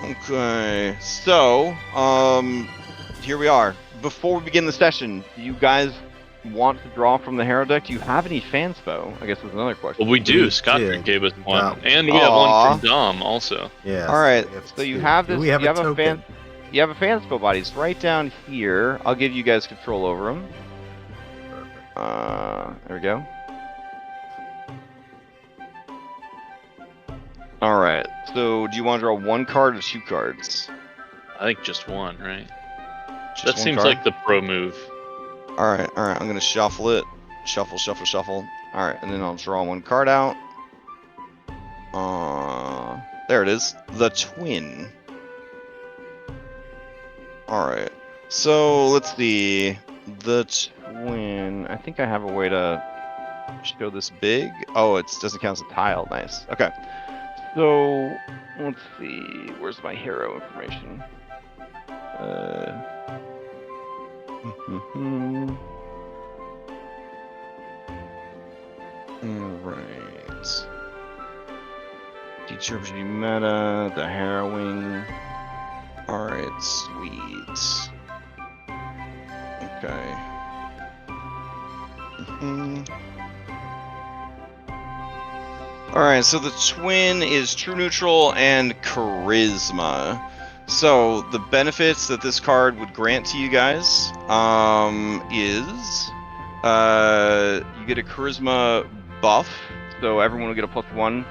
Okay, so, here we are. Before we begin the session, do you guys want to draw from the Hero deck? Do you have any fanspo? I guess is another question. Well, we do. We Scott did. gave us We one, got one. and we have one Aw. from Dom also. Yes. All right, we have so you two. have Do this. we have you a have token? You have a fanspo body. It's right down here. I'll give you guys control over them. There we go. All right. So, do you want to draw one card or two cards? I think just one, right? Just That one seems card? like the pro move. All right. I'm gonna shuffle it. Shuffle, shuffle, shuffle. All right, and then I'll draw one card out. There it is. The Twin. All right. So let's see. The Twin. I think I have a way to show this big. Oh, it doesn't count as a tile. Nice. Okay. So let's see. Where's my hero information? Alright. Teacher meta, the harrowing. Alright, sweet. Okay. Alright, so the Twin is true neutral and charisma. So the benefits that this card would grant to you guys is you get a charisma buff, so everyone will get a +1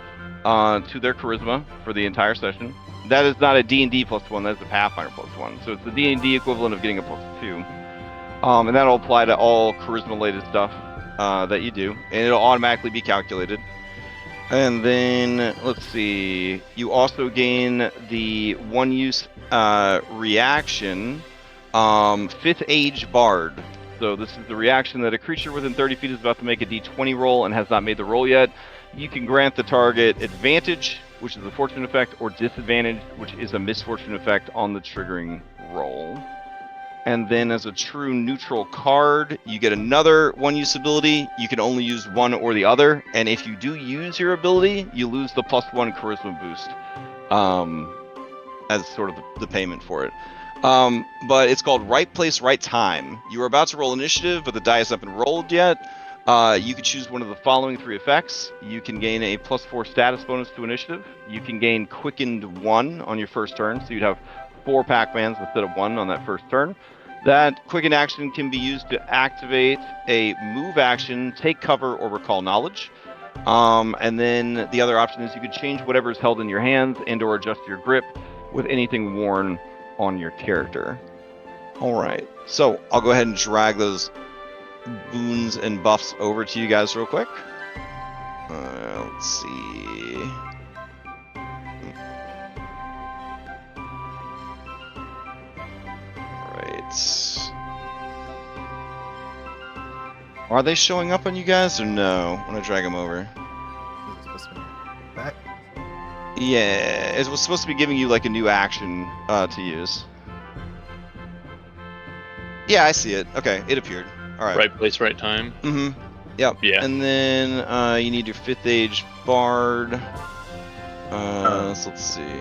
to their charisma for the entire session. That is not a D&D +1, that's a Pathfinder +1. So it's the D&D equivalent of getting a +2. And that'll apply to all charisma-related stuff that you do, and it'll automatically be calculated. And then, let's see, you also gain the one-use reaction, 5th Age Bard. So this is the reaction that a creature within 30 feet is about to make a d20 roll and has not made the roll yet. You can grant the target advantage, which is a fortune effect, or disadvantage, which is a misfortune effect on the triggering roll. And then as a true neutral card, you get another one-use ability. You can only use one or the other. And if you do use your ability, you lose the +1 charisma boost as sort of the payment for it. But it's called Right Place, Right Time. You are about to roll initiative, but the die has not been rolled yet. You can choose one of the following 3 effects. You can gain a +4 status bonus to initiative. You can gain Quickened 1 on your first turn, so you'd have 4 Pac-Mans instead of 1 on that first turn. That Quicken action can be used to activate a move action, take cover, or recall knowledge. And then the other option is you could change whatever is held in your hands and or adjust your grip with anything worn on your character. All right, so I'll go ahead and drag those boons and buffs over to you guys real quick. Let's see. Are they showing up on you guys or no when I drag them over? Is it supposed to be back? Yeah, it was supposed to be giving you like a new action to use. Yeah, I see it. Okay, it appeared. All right. Right place, right time. Mm-hmm. Yep. Yeah. And then you need your 5th Age Bard. So let's see.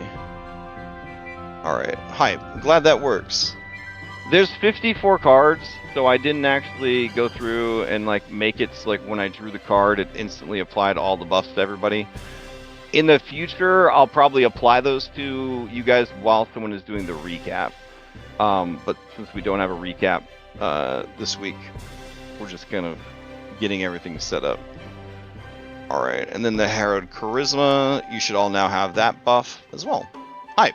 All right. Hi. I'm glad that works. There's 54 cards, so I didn't actually go through and like make it so like when I drew the card, it instantly applied all the buffs to everybody. In the future, I'll probably apply those to you guys while someone is doing the recap. But since we don't have a recap this week, we're just kind of getting everything set up. All right, and then the Harrowed Charisma, you should all now have that buff as well. Hi.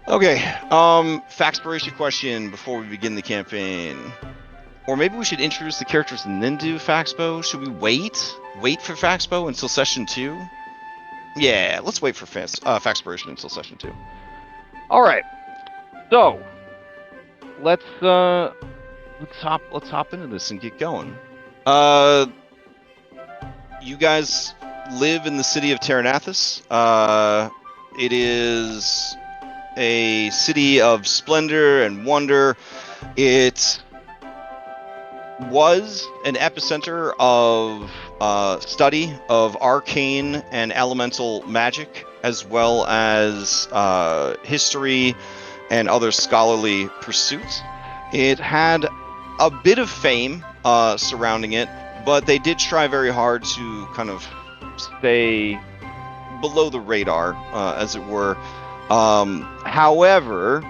Okay, Faxpiration question before we begin the campaign. Or maybe we should introduce the characters and then do Faxpo? Should we wait? Wait for Faxpo until session 2? Yeah, let's wait for Faxpiration until session 2. All right. So, let's hop into this and get going. You guys live in the city of Terranathus. It is a city of splendor and wonder. It was an epicenter of study of arcane and elemental magic as well as history and other scholarly pursuits. It had a bit of fame surrounding it, but they did try very hard to kind of stay below the radar, as it were. However,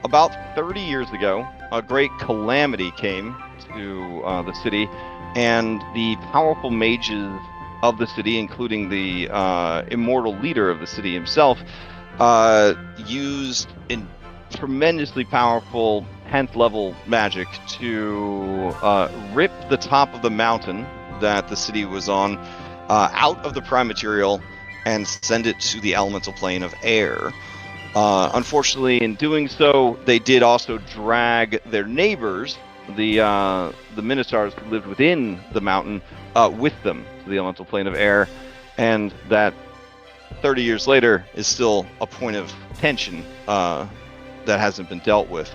about 30 years ago, a great calamity came to the city, and the powerful mages of the city, including the immortal leader of the city himself, used tremendously powerful 10th level magic to rip the top of the mountain that the city was on out of the prime material and send it to the elemental plane of air. Unfortunately, in doing so, they did also drag their neighbors, the Minotaurs who lived within the mountain, with them to the elemental plane of air, and that 30 years later is still a point of tension that hasn't been dealt with.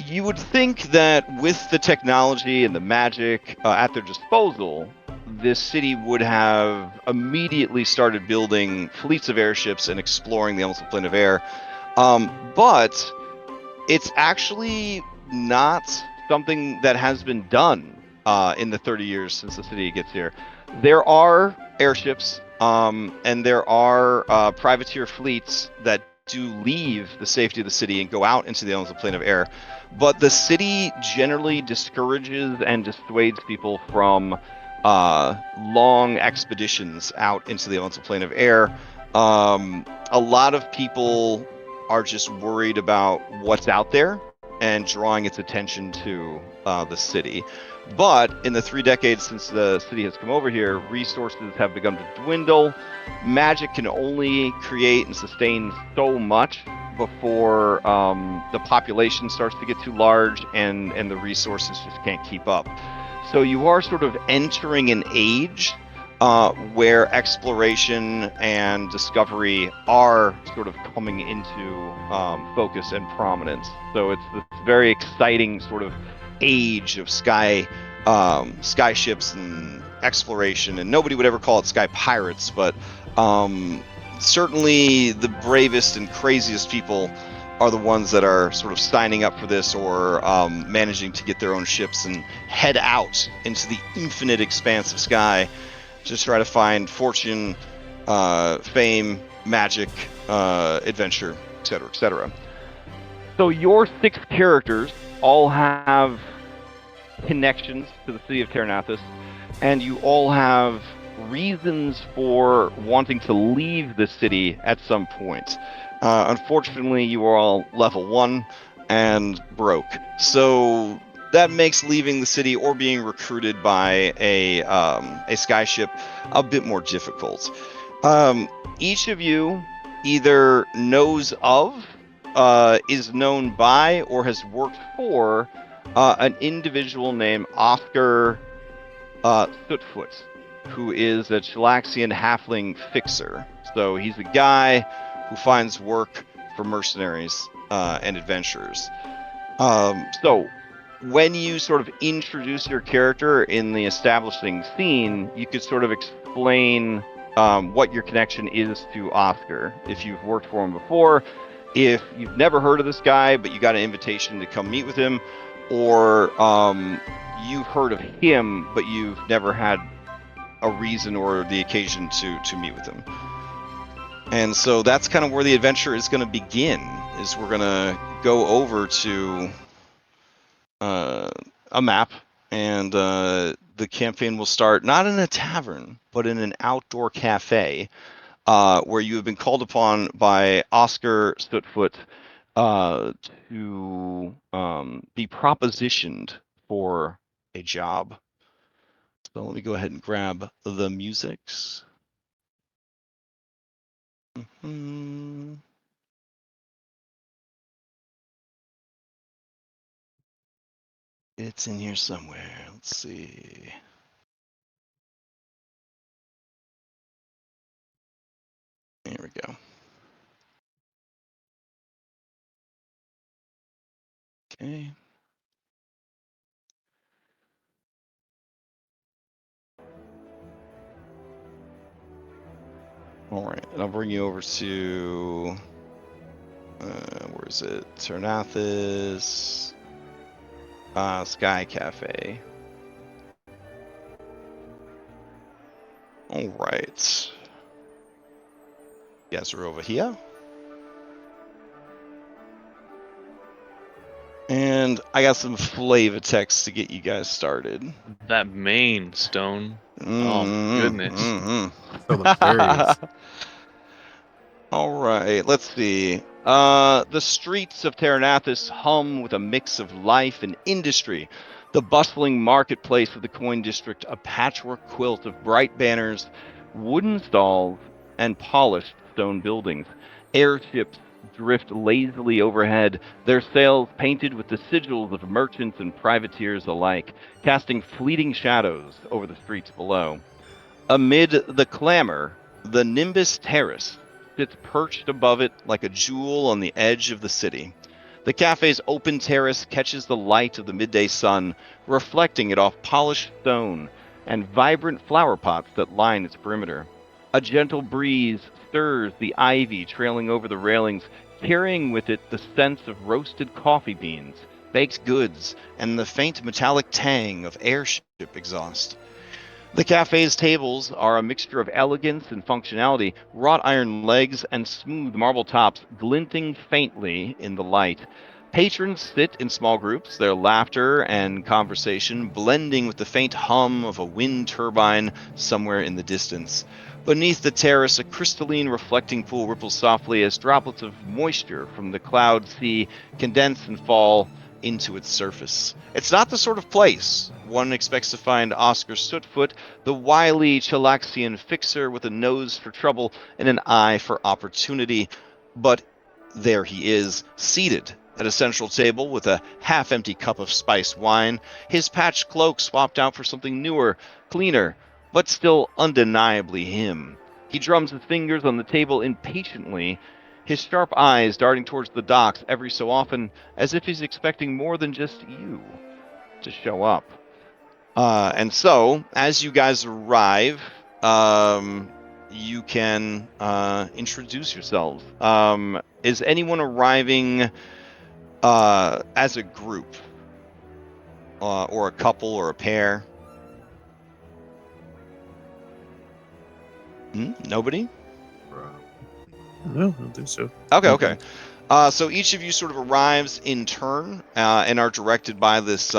You would think that with the technology and the magic at their disposal, this city would have immediately started building fleets of airships and exploring the elemental plane of air. But it's actually not something that has been done in the 30 years since the city gets here. There are airships and there are privateer fleets that do leave the safety of the city and go out into the elemental plane of air. But the city generally discourages and dissuades people from long expeditions out into the elemental plane of air. A lot of people are just worried about what's out there and drawing its attention to the city. But in the 3 decades since the city has come over here, resources have begun to dwindle. Magic can only create and sustain so much before the population starts to get too large and the resources just can't keep up. So you are sort of entering an age where exploration and discovery are sort of coming into focus and prominence. So it's this very exciting sort of age of sky ships and exploration, and nobody would ever call it sky pirates, but certainly the bravest and craziest people are the ones that are sort of signing up for this or managing to get their own ships and head out into the infinite expanse of sky to try to find fortune, fame, magic, adventure, etc., etc. So your 6 characters all have connections to the city of Terranathus, and you all have reasons for wanting to leave the city at some point. Unfortunately, you are all level 1 and broke. So that makes leaving the city or being recruited by a skyship a bit more difficult. Each of you either knows of, is known by, or has worked for an individual named Oscar Sootfoot, who is a Chilaxian halfling fixer. So he's a guy who finds work for mercenaries and adventurers. So when you sort of introduce your character in the establishing scene, you could sort of explain what your connection is to Oscar. If you've worked for him before, if you've never heard of this guy, but you got an invitation to come meet with him, or you've heard of him, but you've never had a reason or the occasion to meet with him. And so that's kind of where the adventure is going to begin, is we're going to go over to a map, and the campaign will start not in a tavern, but in an outdoor cafe, where you have been called upon by Oscar Sootfoot to be propositioned for a job. So let me go ahead and grab the musics. It's in here somewhere. Let's see. There we go. Okay. All right, and I'll bring you over to where is it? Ternathus, Sky Cafe. All right, you guys are over here, and I got some flavor text to get you guys started. That main stone. Oh, Mm-hmm, goodness. mm-hmm. So luxurious. All right, let's see. The streets of Terranathus hum with a mix of life and industry. The bustling marketplace of the coin district, a patchwork quilt of bright banners, wooden stalls, and polished stone buildings. Airships drift lazily overhead, their sails painted with the sigils of merchants and privateers alike, casting fleeting shadows over the streets below. Amid the clamor, the Nimbus Terrace sits perched above it like a jewel on the edge of the city. The cafe's open terrace catches the light of the midday sun, reflecting it off polished stone and vibrant flower pots that line its perimeter. A gentle breeze stirs the ivy trailing over the railings, carrying with it the scents of roasted coffee beans, baked goods, and the faint metallic tang of airship exhaust. The cafe's tables are a mixture of elegance and functionality, wrought iron legs and smooth marble tops glinting faintly in the light. Patrons sit in small groups, their laughter and conversation blending with the faint hum of a wind turbine somewhere in the distance. Beneath the terrace, a crystalline reflecting pool ripples softly as droplets of moisture from the cloud sea condense and fall into its surface. It's not the sort of place one expects to find Oscar Sootfoot, the wily Chilaxian fixer with a nose for trouble and an eye for opportunity. But there he is, seated at a central table with a half-empty cup of spiced wine, his patched cloak swapped out for something newer, cleaner, but still undeniably him. He drums his fingers on the table impatiently, his sharp eyes darting towards the docks every so often, as if he's expecting more than just you to show up. And so, as you guys arrive, you can introduce yourselves. Is anyone arriving as a group, or a couple, or a pair? Nobody? No, I don't think so. Okay. So each of you sort of arrives in turn and are directed by this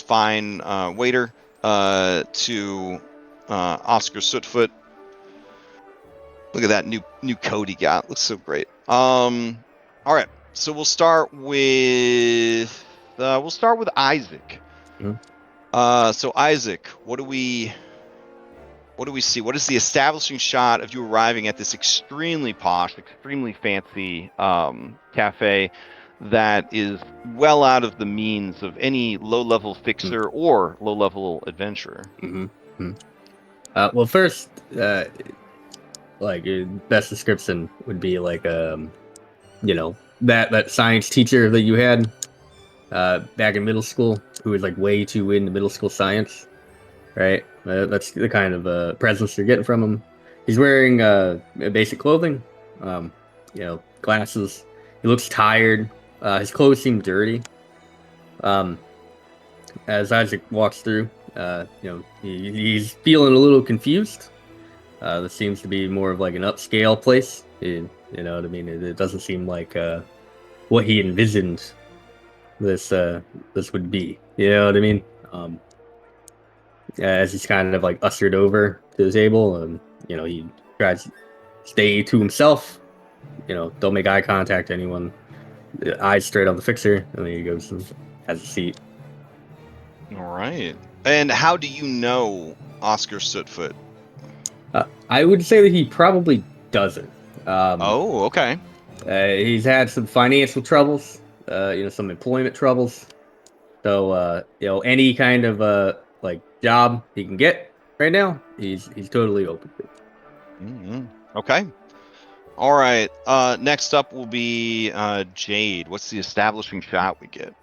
fine waiter to Oscar Sootfoot. Look at that new coat he got. Looks so great. All right. So we'll start with Isaac. So Isaac, what do we see? What is the establishing shot of you arriving at this extremely posh, extremely fancy cafe that is well out of the means of any low-level fixer or low-level adventurer? Well, first, like your best description would be like that science teacher that you had back in middle school who was like way too into middle school science, right? That's the kind of presence you're getting from him. He's wearing basic clothing, glasses. He looks tired. His clothes seem dirty. As Isaac walks through, he's feeling a little confused. This seems to be more of like an upscale place. You know what I mean? It doesn't seem like what he envisioned this would be. You know what I mean? As he's kind of like ushered over to the table, and he tries to stay to himself. Don't make eye contact to anyone. Eyes straight on the fixer, and then he goes and has a seat. All right. And how do you know Oscar Sootfoot? I would say that he probably doesn't. Oh, okay. He's had some financial troubles, some employment troubles. So, any kind of like job he can get right now, he's totally open to. Mm-hmm. Okay. All right. Next up will be Jade. What's the establishing shot we get?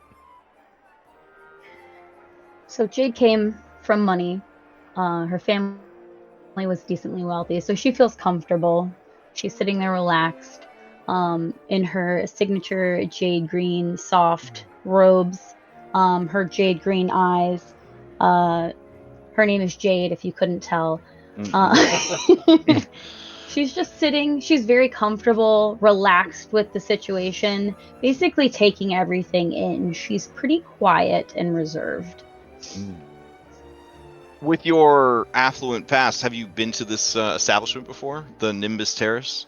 So Jade came from money. Her family was decently wealthy, so she feels comfortable. She's sitting there relaxed, in her signature jade green soft robes, her jade green eyes. Her name is Jade, if you couldn't tell. She's just sitting. She's very comfortable, relaxed with the situation, basically taking everything in. She's pretty quiet and reserved. With your affluent past, have you been to this establishment before, the Nimbus Terrace?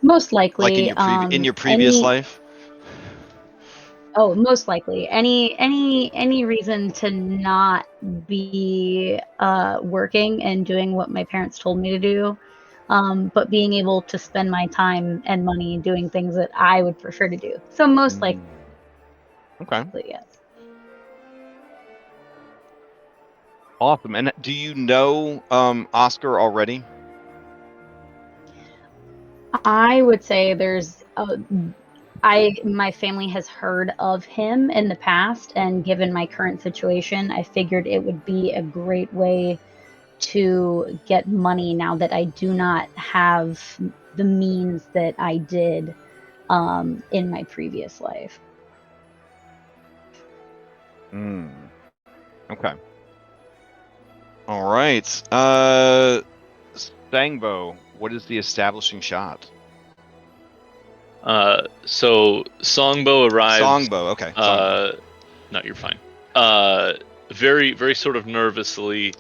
Most likely, Like in your previous life? Oh, most likely. Any reason to not be working and doing what my parents told me to do, but being able to spend my time and money doing things that I would prefer to do. So most likely, Okay. yes. Awesome. And do you know Oscar already? I would say my family has heard of him in the past, and given my current situation, I figured it would be a great way to get money now that I do not have the means that I did in my previous life. Okay. All right. Sangbo, what is the establishing shot? So Songbo arrives. Songbo, okay. Songbo. No, you're fine. Very, very sort of nervously,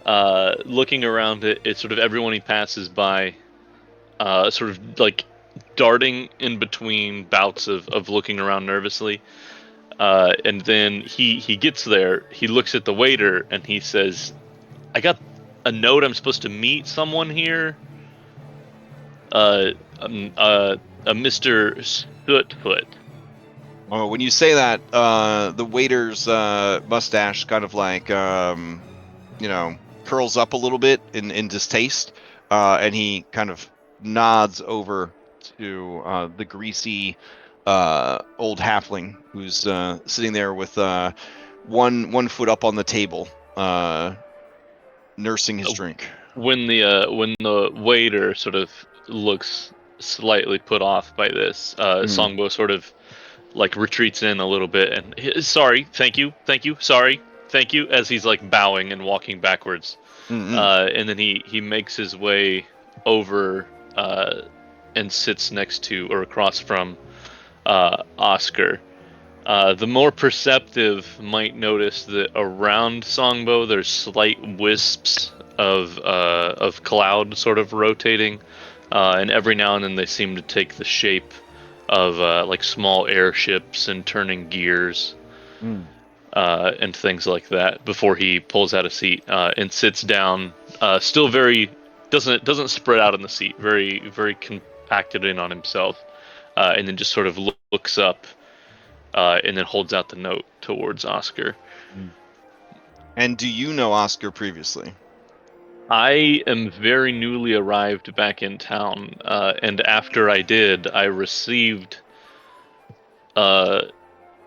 looking around it sort of everyone he passes by, sort of like darting in between bouts of looking around nervously. And then he gets there, he looks at the waiter, and he says, I got a note I'm supposed to meet someone here. A Mr. Sootfoot. Oh, when you say that, the waiter's mustache kind of like, curls up a little bit in distaste, and he kind of nods over to the greasy old halfling who's sitting there with one foot up on the table, nursing his drink. When the waiter sort of looks slightly put off by this, Songbo sort of like retreats in a little bit and sorry, thank you, sorry, thank you, as he's like bowing and walking backwards. And then he makes his way over and sits next to or across from Oscar. The more perceptive might notice that around Songbo there's slight wisps of cloud sort of rotating, and every now and then they seem to take the shape of like small airships and turning gears, and things like that. Before he pulls out a seat and sits down, still very doesn't spread out in the seat, very very compacted in on himself, and then just sort of looks up. And then holds out the note towards Oscar. And do you know Oscar previously? I am very newly arrived back in town, and after I did, I received a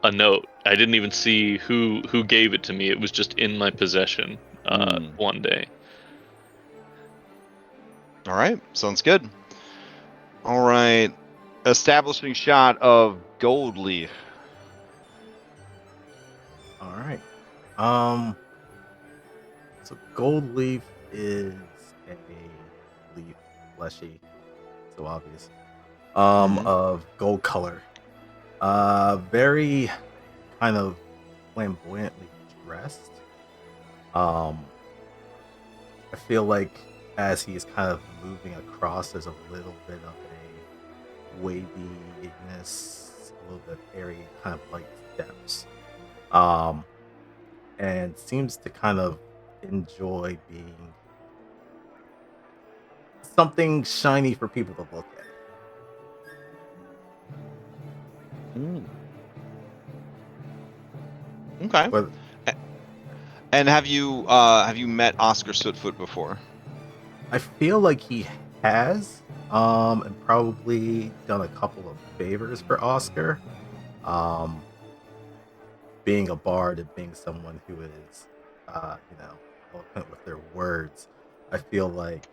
note. I didn't even see who gave it to me. It was just in my possession one day. All right, sounds good. All right, establishing shot of Gold Leaf. All right. So gold leaf is a leaf, fleshy, so obvious. Of gold color. Very kind of flamboyantly dressed. I feel like as he's kind of moving across, there's a little bit of a waviness, a little bit airy, kind of light steps. And seems to kind of enjoy being something shiny for people to look at. Okay. But And have you met Oscar Sootfoot before? I feel like he has, and probably done a couple of favors for Oscar. Being a bard and being someone who is, eloquent with their words, I feel like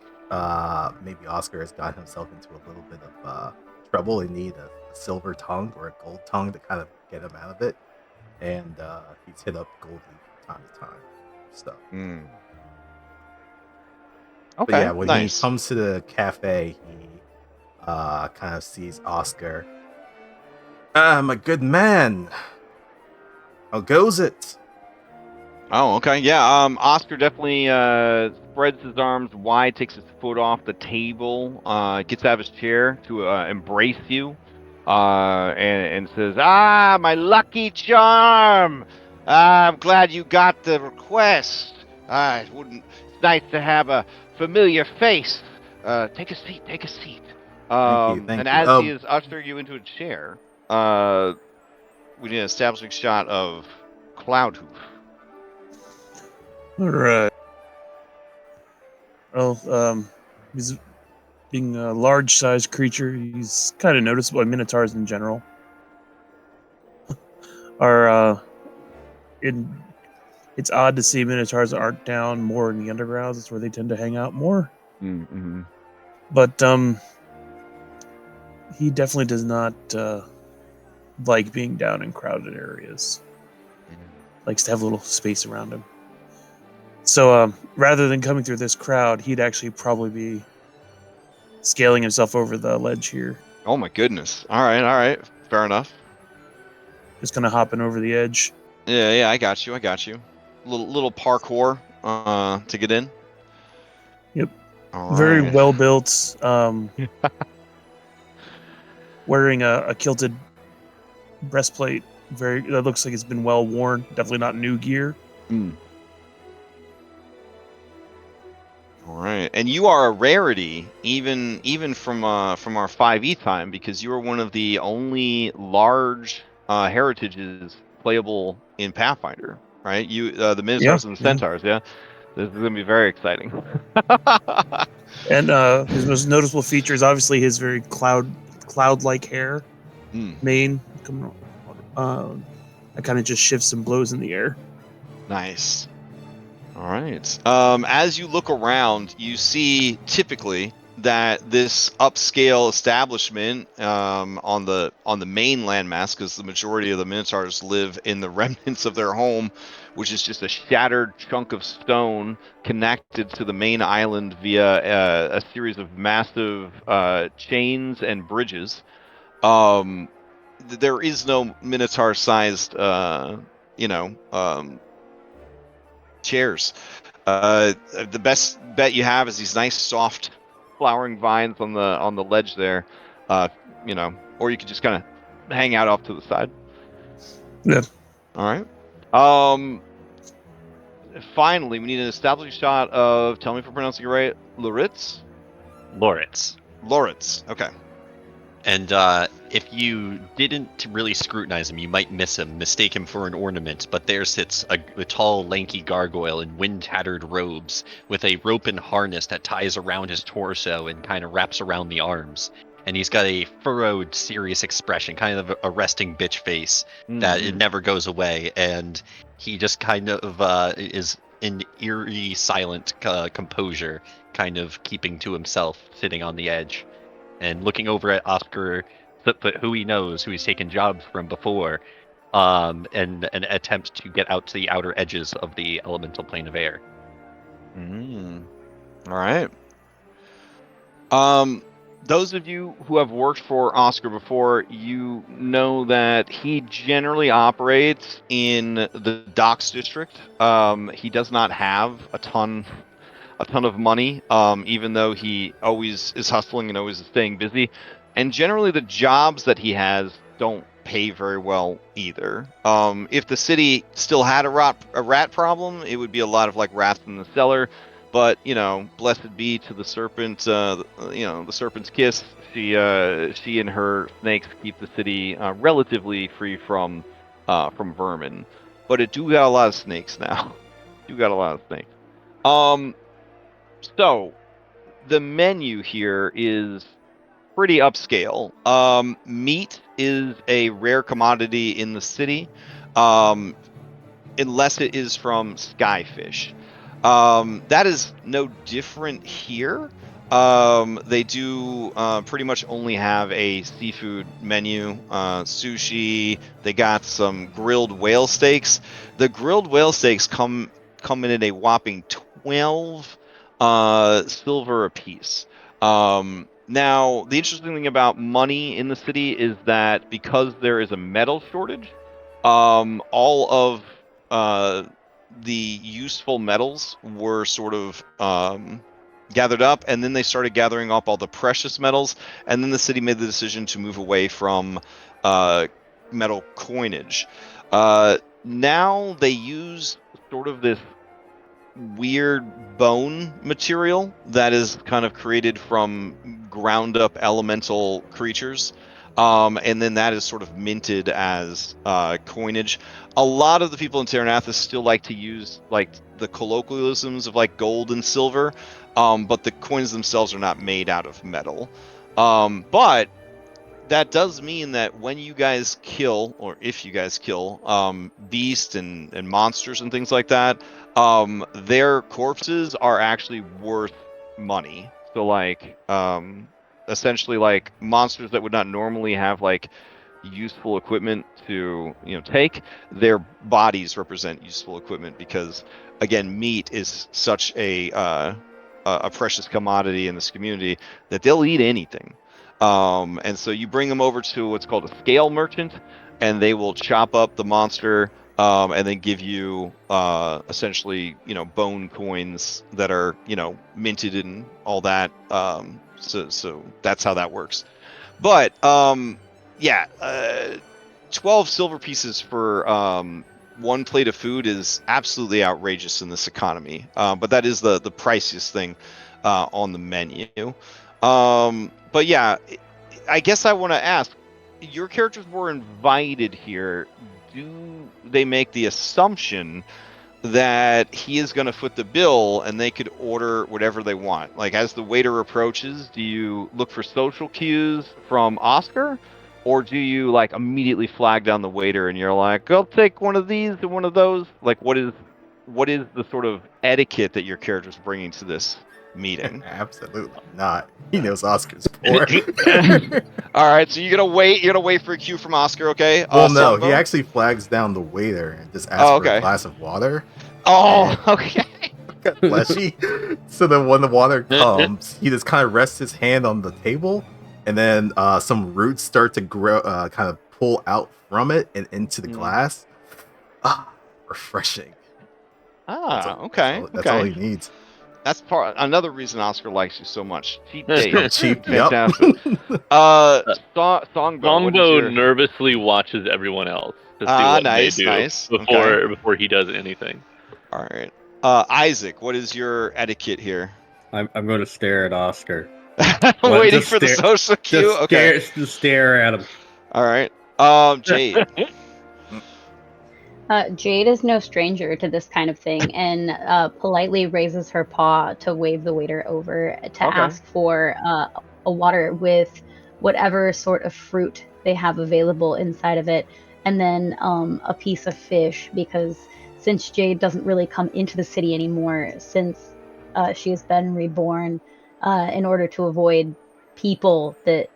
maybe Oscar has gotten himself into a little bit of trouble and need a silver tongue or a gold tongue to kind of get him out of it. And he's hit up Gold Leaf from time to time. So, Okay, but yeah, when nice. he comes to the cafe, he kind of sees Oscar. My good man. How goes it? Oh, okay. Yeah, Oscar definitely spreads his arms wide, takes his foot off the table, gets out of his chair to embrace you, and says, "Ah, my lucky charm! I'm glad you got the request. It's nice to have a familiar face. Take a seat, take a seat." Thank And you. as he is ushering you into a chair, we need an establishing shot of Cloudhoof. All right. Well, he's being a large-sized creature. He's kind of noticeable. Minotaurs in general are it's odd to see minotaurs aren't down more in the undergrounds. That's where they tend to hang out more. Mm-hmm. But he definitely does not like being down in crowded areas. Likes to have a little space around him. So rather than coming through this crowd, he'd actually probably be scaling himself over the ledge here. Oh my goodness. All right. Fair enough. Just kind of hopping over the edge. Yeah, I got you. Little parkour to get in. Yep. All Very right. well built. Wearing a kilted breastplate. That looks like it's been well worn. Definitely not new gear. All right. And you are a rarity even from our 5e time, because you are one of the only large heritages playable in Pathfinder, right? You the Minotaurs and the Centaurs, yeah. This is going to be very exciting. And his most noticeable feature is obviously his very cloud-like hair, mane. That kind of just shifts and blows in the air. Nice. All right. As you look around, you see typically that this upscale establishment on the main landmass, because the majority of the Minotaurs live in the remnants of their home, which is just a shattered chunk of stone connected to the main island via a series of massive chains and bridges. There is no Minotaur-sized, chairs. The best bet you have is these nice soft flowering vines on the ledge there, or you could just kind of hang out off to the side. Yeah. All right. Finally, we need an established shot of, tell me if I'm pronouncing it right, Loritz? Loritz. Okay. And if you didn't really scrutinize him, you might miss him, mistake him for an ornament, but there sits a tall, lanky gargoyle in wind-tattered robes with a rope and harness that ties around his torso and kind of wraps around the arms. And he's got a furrowed, serious expression, kind of a resting bitch face that it never goes away, and he just kind of is in eerie, silent composure, kind of keeping to himself, sitting on the edge. And looking over at Oscar, who he knows, who he's taken jobs from before, and an attempt to get out to the outer edges of the elemental plane of air. All right. Those of you who have worked for Oscar before, you know that he generally operates in the docks district. He does not have a ton of money, even though he always is hustling and always is staying busy. And generally the jobs that he has don't pay very well either. If the city still had a rat problem, it would be a lot of like rats in the cellar. But, blessed be to the serpent, the serpent's kiss. She and her snakes keep the city relatively free from vermin. But it do got a lot of snakes now. So, the menu here is pretty upscale. Meat is a rare commodity in the city, unless it is from skyfish. That is no different here. They do pretty much only have a seafood menu, sushi. They got some grilled whale steaks. The grilled whale steaks come in at a whopping 12 silver apiece. Now, the interesting thing about money in the city is that because there is a metal shortage, all of the useful metals were sort of gathered up, and then they started gathering up all the precious metals, and then the city made the decision to move away from metal coinage. Now they use sort of this weird bone material that is kind of created from ground up elemental creatures. And then that is sort of minted as coinage. A lot of the people in Terranathus still like to use like the colloquialisms of like gold and silver, but the coins themselves are not made out of metal. But that does mean that when you guys kill, or if you guys kill, beasts and monsters and things like that, their corpses are actually worth money. So like, essentially like monsters that would not normally have like useful equipment to, take, their bodies represent useful equipment because, again, meat is such a precious commodity in this community that they'll eat anything. And so you bring them over to what's called a scale merchant, and they will chop up the monster, and then give you essentially, bone coins that are, minted and all that. So that's how that works. But yeah, 12 silver pieces for one plate of food is absolutely outrageous in this economy. But that is the priciest thing on the menu. But yeah, I guess I want to ask, your characters were invited here. Do they make the assumption that he is going to foot the bill and they could order whatever they want? Like, as the waiter approaches, do you look for social cues from Oscar? Or do you like immediately flag down the waiter and you're like, I'll take one of these and one of those? Like, what is the sort of etiquette that your character's bringing to this meeting? Absolutely not. He knows Oscar's poor. All right, so you're gonna wait for a cue from Oscar, okay? Well, no, Songbo? he actually flags down the waiter and just asks for a glass of water. Oh, okay. Fleshy. So then when the water comes, he just kind of rests his hand on the table, and then some roots start to grow, kind of pull out from it and into the glass. Refreshing. Okay. That's all he needs. That's another reason Oscar likes you so much. Cheap date. Real cheap. Fantastic. Songbo nervously watches everyone else to see what they do before he does anything. All right. Isaac, what is your etiquette here? I'm going to stare at Oscar. Waiting for the social cue? Just stare at him. All right. Jade. Jade is no stranger to this kind of thing and politely raises her paw to wave the waiter over to ask for a water with whatever sort of fruit they have available inside of it, and then a piece of fish, because since Jade doesn't really come into the city anymore since she has been reborn, in order to avoid people that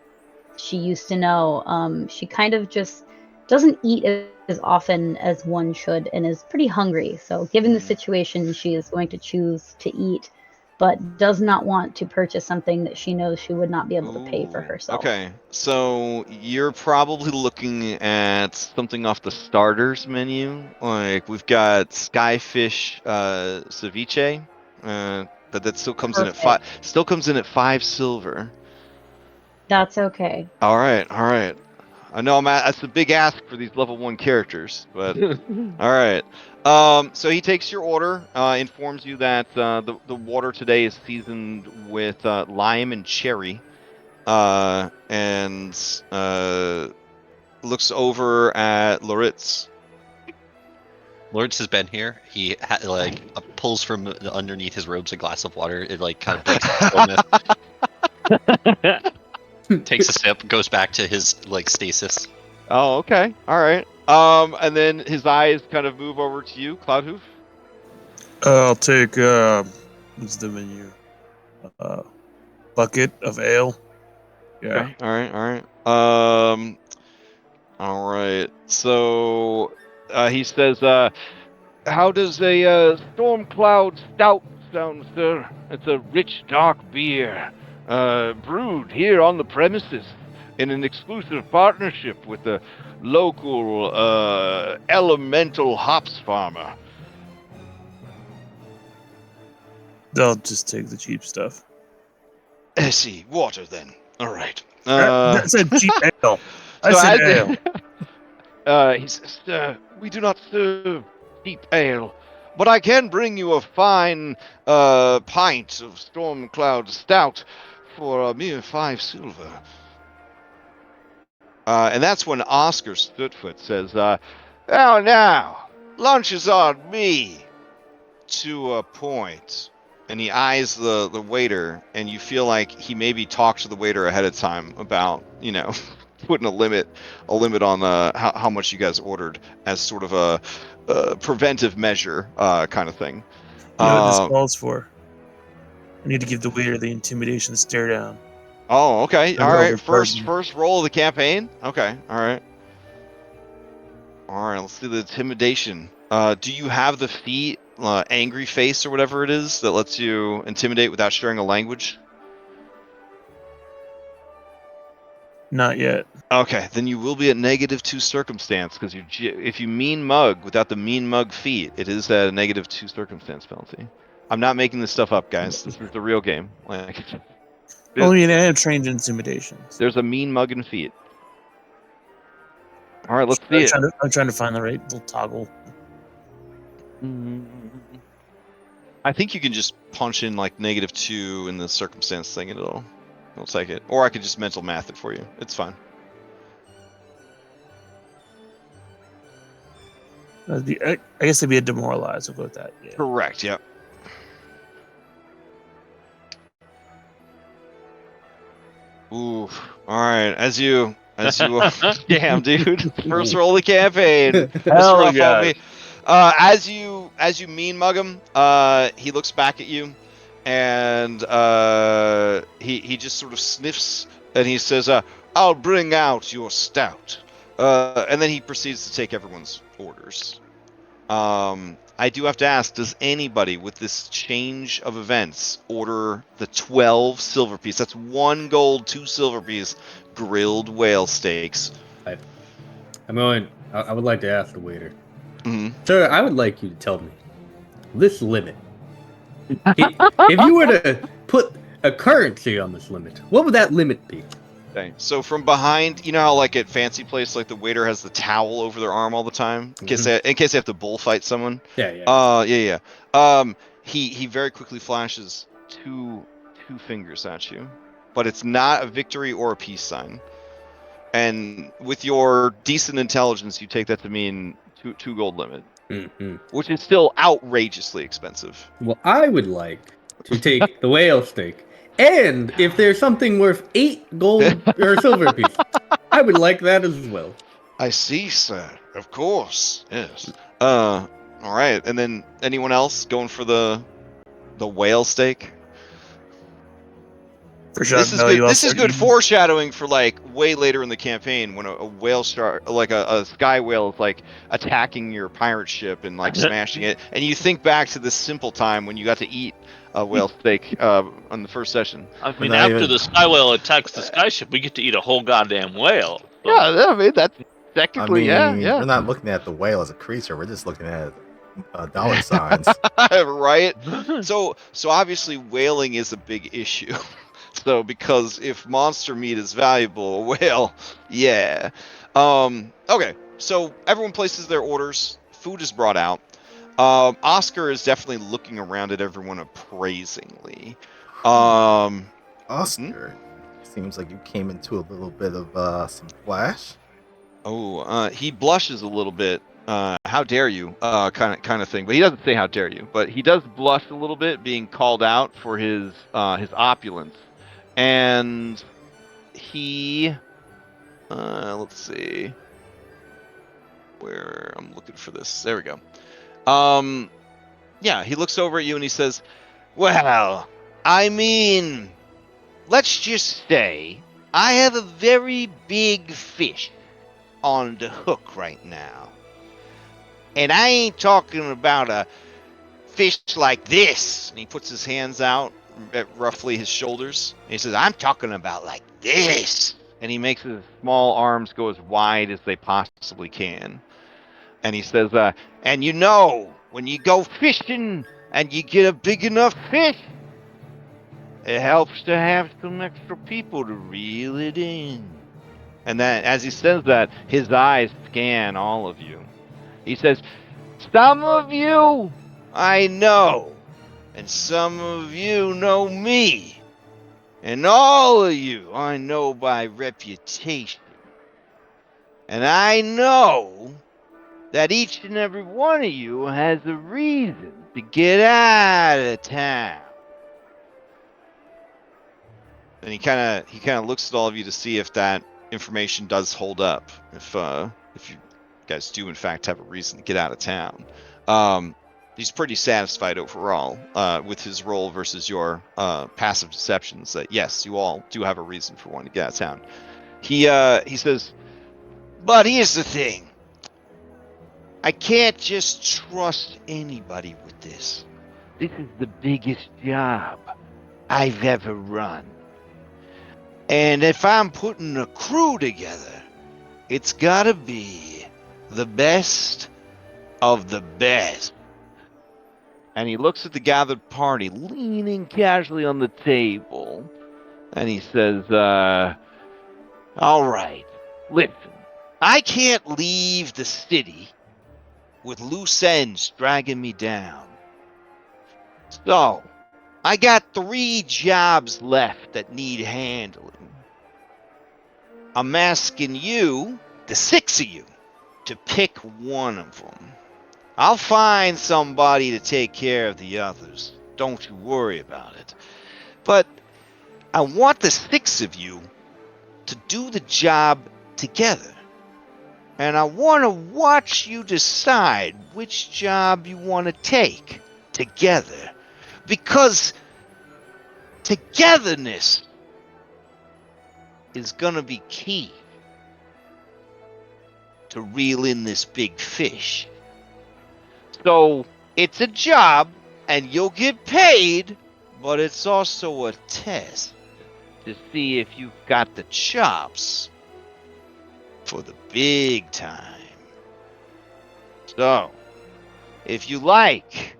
she used to know, she kind of just doesn't eat as often as one should and is pretty hungry. So given the situation, she is going to choose to eat, but does not want to purchase something that she knows she would not be able to pay for herself. Okay, so you're probably looking at something off the starters menu. Like, we've got skyfish ceviche, but that still comes in at 5 silver. That's okay. All right. I know that's a big ask for these level 1 characters, but all right. So he takes your order, informs you that the water today is seasoned with lime and cherry, and looks over at Loritz. Loritz has been here. He pulls from underneath his robes a glass of water. It kind of breaks. Takes a sip, goes back to his stasis. Oh, okay. All right. And then his eyes kind of move over to you, Cloudhoof. I'll take what's the menu? bucket of ale. Yeah. Okay. All right. All right. So he says, How does a storm cloud stout sound, sir? It's a rich, dark beer, brewed here on the premises in an exclusive partnership with a local elemental hops farmer. They'll just take the cheap stuff. I see. Water then. All right. That's a cheap ale. I So said as- ale. He says, we do not serve cheap ale, but I can bring you a fine pint of Storm Cloud Stout for a mere 5 silver. And that's when Oscar Stootfoot says, "Oh, now lunch is on me." To a point, and he eyes the waiter, and you feel like he maybe talked to the waiter ahead of time about, you know, putting a limit on how much you guys ordered as sort of a preventive measure kind of thing. You know what this calls for? I need to give the waiter the intimidation stare down. Oh, okay. I All rolled right. a First button. roll of the campaign. Okay. All right. All right. Let's do the intimidation. Do you have the feat, angry face or whatever it is that lets you intimidate without sharing a language? Not yet. Okay, then you will be at -2 circumstance because if you mean mug without the mean mug feat, it is at a -2 circumstance penalty. I'm not making this stuff up, guys. This is the real game. Like, Well, I mean, I have trained in intimidation. there's a mean mug and feat. All right, let's see it. I'm trying to find the right little toggle. I think you can just punch in like -2 in the circumstance thing, and it'll take it. Or I could just mental math it for you. It's fine. I guess it'd be a demoralize. We'll go with that. Yeah. Correct. Yep. Ooh. All right. As you. Damn, dude. First roll of the campaign. Hell Mr. Rough yeah. on me. As you mean mug him, he looks back at you, and he just sort of sniffs, and he says, "I'll bring out your stout," and then he proceeds to take everyone's orders. I do have to ask, does anybody with this change of events order the 12 silver piece? That's 1 gold, 2 silver piece grilled whale steaks. I would like to ask the waiter. Mhm. Sir, I would like you to tell me this limit. If you were to put a currency on this limit, what would that limit be? Okay. So from behind, you know how like at fancy place, like the waiter has the towel over their arm all the time in case they have to bullfight someone. Yeah. He very quickly flashes two fingers at you, but it's not a victory or a peace sign. And with your decent intelligence, you take that to mean two gold limit, which is still outrageously expensive. Well, I would like to take the whale steak. And if there's something worth 8 gold or silver pieces, I would like that as well. I see, sir. Of course. Yes. All right. And then anyone else going for the whale steak? For sure. This is good. This is good foreshadowing for like way later in the campaign when a whale shark, like a sky whale, is like attacking your pirate ship and like smashing it, and you think back to this simple time when you got to eat a whale steak on the first session. I mean, after the sky whale attacks the sky ship, we get to eat a whole goddamn whale. So. Yeah, I mean, that's technically, yeah. We're not looking at the whale as a creature. We're just looking at dollar signs. Right? So obviously whaling is a big issue. So because if monster meat is valuable, a whale, yeah. Okay, so everyone places their orders. Food is brought out. Oscar is definitely looking around at everyone appraisingly. Oscar, seems like you came into a little bit of some flash. Oh, he blushes a little bit. How dare you? Kind of thing. But he doesn't say how dare you. But he does blush a little bit, being called out for his opulence. And he, let's see, where I'm looking for this. There we go. Yeah, he looks over at you and he says, "Well, I mean, let's just say I have a very big fish on the hook right now. And I ain't talking about a fish like this. And he puts his hands out at roughly his shoulders. And he says, I'm talking about like this. And he makes his small arms go as wide as they possibly can. And he says, and you know, when you go fishing and you get a big enough fish, it helps to have some extra people to reel it in. And then as he says that, his eyes scan all of you. He says, some of you I know, and some of you know me, and all of you I know by reputation. And I know that each and every one of you has a reason to get out of town. And he kind of looks at all of you to see if that information does hold up. If you guys do in fact have a reason to get out of town. He's pretty satisfied overall with his role versus your passive deceptions. That yes, you all do have a reason for wanting to get out of town. He says, but here's the thing. I can't just trust anybody with this. This is the biggest job I've ever run. And if I'm putting a crew together, it's gotta be the best of the best. And he looks at the gathered party, leaning casually on the table. And he says, all right, listen, I can't leave the city with loose ends dragging me down. So, I got 3 jobs left that need handling. I'm asking you, the 6 of you, to pick one of them. I'll find somebody to take care of the others. Don't you worry about it. But I want the 6 of you to do the job together. And I want to watch you decide which job you want to take together. Because togetherness is going to be key to reel in this big fish. So it's a job and you'll get paid, but it's also a test to see if you've got the chops for the big time. So, if you like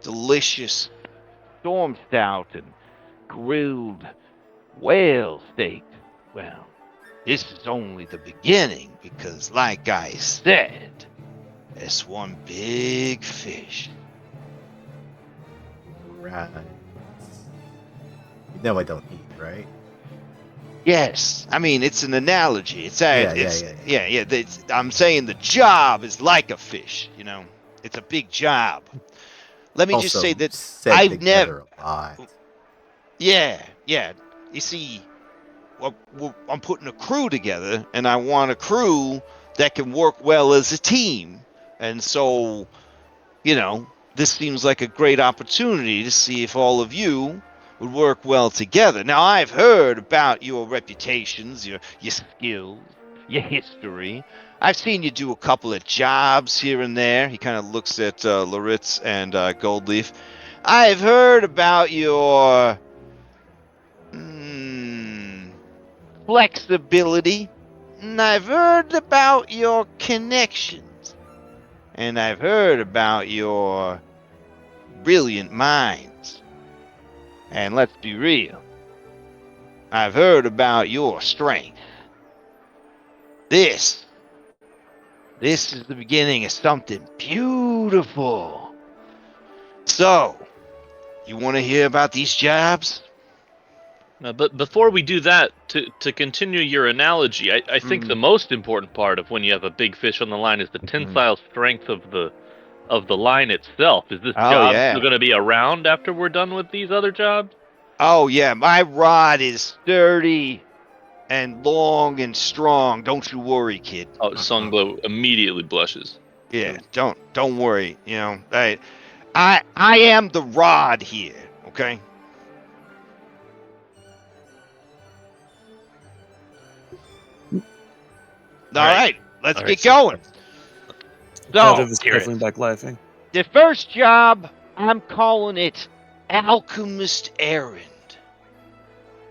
delicious storm stout and grilled whale steak, well, this is only the beginning because, like I said, it's one big fish. Right. You know I don't eat, right? Yes, I mean it's an analogy. Yeah. I'm saying the job is like a fish. You know, it's a big job. Let me just Also say that said I've never. together a lot. Yeah. You see, I'm putting a crew together, and I want a crew that can work well as a team. And so, you know, this seems like a great opportunity to see if all of you would work well together. Now, I've heard about your reputations, your skills, your history. I've seen you do a couple of jobs here and there. He kind of looks at Laritz and Goldleaf. I've heard about your flexibility, and I've heard about your connections, and I've heard about your brilliant minds. And let's be real, I've heard about your strength. This is the beginning of something beautiful. So, you want to hear about these jobs? But before we do that, to continue your analogy, I think the most important part of when you have a big fish on the line is the tensile strength of the line itself. Is this job still going to be around after we're done with these other jobs? Oh yeah, my rod is sturdy and long and strong. Don't you worry, kid. Oh, Songblow immediately blushes. Yeah, don't worry. You know, I am the rod here. Okay. All right, let's All get right, so- going. Crowd So, is hear it. shuffling back laughing. the first job, I'm calling it Alchemist Errand.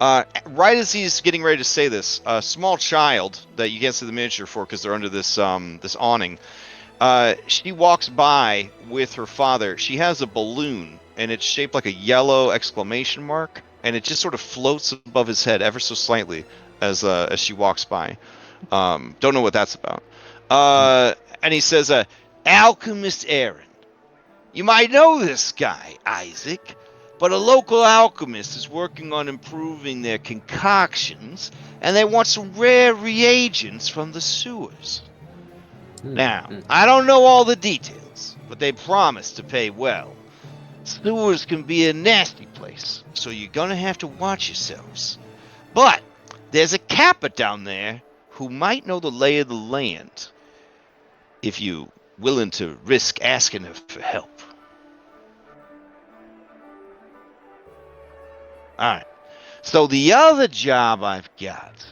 Right as he's getting ready to say this, a small child that you can't see the miniature for because they're under this this awning. She walks by with her father. She has a balloon, and it's shaped like a yellow exclamation mark, and it just sort of floats above his head ever so slightly as she walks by. Don't know what that's about. And he says, "Alchemist Aaron. You might know this guy, Isaac, but a local alchemist is working on improving their concoctions, and they want some rare reagents from the sewers. Now, I don't know all the details, but they promise to pay well. Sewers can be a nasty place, so you're gonna have to watch yourselves. But there's a Kappa down there who might know the lay of the land, if you willing to risk asking her for help." Alright. So the other job I've got,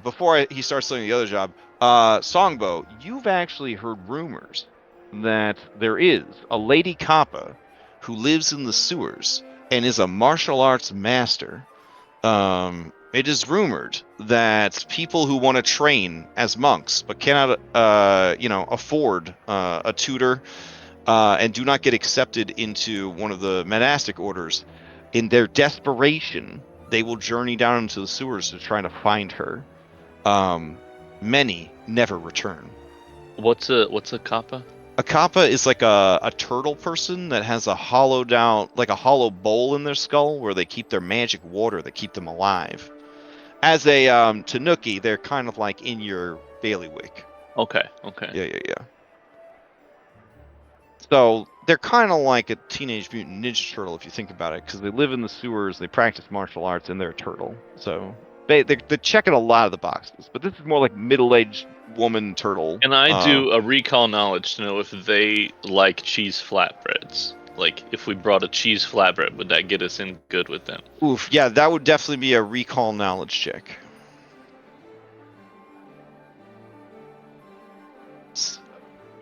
before he starts saying the other job, Songbo, you've actually heard rumors that there is a Lady Kappa who lives in the sewers and is a martial arts master. It is rumored that people who want to train as monks but cannot, afford a tutor and do not get accepted into one of the monastic orders, in their desperation, they will journey down into the sewers to try to find her. Many never return. What's a kappa? A kappa is like a turtle person that has a hollowed out, like a hollow bowl in their skull where they keep their magic water that keep them alive. As a tanuki, they're kind of like in your bailiwick. Okay. Yeah. So they're kind of like a Teenage Mutant Ninja Turtle if you think about it, because they live in the sewers, they practice martial arts, and they're a turtle. So they're checking a lot of the boxes, but this is more like middle-aged woman turtle. And I do a recall knowledge to know if they like cheese flatbreads. Like, if we brought a cheese flatbread, would that get us in good with them? Oof, yeah, that would definitely be a recall knowledge check.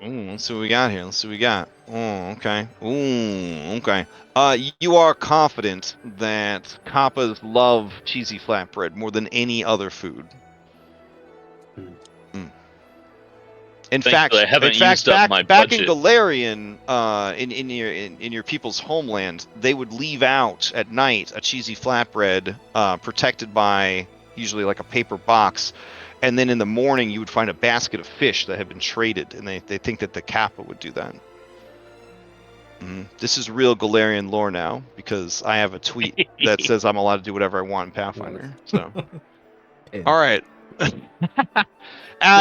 Let's see what we got here. Let's see what we got. Oh, okay. Ooh, okay. You are confident that Kappas love cheesy flatbread more than any other food. In fact, I haven't used up my back in budget. Galarian, in your people's homeland, they would leave out at night a cheesy flatbread, protected by usually like a paper box, and then in the morning you would find a basket of fish that had been traded, and they think that the Kappa would do that. This is real Galarian lore now, because I have a tweet that says I'm allowed to do whatever I want in Pathfinder. So, all right.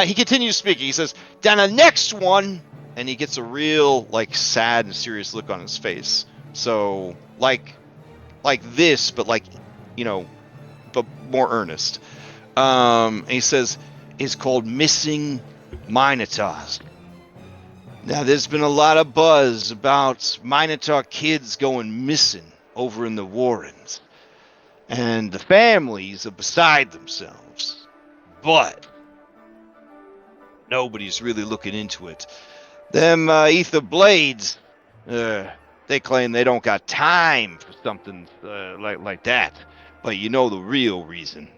He continues speaking. He says, "Then the next one," and he gets a real like sad and serious look on his face. So like this, but like, but more earnest. And he says, "It's called Missing Minotaurs. Now, there's been a lot of buzz about Minotaur kids going missing over in the Warrens, and the families are beside themselves. But nobody's really looking into it. Them Ether Blades, they claim they don't got time for something like that. But you know the real reason.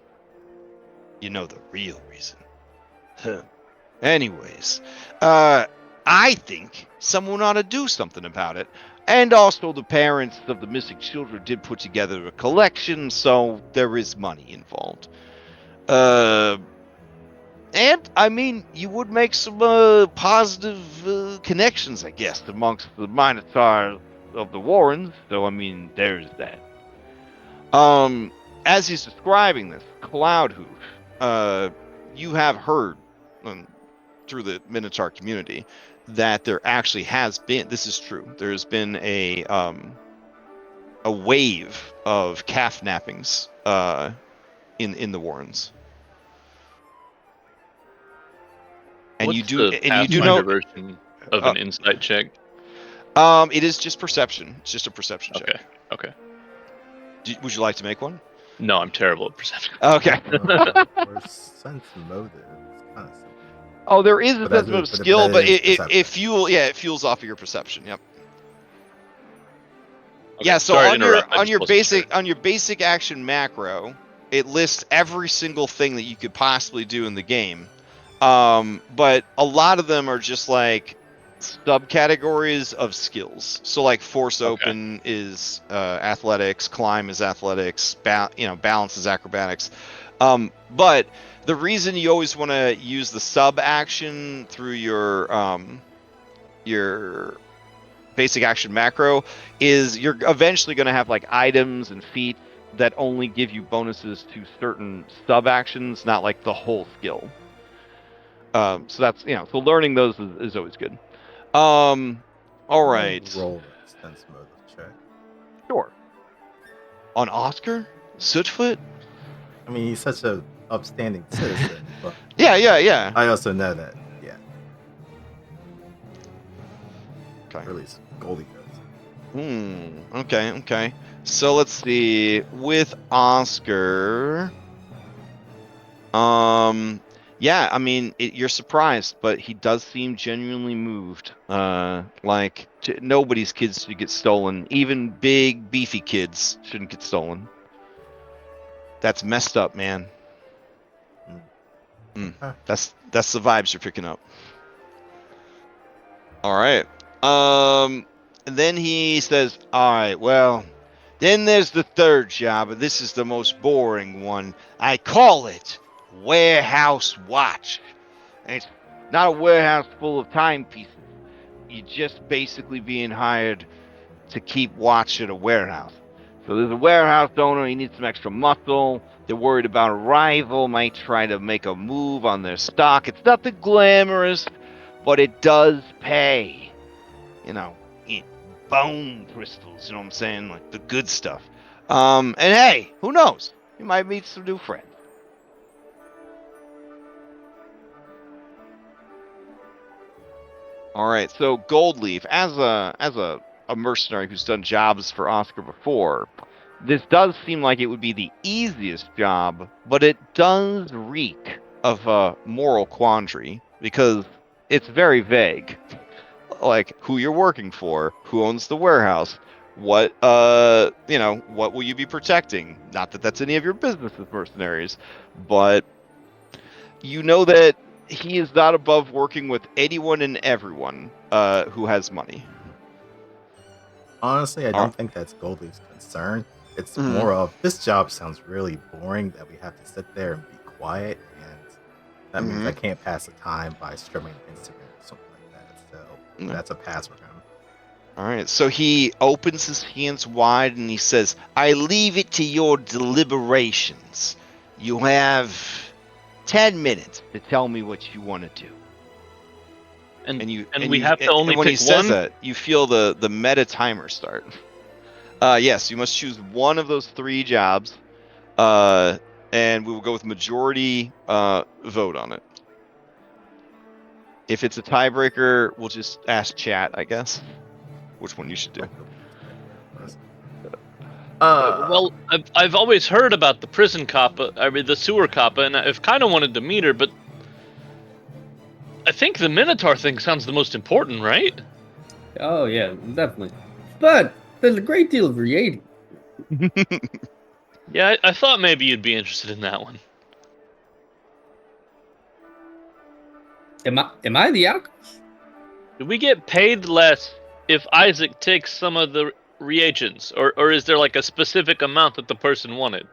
Huh. Anyways, I think someone ought to do something about it. And also the parents of the missing children did put together a collection, so there is money involved. And, I mean, you would make some positive connections, I guess, amongst the Minotaur of the Warrens. So, I mean, there's that." As he's describing this, Cloudhoof, you have heard through the Minotaur community that there actually has been, this is true, there's been a wave of calf nappings in the Warrens. And What's you do the and you do Pathfinder know version of an insight check? it is just perception. It's just a perception check. Okay. Would you like to make one? No, I'm terrible at perception. Okay. Or sense motive. It's kind of simple. Oh, there is a But sense of that skill, but is it perception. it fuels off of your perception. Yep. Okay, Yeah, so sorry to interrupt. I on just your wasn't sure. basic action macro, it lists every single thing that you could possibly do in the game. But a lot of them are just like subcategories of skills. So like force open is athletics, climb is athletics, balance is acrobatics. But the reason you always want to use the sub action through your basic action macro is you're eventually going to have like items and feats that only give you bonuses to certain sub actions, not like the whole skill. So that's so learning those is always good. All right. Roll a sense motive check. Sure. On Oscar? Sootfoot? I mean, he's such a upstanding citizen, but Yeah. I also know that, yeah. Okay. Or at least Goldie does. Okay. So let's see. With Oscar, yeah, I mean, you're surprised, but he does seem genuinely moved. Like nobody's kids should get stolen. Even big, beefy kids shouldn't get stolen. That's messed up, man. That's the vibes you're picking up. All right. And then he says, "All right, well, then there's the third job, and this is the most boring one. I call it warehouse watch. And it's not a warehouse full of timepieces. You're just basically being hired to keep watch at a warehouse. So there's a warehouse owner, he needs some extra muscle. They're worried about a rival, might try to make a move on their stock. It's nothing glamorous, but it does pay. In bone crystals, you know what I'm saying? Like the good stuff. And hey, who knows? You might meet some new friends." All right, so Goldleaf, as a mercenary who's done jobs for Oscar before, this does seem like it would be the easiest job, but it does reek of a moral quandary because it's very vague. Like who you're working for, who owns the warehouse, what what will you be protecting? Not that that's any of your business as mercenaries, but you know that he is not above working with anyone and everyone who has money. Honestly, I don't think that's Goldleaf's concern. It's more of, this job sounds really boring that we have to sit there and be quiet, and that means I can't pass the time by strumming an instrument or something like that. So that's a pass for him. All right, so he opens his hands wide and he says, "I leave it to your deliberations. You have 10 minutes to tell me what you want to do." And we have to only when pick he says one? that, you feel the meta timer start. Yes, you must choose one of those 3 jobs, and we will go with majority vote on it. If it's a tiebreaker, we'll just ask chat, I guess, which one you should do. Well, I've always heard about the prison kappa, the sewer kappa, and I've kind of wanted to meet her, but I think the Minotaur thing sounds the most important, right? Oh yeah, definitely. But there's a great deal of variety. Yeah, I thought maybe you'd be interested in that one. Am I the alchemist? Do we get paid less if Isaac takes some of the reagents, or is there like a specific amount that the person wanted?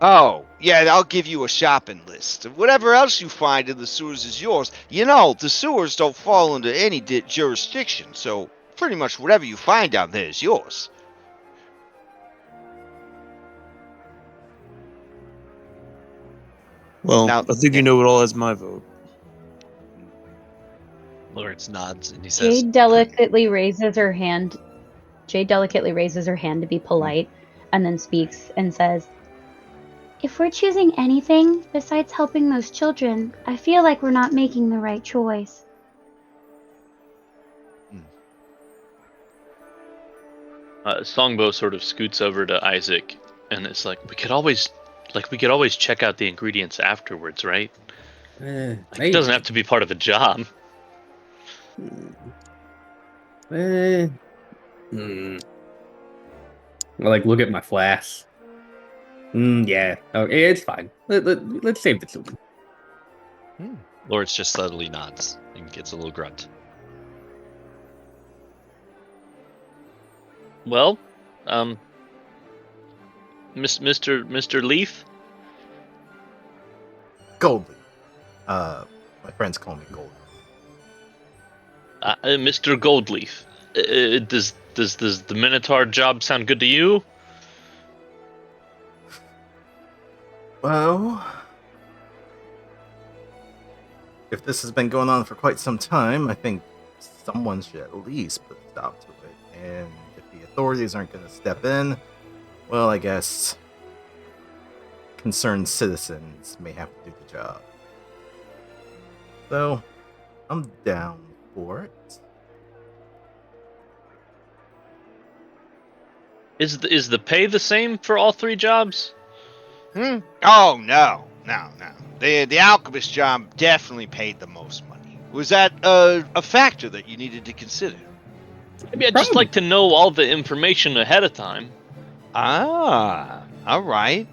Oh, yeah, I'll give you a shopping list. Whatever else you find in the sewers is yours. You know, the sewers don't fall under any jurisdiction, so pretty much whatever you find down there is yours. Well, Now- I think you know it all as my vote. Lawrence nods and he says, Jade delicately raises her hand. Jade delicately raises her hand to be polite, and then speaks and says, "If we're choosing anything besides helping those children, I feel like we're not making the right choice." Songbow sort of scoots over to Isaac and it's like we could always check out the ingredients afterwards, right? It doesn't have to be part of a job. I like look at my flask. Yeah. Okay, it's fine. Let's save the children. Lawrence just subtly nods and gets a little grunt. Well, Mr. Leaf. Goldleaf. My friends call me Gold. Mr. Goldleaf. Does the Minotaur job sound good to you? Well, if this has been going on for quite some time, I think someone should at least put a stop to it. And if the authorities aren't going to step in, well, I guess concerned citizens may have to do the job. So, I'm down for it. Is the pay the same for all 3 jobs? Oh, no. The alchemist job definitely paid the most money. Was that a factor that you needed to consider? Maybe I'd just like to know all the information ahead of time. Ah, all right.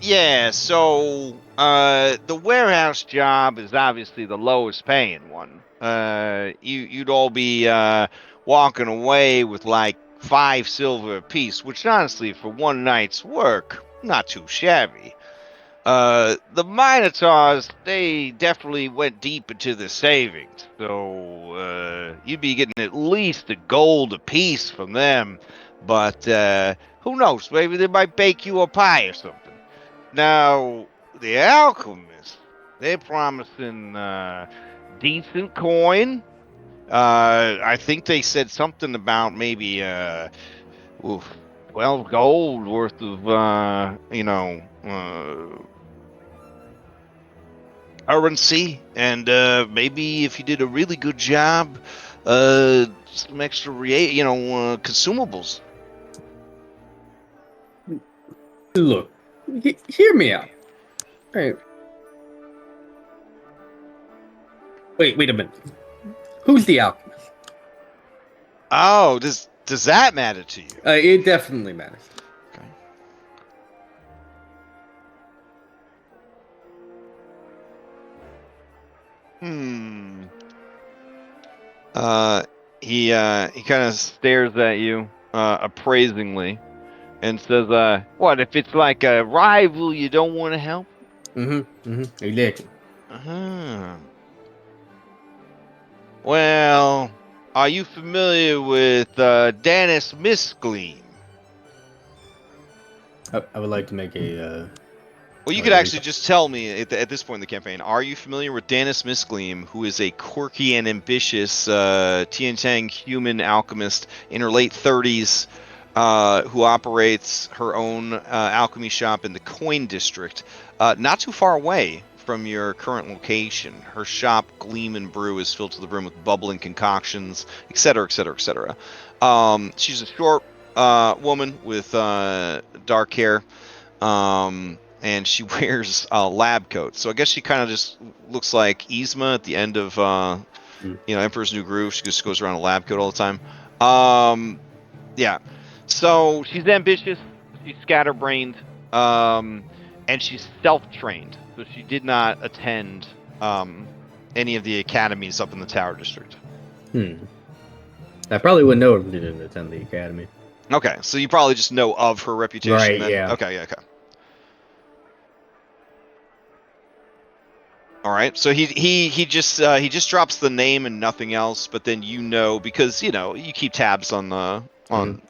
Yeah, so, the warehouse job is obviously the lowest paying one. You'd all be, walking away with like 5 silver apiece, which honestly, for one night's work, not too shabby. The Minotaurs, they definitely went deep into the savings, so, you'd be getting at least a gold apiece from them, but, who knows, maybe they might bake you a pie or something. Now, the alchemists, they're promising, decent coin. I think they said something about maybe, 12 gold worth of, currency, and maybe if you did a really good job, some extra, consumables. Look, hear me out. All right. Wait a minute. Who's the alchemist? Oh, does that matter to you? It definitely matters. Okay. He kind of stares at you, appraisingly, and says, "What if it's like a rival you don't want to help?" Exactly. Well, are you familiar with Danis Misgleam? I would like to make a. Well, you could actually just tell me at this point in the campaign, are you familiar with Danis Misgleam, who is a quirky and ambitious Tiantang human alchemist in her late 30s, who operates her own alchemy shop in the Coin District, not too far away from your current location. Her shop, Gleam and Brew, is filled to the brim with bubbling concoctions, etc., etc., etc. She's a short woman with dark hair. And she wears a lab coat. So I guess she kind of just looks like Yzma at the end of, Emperor's New Groove. She just goes around in a lab coat all the time. Yeah. So she's ambitious, she's scatterbrained, and she's self-trained. So she did not attend any of the academies up in the Tower District. I probably wouldn't know if she didn't attend the academy. Okay, so you probably just know of her reputation right, then? Yeah. Okay. All right, so he just drops the name and nothing else, but then because you keep tabs on the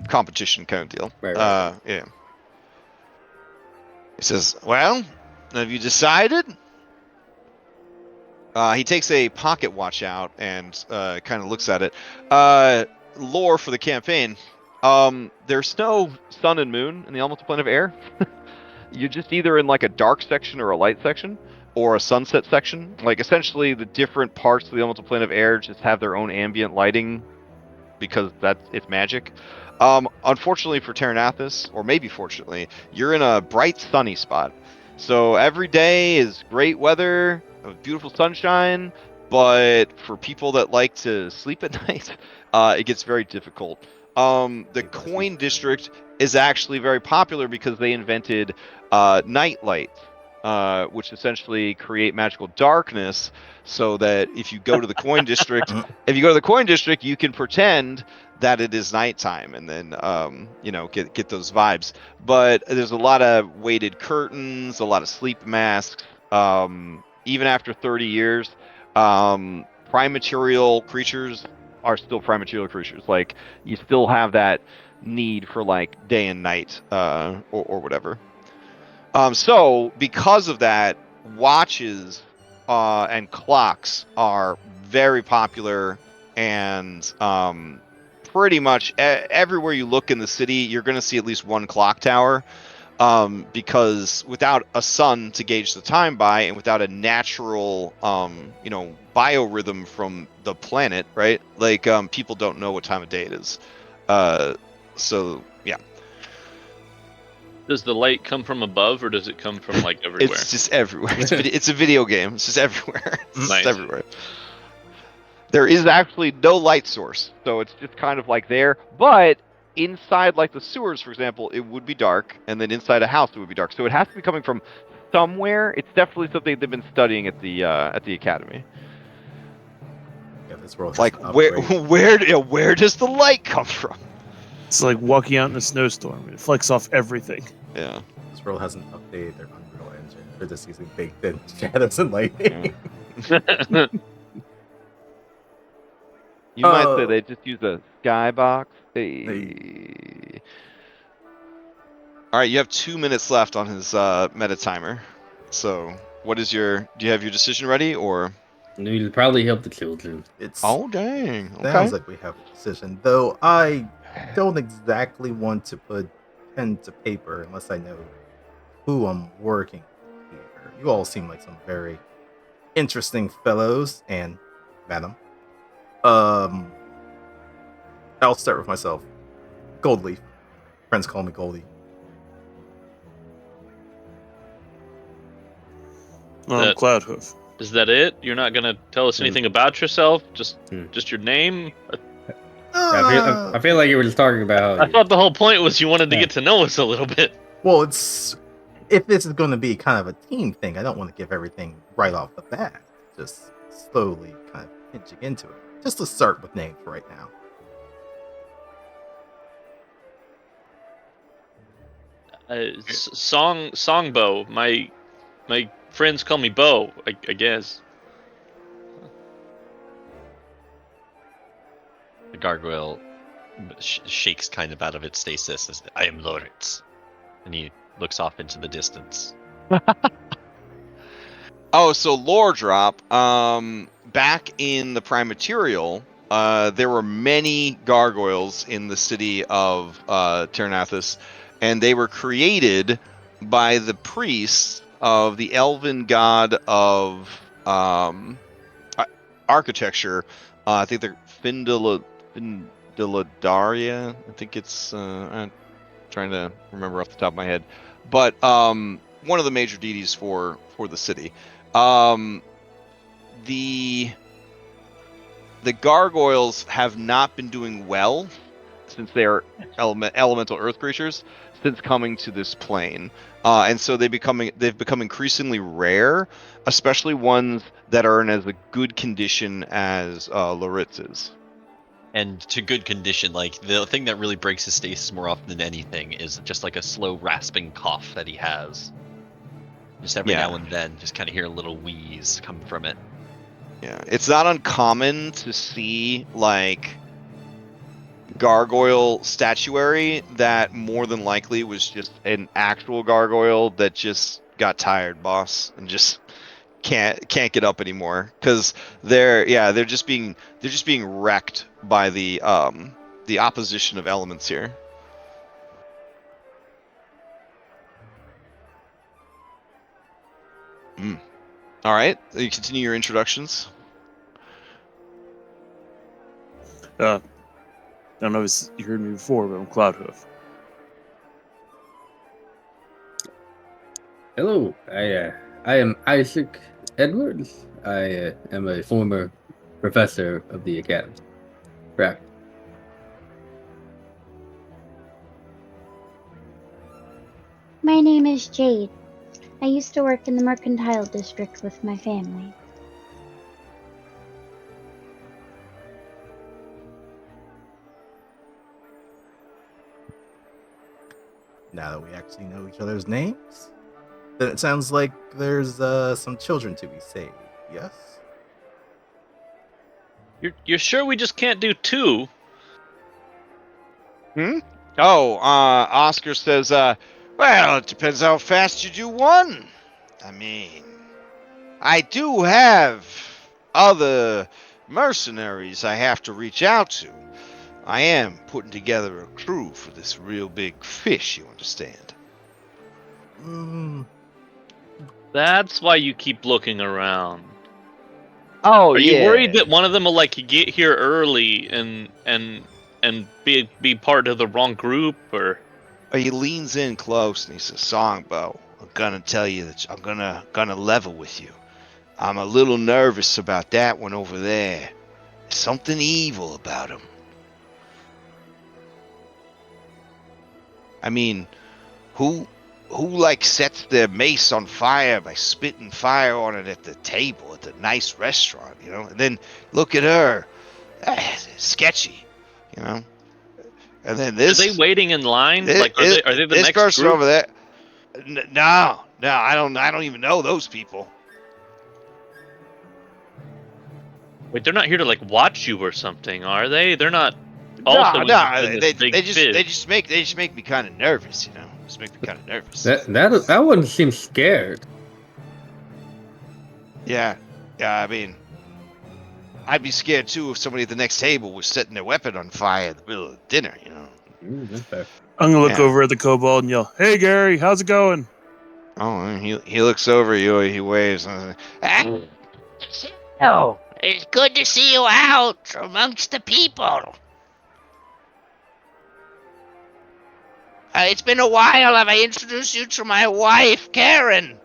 competition kind of deal. Right. Yeah. He says, "Well, have you decided?" He takes a pocket watch out and kind of looks at it. Lore for the campaign. There's no sun and moon in the elemental plane of air. You're just either in like a dark section or a light section, or a sunset section. Like essentially the different parts of the elemental plane of air just have their own ambient lighting because it's magic. Unfortunately for Terranathus, or maybe fortunately, you're in a bright sunny spot. So every day is great weather, beautiful sunshine, but for people that like to sleep at night, it gets very difficult. The coin district is actually very popular because they invented night lights, which essentially create magical darkness, so that if you go to the coin district, you can pretend that it is nighttime, and then get those vibes. But there's a lot of weighted curtains, a lot of sleep masks. Even after 30 years, prime material creatures are still prime material creatures. Like, you still have that need for like day and night, or whatever. So because of that, watches and clocks are very popular, and pretty much everywhere you look in the city, you're going to see at least one clock tower. Because without a sun to gauge the time by, and without a natural, biorhythm from the planet, right? Like, people don't know what time of day it is. So yeah. Does the light come from above, or does it come from like everywhere? It's just everywhere. It's a video game. It's just everywhere. It's Nice. just everywhere. There is actually no light source, so it's just kind of like there. But inside, like the sewers, for example, it would be dark, and then inside a house it would be dark. So it has to be coming from somewhere. It's definitely something they've been studying at the academy. Yeah, this world has Like, an upgrade. where does the light come from? It's like walking out in a snowstorm. It flecks off everything. Yeah. This world hasn't updated their Unreal Engine. They're just using big thin shadows and lightning. You might say they just use a skybox. Hey. All right, you have 2 minutes left on his meta timer. So, do you have your decision ready, or? It'll probably help the children. Oh, dang. Okay. Sounds like we have a decision, though I don't exactly want to put pen to paper unless I know who I'm working with here. You all seem like some very interesting fellows, and madam. I'll start with myself. Goldleaf. Friends call me Goldie. Cloudhoof. Is that it? You're not gonna tell us anything about yourself? Just your name? I feel like you were just talking about. I thought the whole point was you wanted to get to know us a little bit. Well, if this is going to be kind of a team thing, I don't want to give everything right off the bat. Just slowly kind of pinching into it. Just to start with names right now. Songbow. My friends call me Bo, I guess. The gargoyle shakes kind of out of its stasis as, I am Loritz. And he looks off into the distance. Oh, so lore drop. Back in the Prime Material, there were many gargoyles in the city of Terranathus, and they were created by the priests of the elven god of architecture. I think they're Findiladaria. I think it's. I'm trying to remember off the top of my head, but one of the major deities for the city. The gargoyles have not been doing well since they are elemental earth creatures since coming to this plane, and so they've become increasingly rare, especially ones that are in as a good condition as Loritz is. And to good condition, like the thing that really breaks his stasis more often than anything is just like a slow rasping cough that he has. Just every now and then, just kind of hear a little wheeze coming from it. Yeah, it's not uncommon to see like gargoyle statuary that more than likely was just an actual gargoyle that just got tired, boss, and just can't get up anymore because they're just being wrecked by the opposition of elements here. All right, you continue your introductions. don't know if you heard me before, but I'm Cloudhoof. Hello, I am Isaac Edwards. I am a former professor of the academy. Correct. My name is Jade. I used to work in the mercantile district with my family. Now that we actually know each other's names, then it sounds like there's some children to be saved. Yes. You're sure we just can't do 2? Oh, Oscar says, well, it depends how fast you do one. I mean, I do have other mercenaries I have to reach out to. I am putting together a crew for this real big fish, you understand? That's why you keep looking around. Oh, Are you worried that one of them will like get here early and be part of the wrong group, or? He leans in close and he says, Songbow, I'm gonna tell you that I'm gonna level with you. I'm a little nervous about that one over there. There's something evil about him. I mean, who like sets their mace on fire by spitting fire on it at the table at the nice restaurant, you know? And then look at her. Sketchy, you know? And then this. Are they waiting in line? Like, are they the this next person group? over there? No, I don't even know those people. Wait, they're not here to like watch you or something, are they? They're not. Also, No, they just make me kind of nervous, you know. Just make me kind of nervous. That one seems scared. Yeah. I mean, I'd be scared too if somebody at the next table was setting their weapon on fire in the middle of dinner, you know. That's fair. I'm gonna look over at the kobold and yell, "Hey, Gary, how's it going?" Oh, he looks over at you. He waves. Oh, it's good to see you out amongst the people. It's been a while. Have I introduced you to my wife, Karen?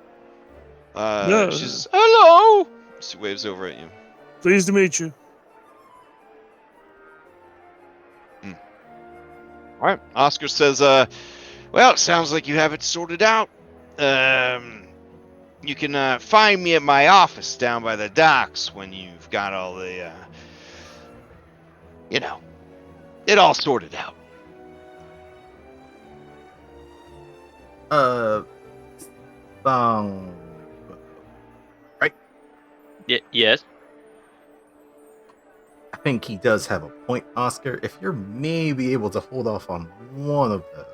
No. She says, hello. She waves over at you. Pleased to meet you. All right. Oscar says, well, it sounds like you have it sorted out. You can find me at my office down by the docks when you've got all the, it all sorted out. Right? Yes. I think he does have a point, Oscar. If you're maybe able to hold off on one of those,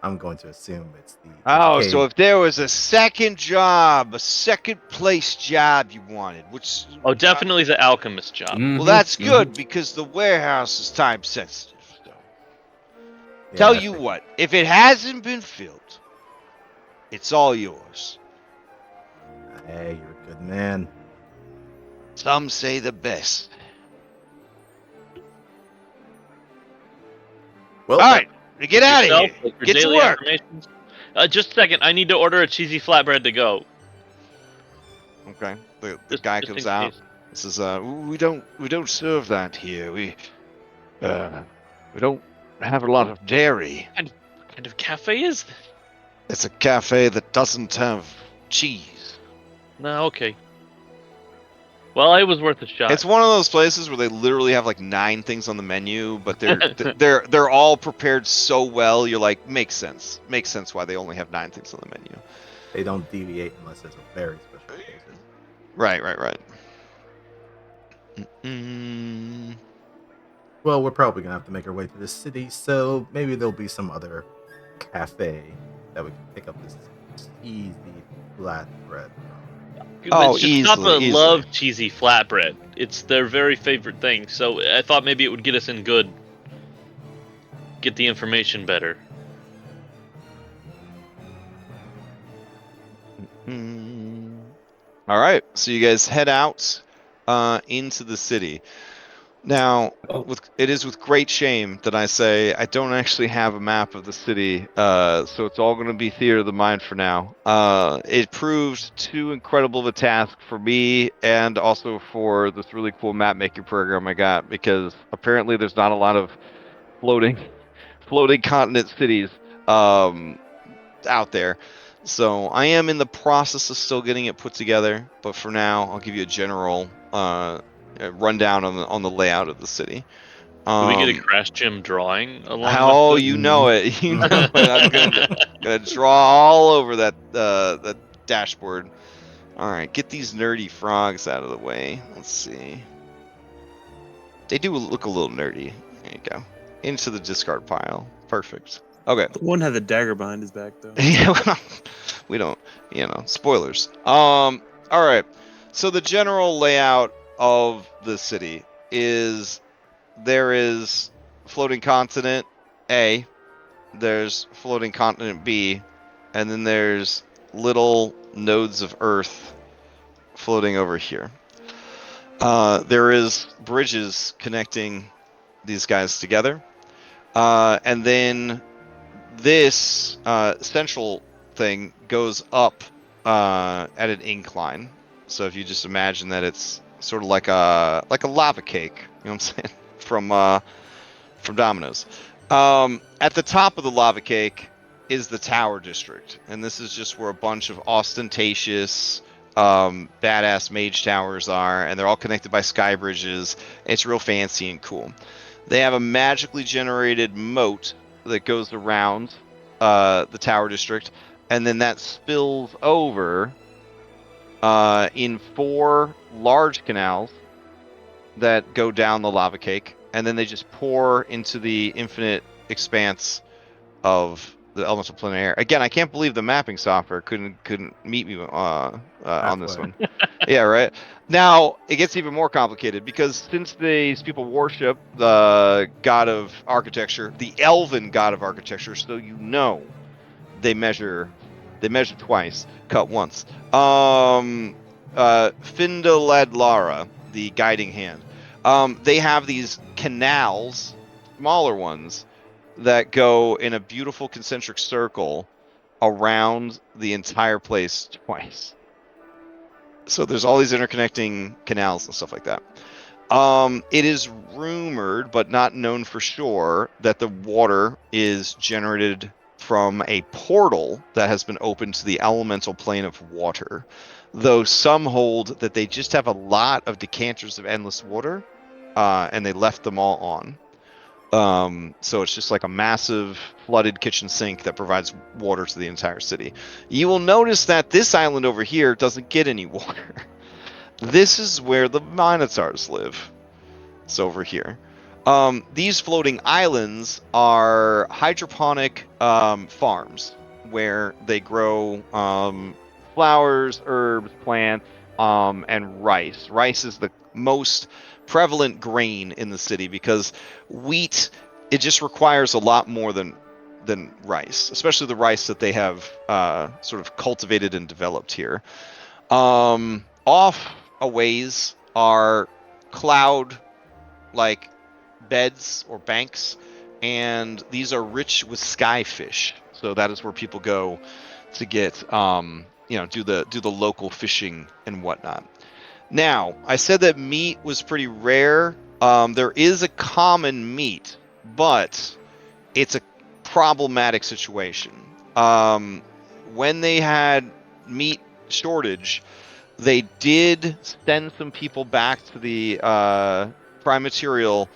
I'm going to assume it's the. Oh, so if there was a second job, a second place job you wanted, which. Oh, definitely the alchemist job. Well, that's good because the warehouse is time sensitive. So. Yeah, tell you what, if it hasn't been filled, it's all yours. Hey, you're a good man. Some say the best. Well, all right, get out of here. Like get to work. Just a second. I need to order a cheesy flatbread to go. Okay. The guy comes out. Says, we don't serve that here. We don't have a lot of dairy. What kind of cafe is this? It's a cafe that doesn't have cheese. No, okay. Well, it was worth a shot. It's one of those places where they literally have like 9 things on the menu, but they're all prepared so well. You're like, makes sense. Makes sense why they only have 9 things on the menu. They don't deviate unless it's a very special case. Right. Well, we're probably gonna have to make our way to the city, so maybe there'll be some other cafe that we can pick up this easy flatbread from. Easily. Love cheesy flatbread. It's their very favorite thing. So I thought maybe it would get us in good. Get the information better. All right, so you guys head out into the city. Now, Oh. it is with great shame that I say I don't actually have a map of the city, so it's all going to be theater of the mind for now. It proved too incredible of a task for me and also for this really cool map making program I got, because apparently there's not a lot of floating continent cities out there. So I am in the process of still getting it put together, but for now I'll give you a general rundown on the layout of the city. Do we get a Crash Gym drawing along How with this? you know it? You know it. I'm gonna draw all over that dashboard. All right, get these nerdy frogs out of the way. Let's see. They do look a little nerdy. There you go. Into the discard pile. Perfect. Okay. The one had the dagger behind his back, though. Yeah, well, we don't, spoilers. All right. So the general layout of the city is there is floating continent A, there's floating continent B, and then there's little nodes of Earth floating over here. There is bridges connecting these guys together. And then this central thing goes up at an incline. So if you just imagine that it's sort of like a lava cake, you know what I'm saying, from Domino's. At the top of the lava cake is the Tower District, and this is just where a bunch of ostentatious, badass mage towers are, and they're all connected by sky bridges. It's real fancy and cool. They have a magically generated moat that goes around the Tower District, and then that spills over in 4 large canals that go down the lava cake, and then they just pour into the infinite expanse of the elemental plane of air. Again, I can't believe the mapping software couldn't meet me on this one. Yeah, right. Now it gets even more complicated, because since these people worship the god of architecture, the elven god of architecture, so they measure twice, cut once. Findaladlara, the guiding hand. They have these canals, smaller ones, that go in a beautiful concentric circle around the entire place twice. So there's all these interconnecting canals and stuff like that. It is rumored, but not known for sure, that the water is generated from a portal that has been opened to the elemental plane of water. Though some hold that they just have a lot of decanters of endless water, and they left them all on. So it's just like a massive flooded kitchen sink that provides water to the entire city. You will notice that this island over here doesn't get any water. This is where the Minotaurs live. It's over here. These floating islands are hydroponic farms where they grow flowers, herbs, plants, and rice. Rice is the most prevalent grain in the city, because wheat, it just requires a lot more than rice, especially the rice that they have sort of cultivated and developed here. Off a ways are cloud like beds or banks, and these are rich with skyfish, so that is where people go to get do the local fishing and whatnot. Now, I said that meat was pretty rare. There is a common meat, but it's a problematic situation. When they had meat shortage, they did send some people back to the prime material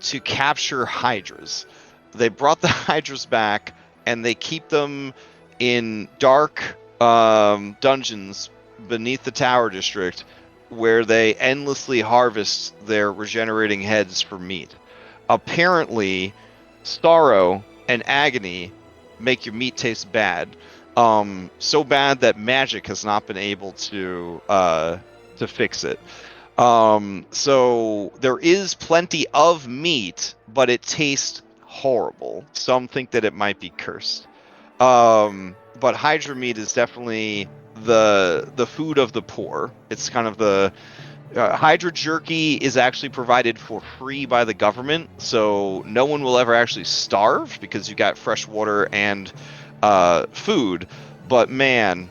to capture hydras. They brought the hydras back, and they keep them in dark dungeons beneath the Tower District, where they endlessly harvest their regenerating heads for meat. Apparently, sorrow and agony make your meat taste bad. So bad that magic has not been able to fix it. So there is plenty of meat, but it tastes horrible. Some think that it might be cursed. But Hydra meat is definitely the food of the poor. It's kind of the Hydra jerky is actually provided for free by the government, so no one will ever actually starve because you got fresh water and food. But man,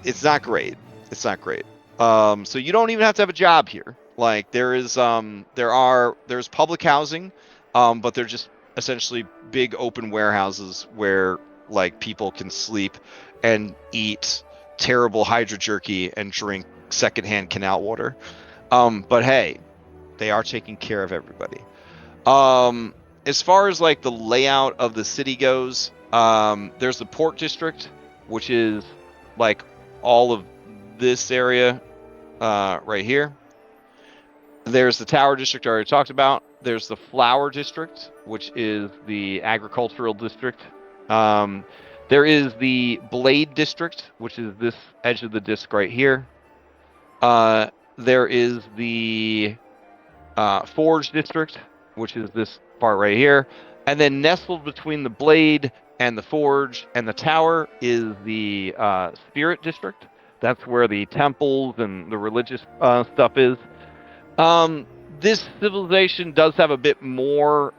it's not great. It's not great. So you don't even have to have a job here. Like there's public housing, but they're just essentially big open warehouses where like people can sleep and eat terrible Hydra jerky and drink secondhand canal water. But hey, they are taking care of everybody. As far as like the layout of the city goes, there's the port district, which is like all of this area right here. There's the tower district I already talked about. There's the flower district, which is the agricultural district. There is the blade district, which is this edge of the disc right here. There is the forge district, which is this part right here. And then nestled between the blade and the forge and the tower is the spirit district. That's where the temples and the religious stuff is. This civilization does have a bit more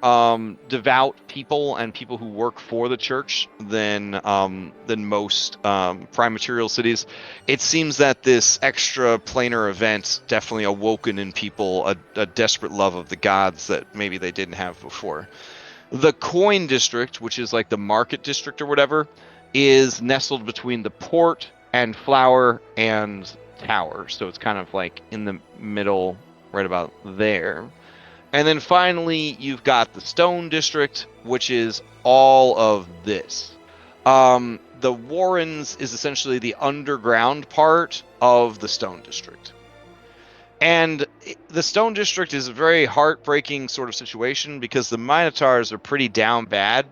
devout people and people who work for the church than most prime material cities. It seems that this extra planar event definitely awoken in people a desperate love of the gods that maybe they didn't have before. The coin district, which is like the market district or whatever, is nestled between the port and flower and tower. So it's kind of like in the middle, right about there. And then finally, you've got the stone district, which is all of this. The Warrens is essentially the underground part of the stone district. And the Stone District is a very heartbreaking sort of situation because the Minotaurs are pretty down bad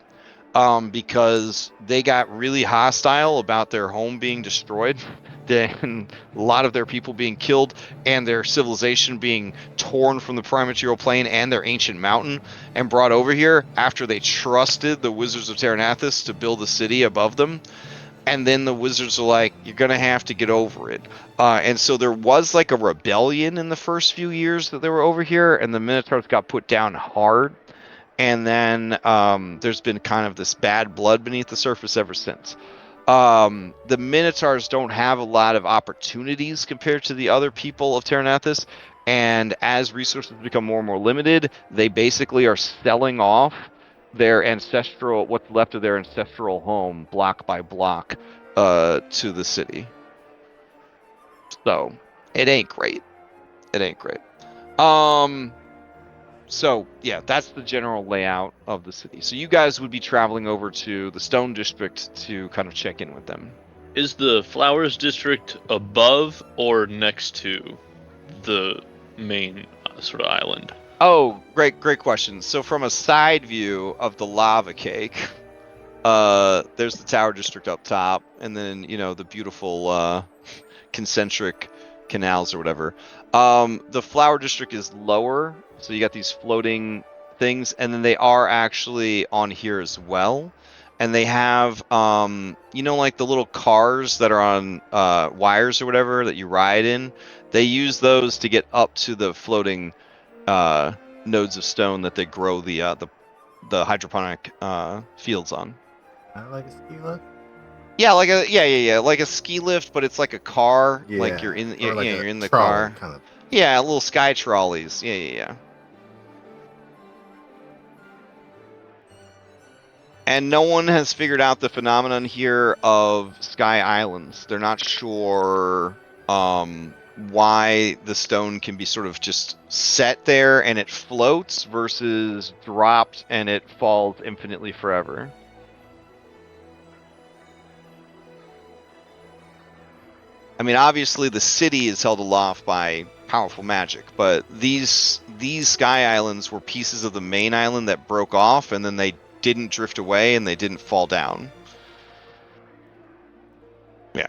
because they got really hostile about their home being destroyed, and a lot of their people being killed, and their civilization being torn from the prime material plane and their ancient mountain and brought over here after they trusted the Wizards of Terranathus to build a city above them. And then the wizards are like, you're going to have to get over it. And so there was like a rebellion in the first few years that they were over here, and the Minotaurs got put down hard. And then there's been kind of this bad blood beneath the surface ever since. The Minotaurs don't have a lot of opportunities compared to the other people of Terranathus. And as resources become more and more limited, they basically are selling off their ancestral, what's left of their ancestral home, block by block, to the city. So it ain't great. It ain't great. So yeah, that's the general layout of the city. So you guys would be traveling over to the Stone District to kind of check in with them. Is the Flowers District above or next to the main sort of island? Oh, great question. So from a side view of the lava cake, there's the Tower District up top, and then the beautiful concentric canals or whatever. The Flower District is lower, so you got these floating things, and then they are actually on here as well. And they have, like the little cars that are on wires or whatever that you ride in. They use those to get up to the floating nodes of stone that they grow the hydroponic fields on. Kind of like a ski lift. Yeah, like a ski lift, but it's like a car. Yeah, like you're in, or like you're a in the trolley, car. kind of. Yeah, little sky trolleys. Yeah. And no one has figured out the phenomenon here of sky islands. They're not sure why the stone can be sort of just set there and it floats versus dropped and it falls infinitely forever. I mean, obviously the city is held aloft by powerful magic, but these sky islands were pieces of the main island that broke off, and then they didn't drift away and they didn't fall down. Yeah.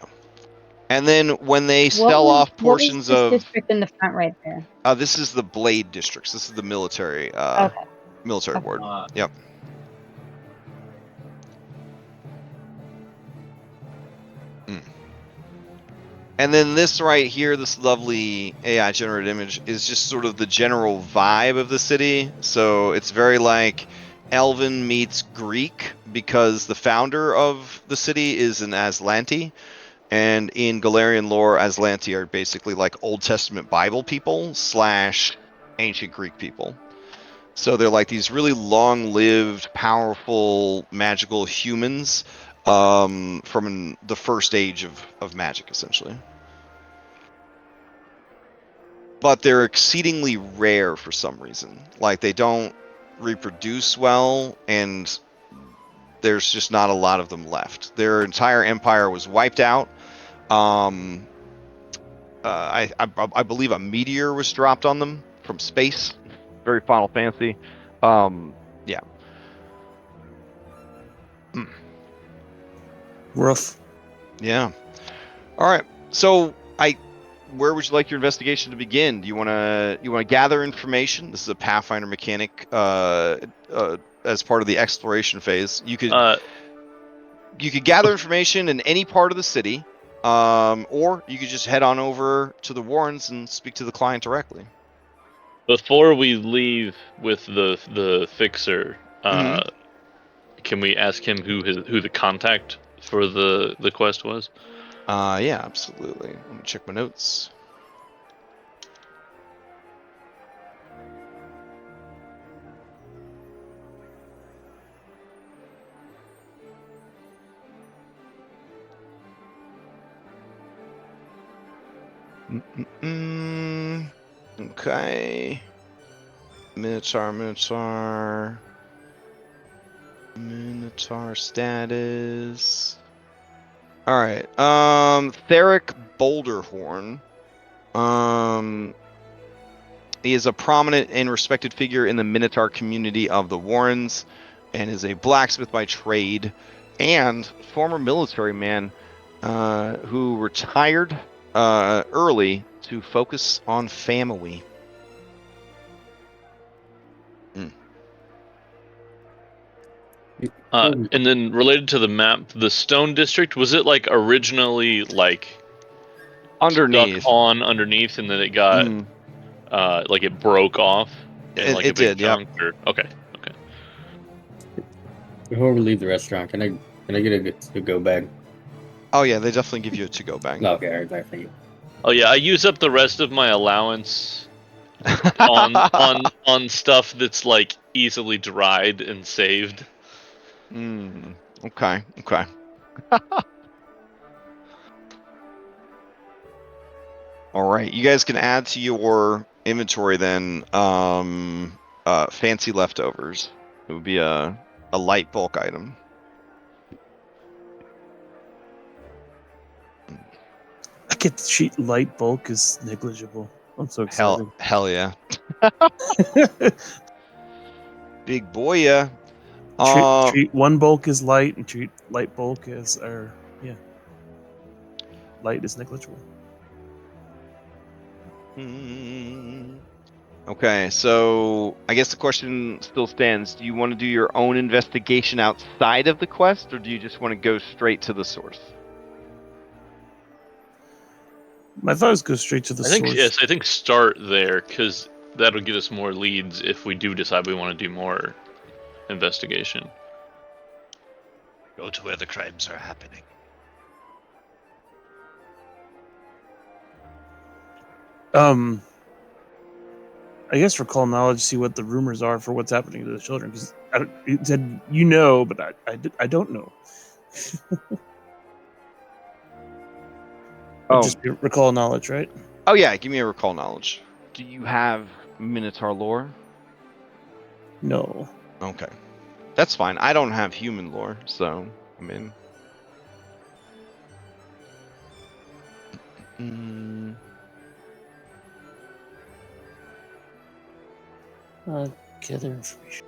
And then when they sell off portions what was this of district in the front right there? this is the blade districts. This is the military military ward. Yep. And then this right here, this lovely AI generated image, is just sort of the general vibe of the city. So it's very like Elven meets Greek, because the founder of the city is an Aslanti. And in Galarian lore, Aslanti are basically like Old Testament Bible people / ancient Greek people. So they're like these really long-lived, powerful, magical humans from the first age of magic, essentially. But they're exceedingly rare for some reason. Like, they don't reproduce well, and there's just not a lot of them left. Their entire empire was wiped out. I believe a meteor was dropped on them from space. Very Final Fantasy. Yeah. Rough. Yeah. All right. So where would you like your investigation to begin? Do you want to gather information? This is a Pathfinder mechanic as part of the exploration phase. You could gather information in any part of the city, or you could just head on over to the Warrens and speak to the client directly. Before we leave with the fixer, can we ask him who the contact for the quest was? Yeah, absolutely. Let me check my notes. Okay. Minotaur status. All right. Theric Boulderhorn. He is a prominent and respected figure in the Minotaur community of the Warrens, and is a blacksmith by trade, and former military man who retired early to focus on family. And then related to the map, the Stone District, was it like originally like underneath, stuck on underneath, and then it got like it broke off in like a big chunk? Yep. Or okay. Before we leave the restaurant, can I get a go bag? Oh yeah, they definitely give you a to-go bag. Okay, all right, thank you. Oh yeah, I use up the rest of my allowance on stuff that's like easily dried and saved. Okay. All right, you guys can add to your inventory then fancy leftovers. It would be a light bulk item. I get to treat light bulk as negligible. I'm so excited. Hell yeah. Big boy, yeah. Treat one bulk as light and treat light bulk as light is negligible. Okay, so I guess the question still stands. Do you want to do your own investigation outside of the quest, or do you just want to go straight to the source? My thought is go straight to the source. Yes, I think start there, because that'll get us more leads if we do decide we want to do more investigation. Go to where the crimes are happening. I guess recall knowledge, see what the rumors are for what's happening to the children. Because it said but I don't know. Just recall knowledge, right? Oh yeah, give me a recall knowledge. Do you have Minotaur lore? No. Okay, that's fine. I don't have human lore, so I mean. Gather information.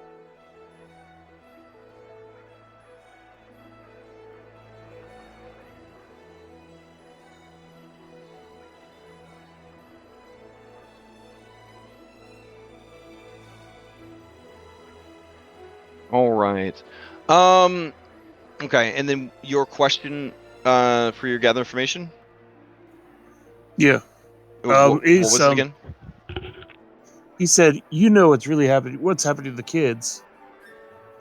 All right. Okay, and then your question for your gather information? Yeah. What he's, was it again? He said, "You know what's really happening? What's happening to the kids?"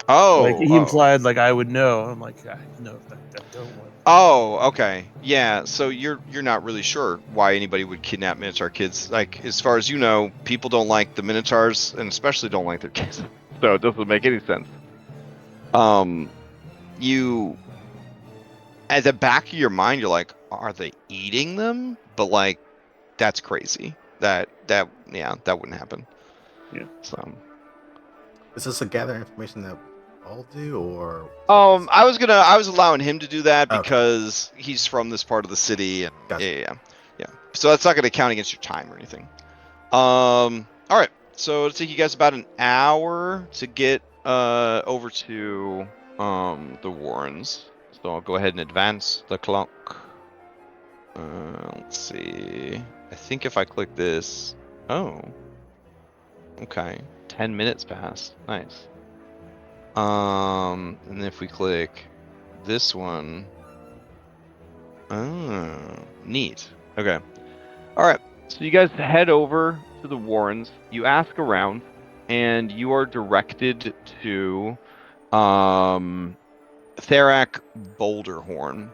Oh, Like he implied, like I would know. I'm like, I know that don't want. Oh, okay. Yeah, so you're not really sure why anybody would kidnap Minotaur kids. Like, as far as you know, people don't like the Minotaurs, and especially don't like their kids. So it doesn't make any sense. You, at the back of your mind, you're like, are they eating them? But like, that's crazy. That wouldn't happen. Yeah. So. Is this a gather information that we all do, or? I was allowing him to do that Okay. because he's from this part of the city, and Gotcha. yeah. So that's not gonna count against your time or anything. All right. So it'll take you guys about an hour to get over to the Warrens. So I'll go ahead and advance the clock. Let's see. I think if I click this, oh, okay, 10 minutes passed. Nice. And if we click this one, oh, neat. Okay. All right. So you guys head over to the Warrens. You ask around, and you are directed to Therak Boulderhorn.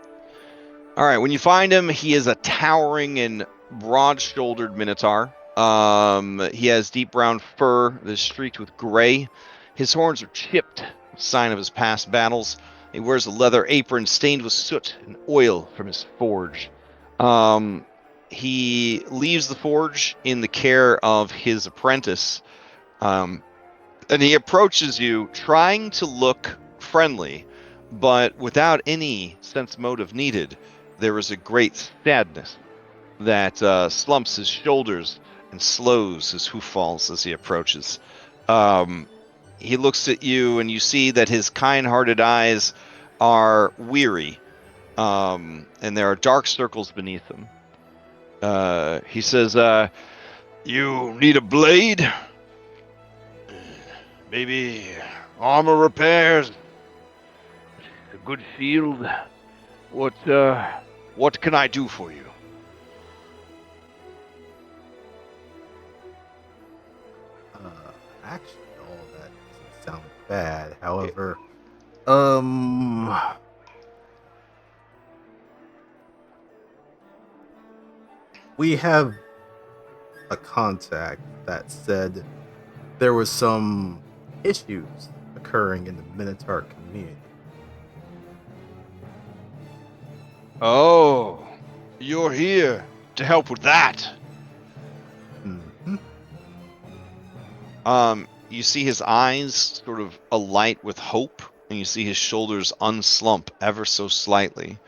All right. When you find him, he is a towering and broad-shouldered minotaur. He has deep brown fur that is streaked with gray. His horns are chipped, a sign of his past battles. He wears a leather apron stained with soot and oil from his forge. He leaves the forge in the care of his apprentice, and he approaches you trying to look friendly, but without any sense motive needed. There is a great sadness that slumps his shoulders and slows his hoof falls as he approaches. He looks at you, and you see that his kind-hearted eyes are weary, and there are dark circles beneath them. He says, "You need a blade? Maybe armor repairs? A good shield? What can I do for you?" Actually, all of that doesn't sound bad. However, we have a contact that said there was some issues occurring in the Minotaur community. Oh, you're here to help with that. Mm-hmm. You see his eyes sort of alight with hope, and you see his shoulders unslump ever so slightly,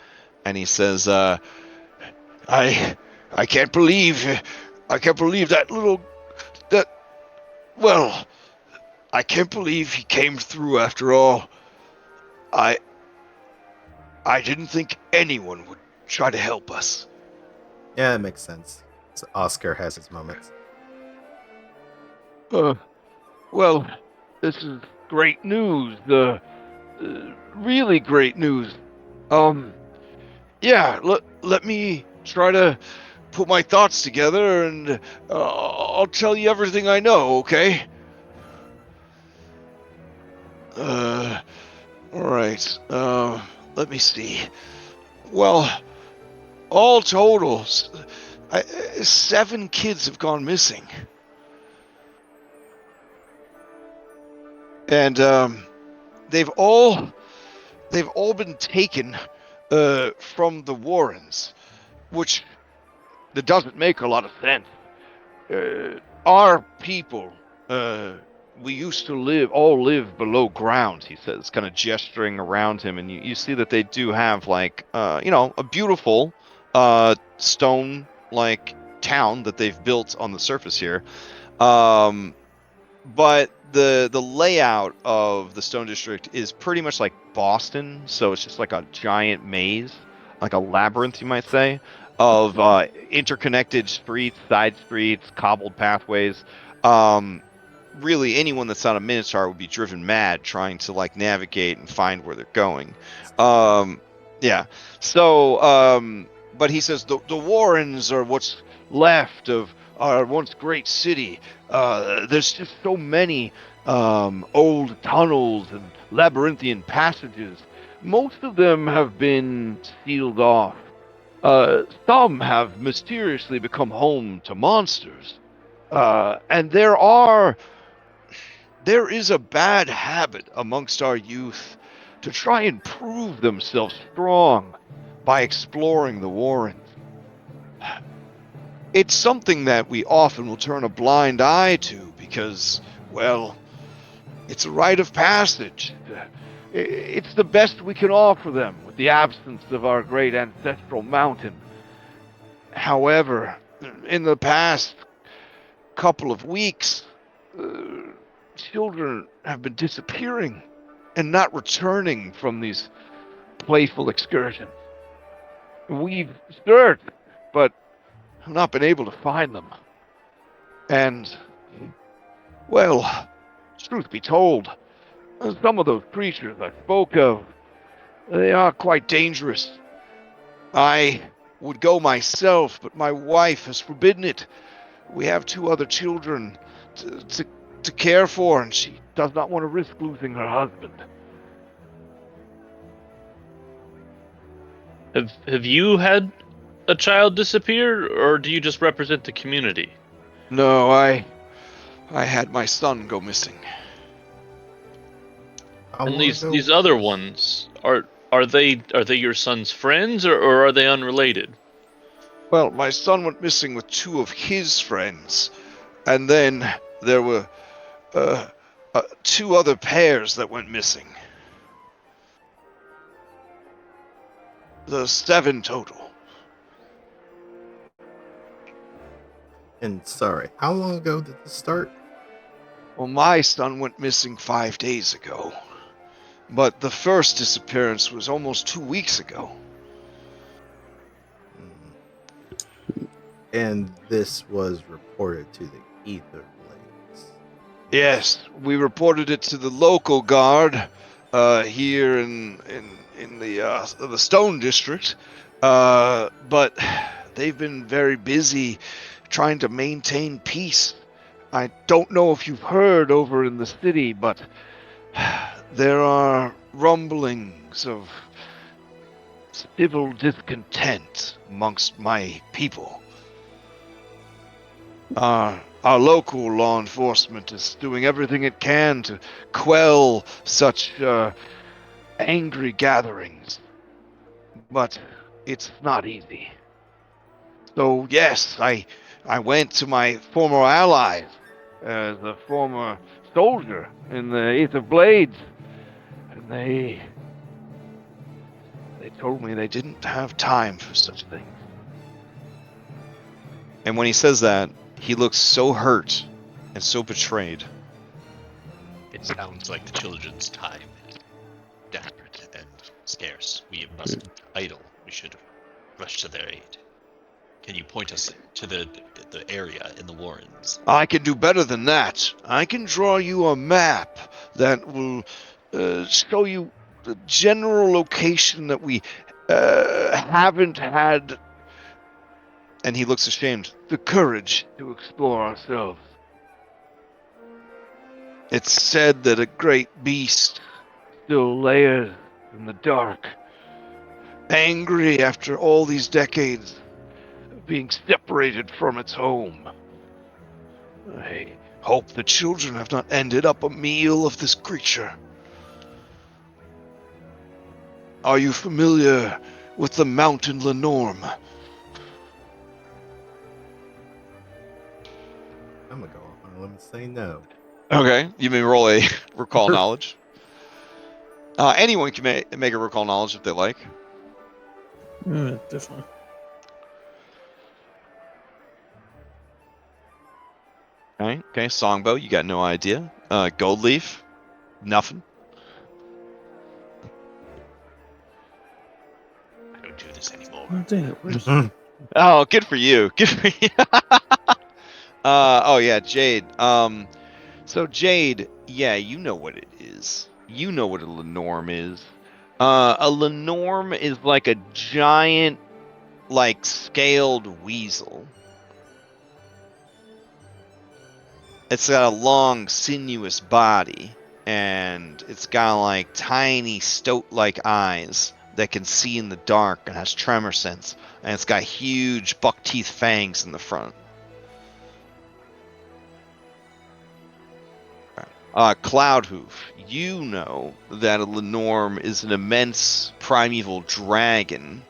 and he says, I can't believe I can't believe he came through after all. I didn't think anyone would try to help us." Yeah, it makes sense. So Oscar has his moments. Well, this is great news. Really great news. Yeah, let me try to put my thoughts together, and I'll tell you everything I know, okay? All right. Let me see. Well, all total, 7 kids have gone missing. And they've all been taken from the Warrens, which that doesn't make a lot of sense. Our people, we used to live below ground, he says, kind of gesturing around him, and you see that they do have like a beautiful stone like town that they've built on the surface here. But the layout of the Stone District is pretty much like Boston, so it's just like a giant maze, like a labyrinth, you might say, of interconnected streets, side streets, cobbled pathways. Really, anyone that's not a Minotaur would be driven mad trying to like navigate and find where they're going. Yeah. So but he says the Warrens are what's left of our once great city. There's just so many old tunnels and labyrinthian passages. Most of them have been sealed off. Some have mysteriously become home to monsters. And there is a bad habit amongst our youth to try and prove themselves strong by exploring the Warrens. It's something that we often will turn a blind eye to because, well, it's a rite of passage. It's the best we can offer them with the absence of our great ancestral mountain. However, in the past couple of weeks, children have been disappearing and not returning from these playful excursions. We've searched, but have not been able to find them. And, well, truth be told, some of those creatures I spoke of, they are quite dangerous. I would go myself, but my wife has forbidden it. We have 2 other children to care for, and she does not want to risk losing her husband. Have you had a child disappear, or do you just represent the community? No, I had my son go missing. And these other ones, are they your son's friends, or are they unrelated? Well, my son went missing with 2 of his friends, and then there were 2 other pairs that went missing. The 7 total. And sorry, how long ago did this start? Well, my son went missing 5 days ago, but the first disappearance was almost 2 weeks ago. And this was reported to the Ether Blades. Yes, we reported it to the local guard here in the Stone District, but they've been very busy trying to maintain peace. I don't know if you've heard over in the city, but there are rumblings of civil discontent amongst my people. Our local law enforcement is doing everything it can to quell such angry gatherings, but it's not easy. So yes, I went to my former allies as a former soldier in the Eighth of Blades, and they told me they didn't have time for such things. And when he says that, he looks so hurt and so betrayed. It sounds like the children's time is desperate and scarce. We mustn't idle. We should rush to their aid. Can you point us to the area in the Warrens? I can do better than that. I can draw you a map that will show you the general location that we haven't had, and he looks ashamed, the courage to explore ourselves. It's said that a great beast still layers in the dark, angry after all these decades of being separated from its home. I hope the children have not ended up a meal of this creature. Are you familiar with the mountain Lenorm? I'm gonna go off on a limb and say no. Okay, you may roll a recall knowledge. Anyone can make a recall knowledge if they like. Definitely. Okay, Songbow, you got no idea. Goldleaf, nothing. I don't do this anymore. Oh, dang it. Where's... Oh, good for you. Good for you. Oh yeah, Jade. So Jade, yeah, you know what it is. You know what a Lenorm is. A Lenorm is like a giant like scaled weasel. It's got a long, sinuous body, and it's got like tiny stoat-like eyes that can see in the dark and has tremor sense, and it's got huge buck teeth fangs in the front. Cloudhoof, you know that a Lenorm is an immense primeval dragon,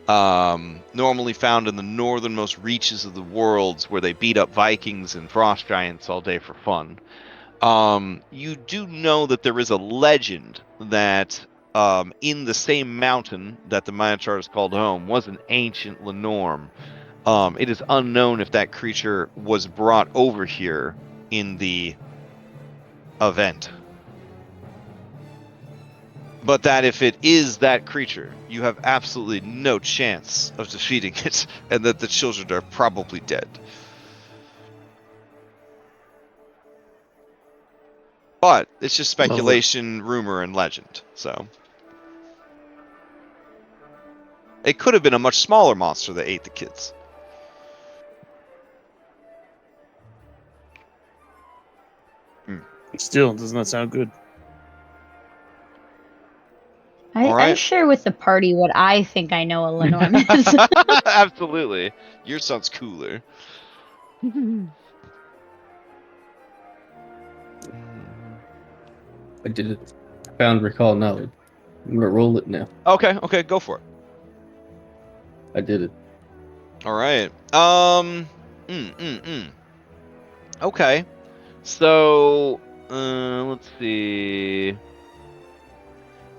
normally found in the northernmost reaches of the worlds, where they beat up Vikings and frost giants all day for fun. You do know that there is a legend that in the same mountain that the Minotaurs called home was an ancient Lenorm. It is unknown if that creature was brought over here in the event. But that if it is that creature, you have absolutely no chance of defeating it, and that the children are probably dead. But it's just speculation, rumor, and legend, so. It could have been a much smaller monster that ate the kids. Still, does not sound good. I share with the party what I think I know a Lenorm is. Absolutely. Yours sounds cooler. I did it. Found recall knowledge. I'm gonna roll it now. Okay, go for it. I did it. All right. Okay. So, let's see.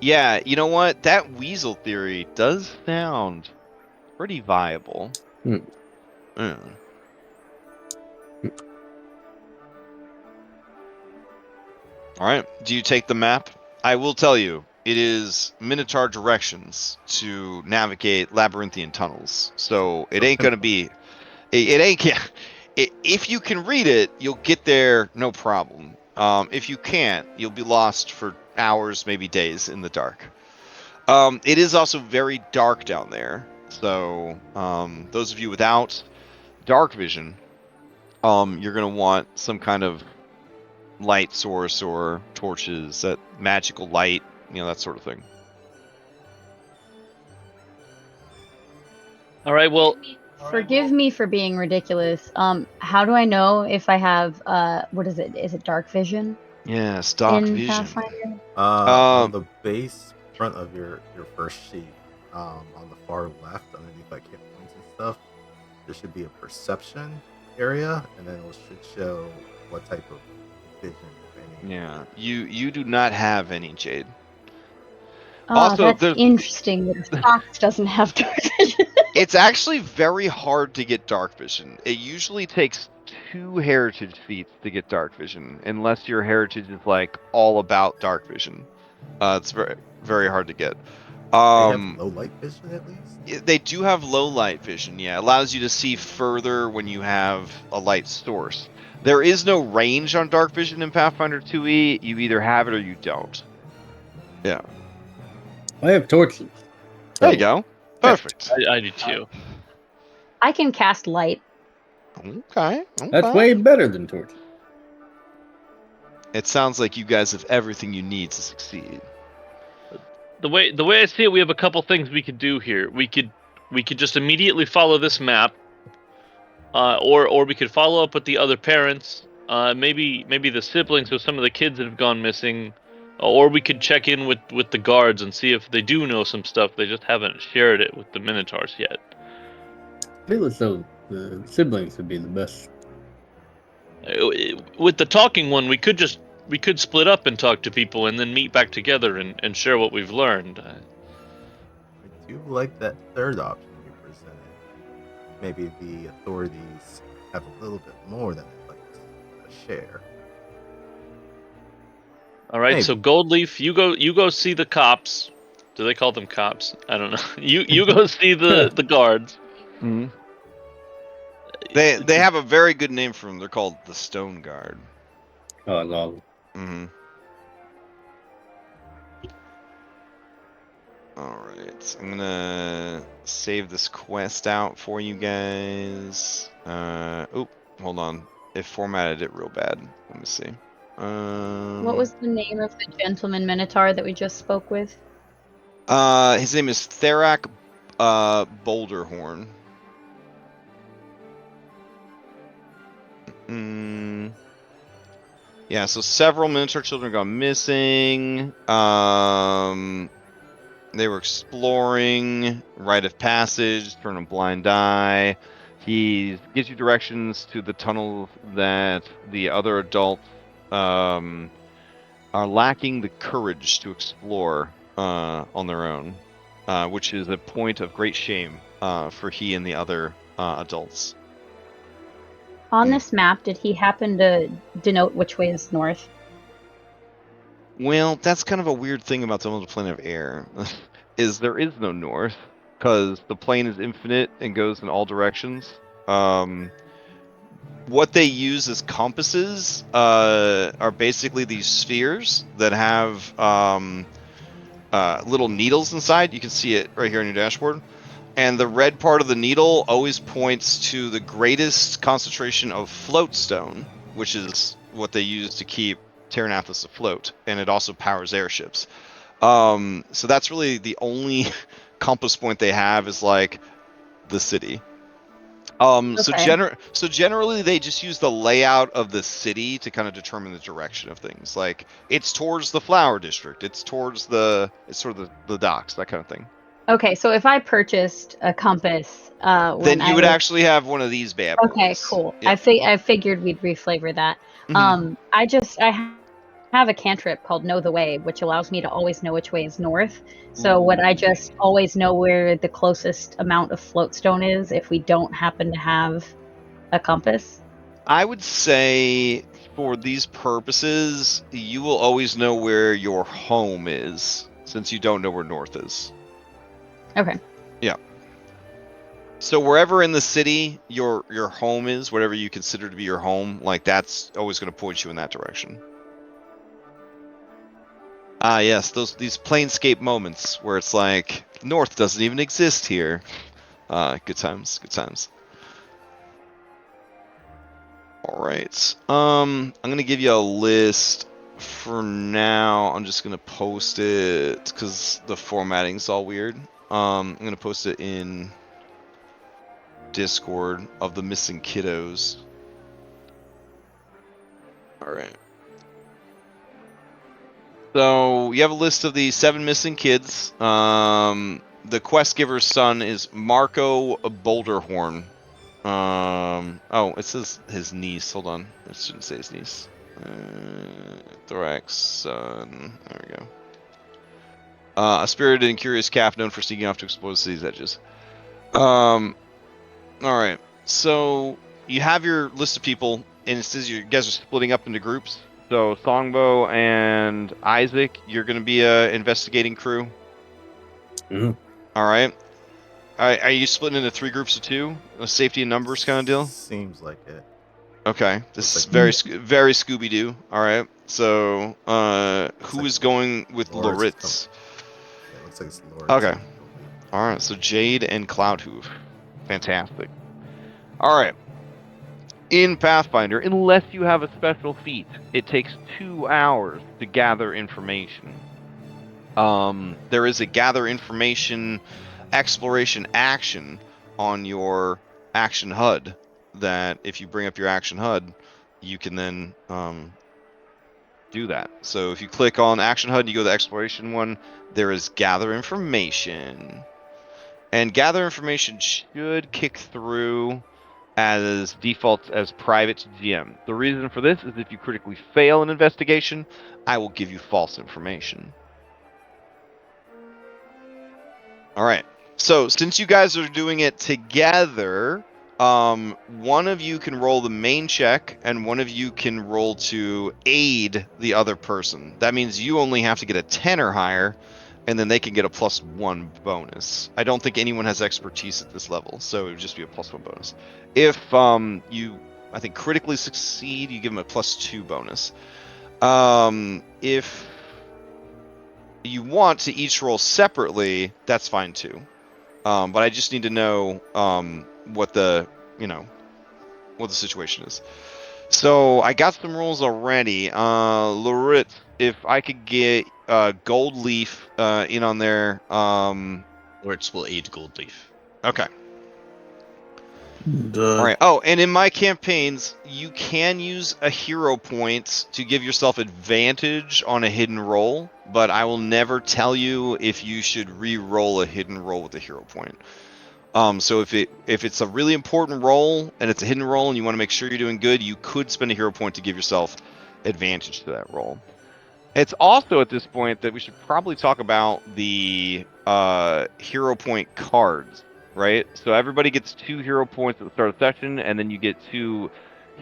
Yeah, you know what? That weasel theory does sound pretty viable. All right. Do you take the map? I will tell you, it is Minotaur directions to navigate labyrinthian tunnels. So it ain't gonna be. It ain't. If you can read it, you'll get there no problem. If you can't, you'll be lost for hours, maybe days in the dark. It is also very dark down there. So those of you without dark vision, you're gonna want some kind of light source or torches, that magical light, that sort of thing. All right. Well, Forgive me for being ridiculous. How do I know if I have what is it? Is it dark vision? Yes, dark in vision. Pathfinder? On the base front of your first sheet, on the far left, underneath like hit points and stuff, there should be a perception area, and then it should show what type of vision, if any. Yeah, you do not have any, Jade. Also, that's interesting that Fox doesn't have dark vision. It's actually very hard to get dark vision. It usually takes 2 heritage feats to get dark vision, unless your heritage is like all about dark vision. It's very, very hard to get. They have low light vision at least? They do have low light vision, yeah. It allows you to see further when you have a light source. There is no range on dark vision in Pathfinder 2e. You either have it or you don't. Yeah. I have torches. There you go. Perfect. I do too. I can cast light. Okay. That's way better than torches. It sounds like you guys have everything you need to succeed. The way I see it, we have a couple things we could do here. We could just immediately follow this map, or we could follow up with the other parents, maybe the siblings of some of the kids that have gone missing, or we could check in with the guards and see if they do know some stuff. They just haven't shared it with the Minotaurs yet. I feel as though the siblings would be the best. With the talking one, we could split up and talk to people and then meet back together and share what we've learned. I do like that third option you presented. Maybe the authorities have a little bit more than they'd like to share. All right, Maybe. so Goldleaf, you go see the cops. Do they call them cops? I don't know. You go see the guards. Mm-hmm. They have a very good name for them. They're called the Stone Guard. Oh, no. Mm-hmm. Alright, I'm gonna save this quest out for you guys. Oh, hold on. It formatted it real bad. Let me see. What was the name of the gentleman minotaur that we just spoke with? His name is Therak Boulderhorn. Yeah, so several minotaur children gone missing. They were exploring, rite of passage, turn a blind eye. He gives you directions to the tunnels that the other adults are lacking the courage to explore on their own, which is a point of great shame for he and the other adults. On this map, did he happen to denote which way is north? Well, that's kind of a weird thing about the plane of air, is there is no north, because the plane is infinite and goes in all directions. What they use as compasses are basically these spheres that have little needles inside. You can see it right here on your dashboard. And the red part of the needle always points to the greatest concentration of floatstone, which is what they use to keep Terranathus afloat, and it also powers airships. So that's really the only compass point they have is like the city. So generally they just use the layout of the city to kind of determine the direction of things. Like it's towards the flower district, it's sort of the docks, that kind of thing. Okay, so if I purchased a compass, then you would actually have one of these bad boys. Okay, cool. Yep. I figured we'd reflavor that. I have a cantrip called Know the Way, which allows me to always know which way is north. So would I just always know where the closest amount of floatstone is if we don't happen to have a compass? I would say for these purposes, you will always know where your home is, since you don't know where north is. Okay. Yeah. So wherever in the city your home is, whatever you consider to be your home, like that's always going to point you in that direction. Ah, yes, these planescape moments where it's like north doesn't even exist here. Good times, good times. All right. I'm gonna give you a list for now. I'm just gonna post it because the formatting's all weird. I'm gonna post it in Discord of the missing kiddos. All right. So you have a list of the 7 missing kids. The quest giver's son is Marco Boulderhorn. Oh, it says his niece. Hold on, it shouldn't say his niece. Thorax son. There we go. A spirited and curious calf known for sneaking off to explore the city's edges. All right. So you have your list of people, and it says you guys are splitting up into groups. So Songbo and Isaac, you're going to be a investigating crew. Mhm. All right. Are you splitting into 3 groups of 2? A safety and numbers kind of deal? Seems like it. Okay. This is Looks very Scooby-Doo. All right. So who like is going with Loritz Loritz? Yeah, it looks like it's Loritz. Okay. All right. So Jade and Cloudhoof. Fantastic. All right. In Pathfinder, unless you have a special feat, it takes 2 hours to gather information. There is a gather information exploration action on your action HUD that if you bring up your action HUD, you can then do that. So if you click on action HUD and you go to the exploration one, there is gather information. And gather information should kick through as default as private to GM. The reason for this is if you critically fail an investigation, I will give you false information. All right. So since you guys are doing it together, one of you can roll the main check and one of you can roll to aid the other person. That means you only have to get a 10 or higher, and then they can get a +1 bonus. I don't think anyone has expertise at this level, so it would just be a +1 bonus. If you, I think, critically succeed, you give them a +2 bonus. If you want to each roll separately, that's fine too. But I just need to know what the situation is. So I got some rolls already. Loritz, if I could get Gold Leaf in on there. Loritz will aid Gold Leaf. Okay. Duh. All right. Oh, and in my campaigns, you can use a hero point to give yourself advantage on a hidden roll, but I will never tell you if you should re-roll a hidden roll with a hero point. So if it's a really important roll and it's a hidden roll and you want to make sure you're doing good, you could spend a hero point to give yourself advantage to that roll. It's also at this point that we should probably talk about the hero point cards, right? So everybody gets 2 hero points at the start of the session, and then you get 2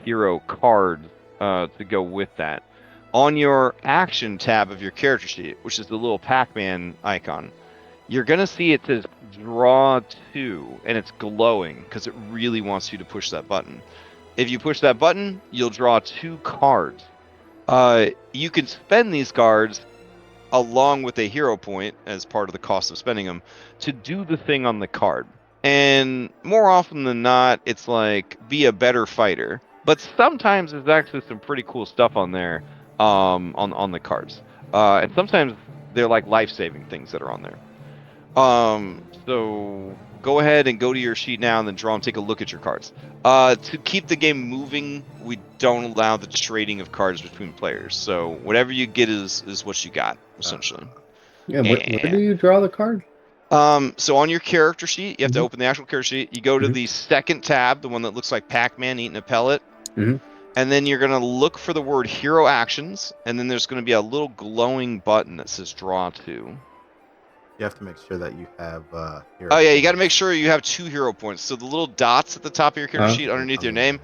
hero cards to go with that. On your action tab of your character sheet, which is the little Pac-Man icon, you're going to see it says draw 2, and it's glowing because it really wants you to push that button. If you push that button, you'll draw 2 cards. You can spend these cards along with a hero point as part of the cost of spending them to do the thing on the card. And more often than not, it's like be a better fighter. But sometimes there's actually some pretty cool stuff on there on the cards. And sometimes they're like life-saving things that are on there. So go ahead and go to your sheet now and then draw and take a look at your cards. To keep the game moving, we don't allow the trading of cards between players. So whatever you get is what you got, essentially. Yeah, where do you draw the card? So on your character sheet, you have to open the actual character sheet. You go to the second tab, the one that looks like Pac-Man eating a pellet. And then you're going to look for the word hero actions, and then there's going to be a little glowing button that says draw 2. You have to make sure that you have hero Oh yeah, you points. got to make sure you have 2 hero points. So the little dots at the top of your character sheet underneath your name,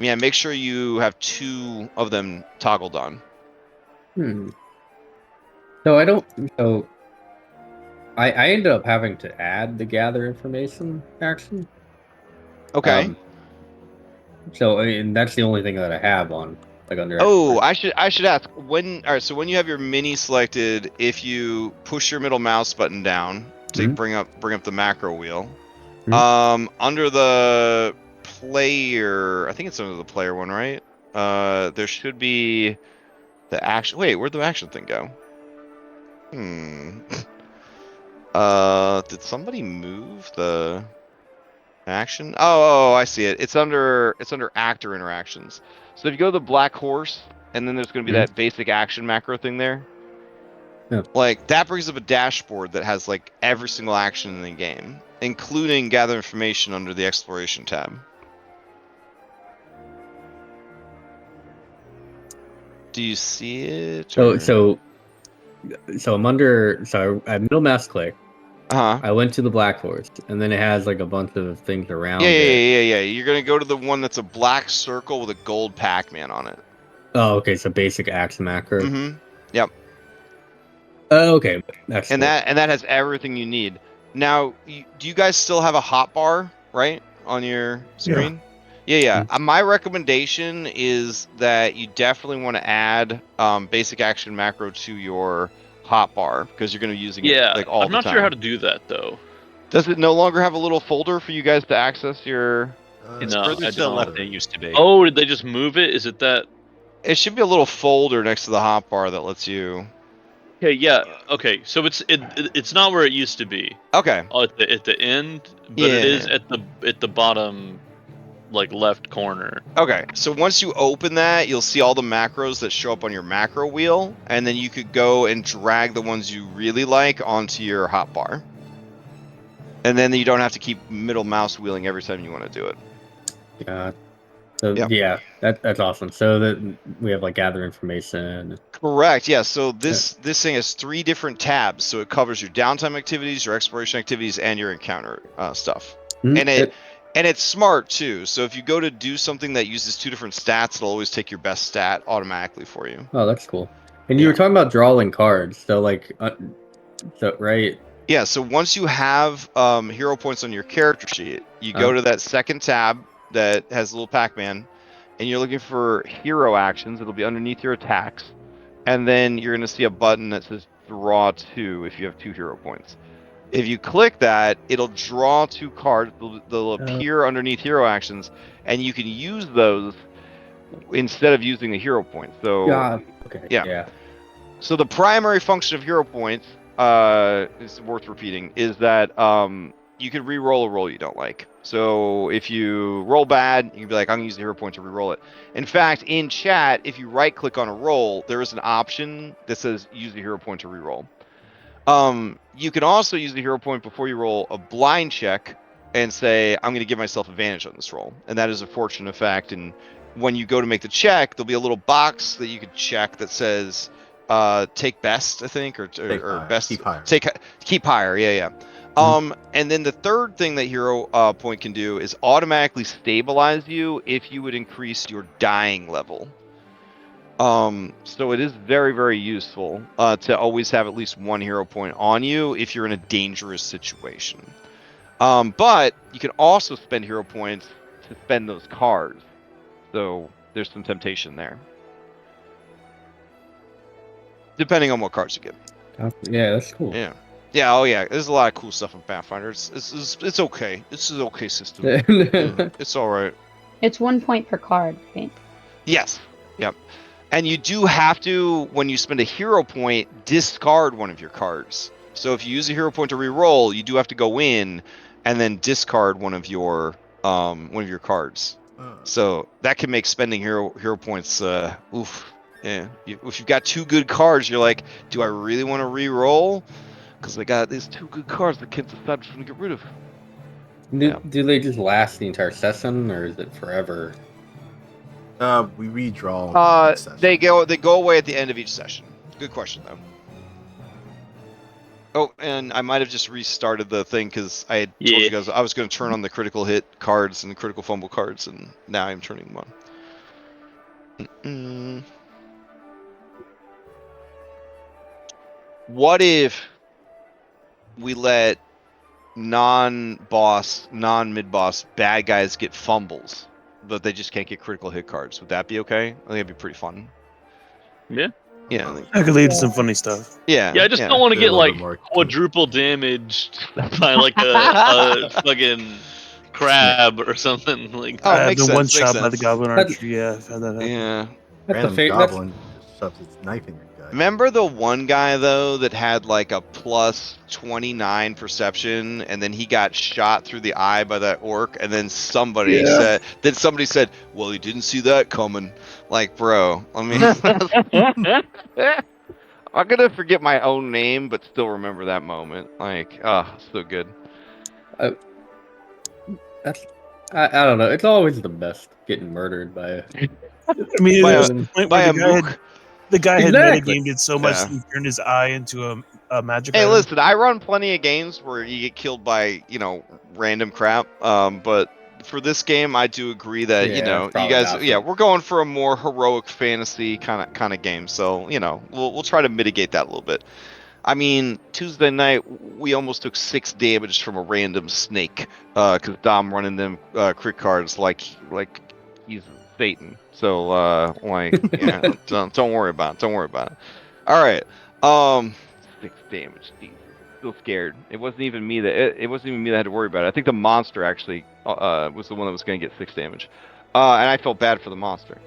yeah, make sure you have 2 of them toggled on. So I don't. So I ended up having to add the gather information action. Okay. So and that's the only thing that I have on like under. Oh, I should ask when. All right, so when you have your mini selected, if you push your middle mouse button down to bring up the macro wheel, under the player, I think it's under the player one, right? There should be the action. Wait, where'd the action thing go? Did somebody move the action? Oh, I see it. It's under actor interactions. So if you go to the black horse, and then there's going to be that basic action macro thing there. Yeah. Like that brings up a dashboard that has like every single action in the game, including gather information under the exploration tab. Do you see it? So I'm under. So I middle mouse click. I went to the black horse, and then it has like a bunch of things around it. Yeah. You're gonna go to the one that's a black circle with a gold Pac-Man on it. Oh, okay. So basic action macro. Yep. Oh, okay. That's and cool. that has everything you need. Now, do you guys still have a hotbar right on your screen? Yeah. My recommendation is that you definitely want to add basic action macro to your hotbar because you're going to be using it like all the time. I'm not sure how to do that though. Does it no longer have a little folder for you guys to access your? It's No, further I to the left don't. than it used to be. Oh, did they just move it? Is it that? It should be a little folder next to the hotbar that lets you. Okay, yeah. Okay, so it's not where it used to be. Okay. At the end, but it is at the bottom, like left corner. Okay, so once you open that, you'll see all the macros that show up on your macro wheel, and then you could go and drag the ones you really like onto your hotbar. And then you don't have to keep middle mouse wheeling every time you want to do it. Yeah. So yeah, that's awesome. So that we have like gather information. Correct. Yeah. So this thing has 3 different tabs, so it covers your downtime activities, your exploration activities, and your encounter stuff. And it's smart too. So if you go to do something that uses 2 different stats, it'll always take your best stat automatically for you. Oh, that's cool. And you were talking about drawing cards. So like, right? Yeah. So once you have hero points on your character sheet, you go to that second tab that has a little Pac-Man, and you're looking for hero actions. It'll be underneath your attacks, and then you're going to see a button that says draw 2 if you have 2 hero points. If you click that, it'll draw 2 cards. They'll appear underneath hero actions, and you can use those instead of using a hero point. So, okay. yeah. So the primary function of hero points, is worth repeating, is that you can re-roll a roll you don't like. So if you roll bad, you can be like, I'm gonna use the hero point to re-roll it. In fact, in chat, if you right-click on a roll, there is an option that says use the hero point to re-roll. You can also use the hero point before you roll a blind check and say, I'm going to give myself advantage on this roll. And that is a fortune effect. And when you go to make the check, there'll be a little box that you can check that says, take best, I think, or best. Keep higher. Keep higher. Yeah. And then the third thing that hero point can do is automatically stabilize you if you would increase your dying level. So it is very, very useful to always have at least 1 hero point on you if you're in a dangerous situation. But you can also spend hero points to spend those cards. So there's some temptation there. Depending on what cards you get. Yeah, that's cool. Yeah. Yeah, oh yeah, there's a lot of cool stuff in Pathfinder. It's okay. This is an okay system. It's alright. It's 1 point per card, right? Yes. Yep. And you do have to, when you spend a hero point, discard one of your cards. So if you use a hero point to re-roll, you do have to go in and then discard one of your cards. So that can make spending hero points oof. Yeah. If you've got 2 good cards, you're like, do I really want to re-roll? Because I got these 2 good cards that can't decide which one to get rid of. Do they just last the entire session, or is it forever? We redraw. They go away at the end of each session. Good question though. Oh, and I might have just restarted the thing because I had told you guys I was going to turn on the critical hit cards and the critical fumble cards, and now I'm turning them on. What if we let non-boss, non-mid-boss bad guys get fumbles, but they just can't get critical hit cards? Would that be okay? I think that'd be pretty fun. Yeah. Yeah. That could lead to some funny stuff. Yeah. Yeah, I just don't want to They're get a little bit more quadruple damaged by like a fucking crab or something like. Oh, I have makes been sense, one makes shot by sense. the goblin archer. Yeah, I've had that happen. Yeah. Random goblin just shoves its knife in your gut. Remember the one guy though that had like a plus 29 perception, and then he got shot through the eye by that orc, and then somebody said, "Well, he didn't see that coming." Like, bro, I mean, I'm gonna forget my own name, but still remember that moment. Like, so good. I don't know. It's always the best getting murdered by a. I mean, By there's a- a point by where a mook. the guy had Exactly. metagamed it so much Yeah. that he turned his eye into a magic Hey, item. listen, I run plenty of games where you get killed by, random crap. But for this game, I do agree that, Yeah, you it's probably guys, opposite. we're going for a more heroic fantasy kind of game. So, we'll try to mitigate that a little bit. I mean, Tuesday night, we almost took 6 damage from a random snake, because Dom running them crit cards like he's Satan. So, yeah, don't worry about it. Don't worry about it. All right. 6 damage. Jesus. Still scared. It wasn't even me that had to worry about it. I think the monster actually was the one that was going to get 6 damage, and I felt bad for the monster.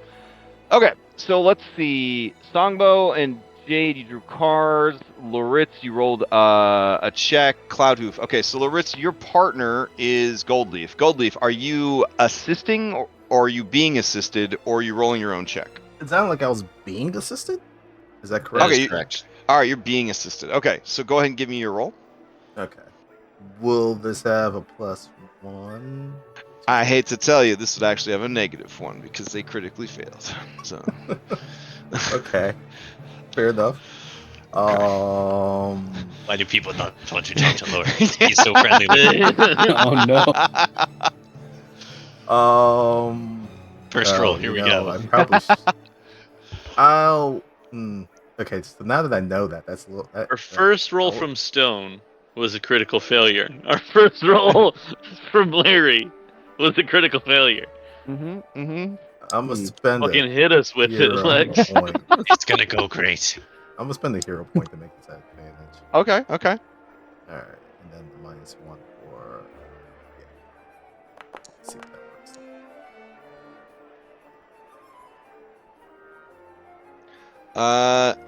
Okay, so let's see. Songbow and Jade, you drew cards. Loritz, you rolled a check. Cloudhoof. Okay, so Loritz, your partner is Goldleaf. Goldleaf, are you assisting, or are you being assisted, or are you rolling your own check? It sounded like I was being assisted. Is that correct? That is correct. All right, you're being assisted. Okay, so go ahead and give me your roll. Okay. Will this have a +1? I hate to tell you, this would actually have a -1 because they critically failed. So. Okay. Fair enough. Why do people not want to talk to Lord? He's so friendly with you. Oh no! First roll, here we go. I probably. I'll. Okay, so now that I know that's a little. Our first roll from Stone was a critical failure. Our first roll from Larry was a critical failure. I'm gonna spend Fucking hit us with it, Lex. point. It's gonna go great. gonna spend the hero point to make this at advantage. Okay. Okay. All right, and then the -1 for yeah. Let's see if that works.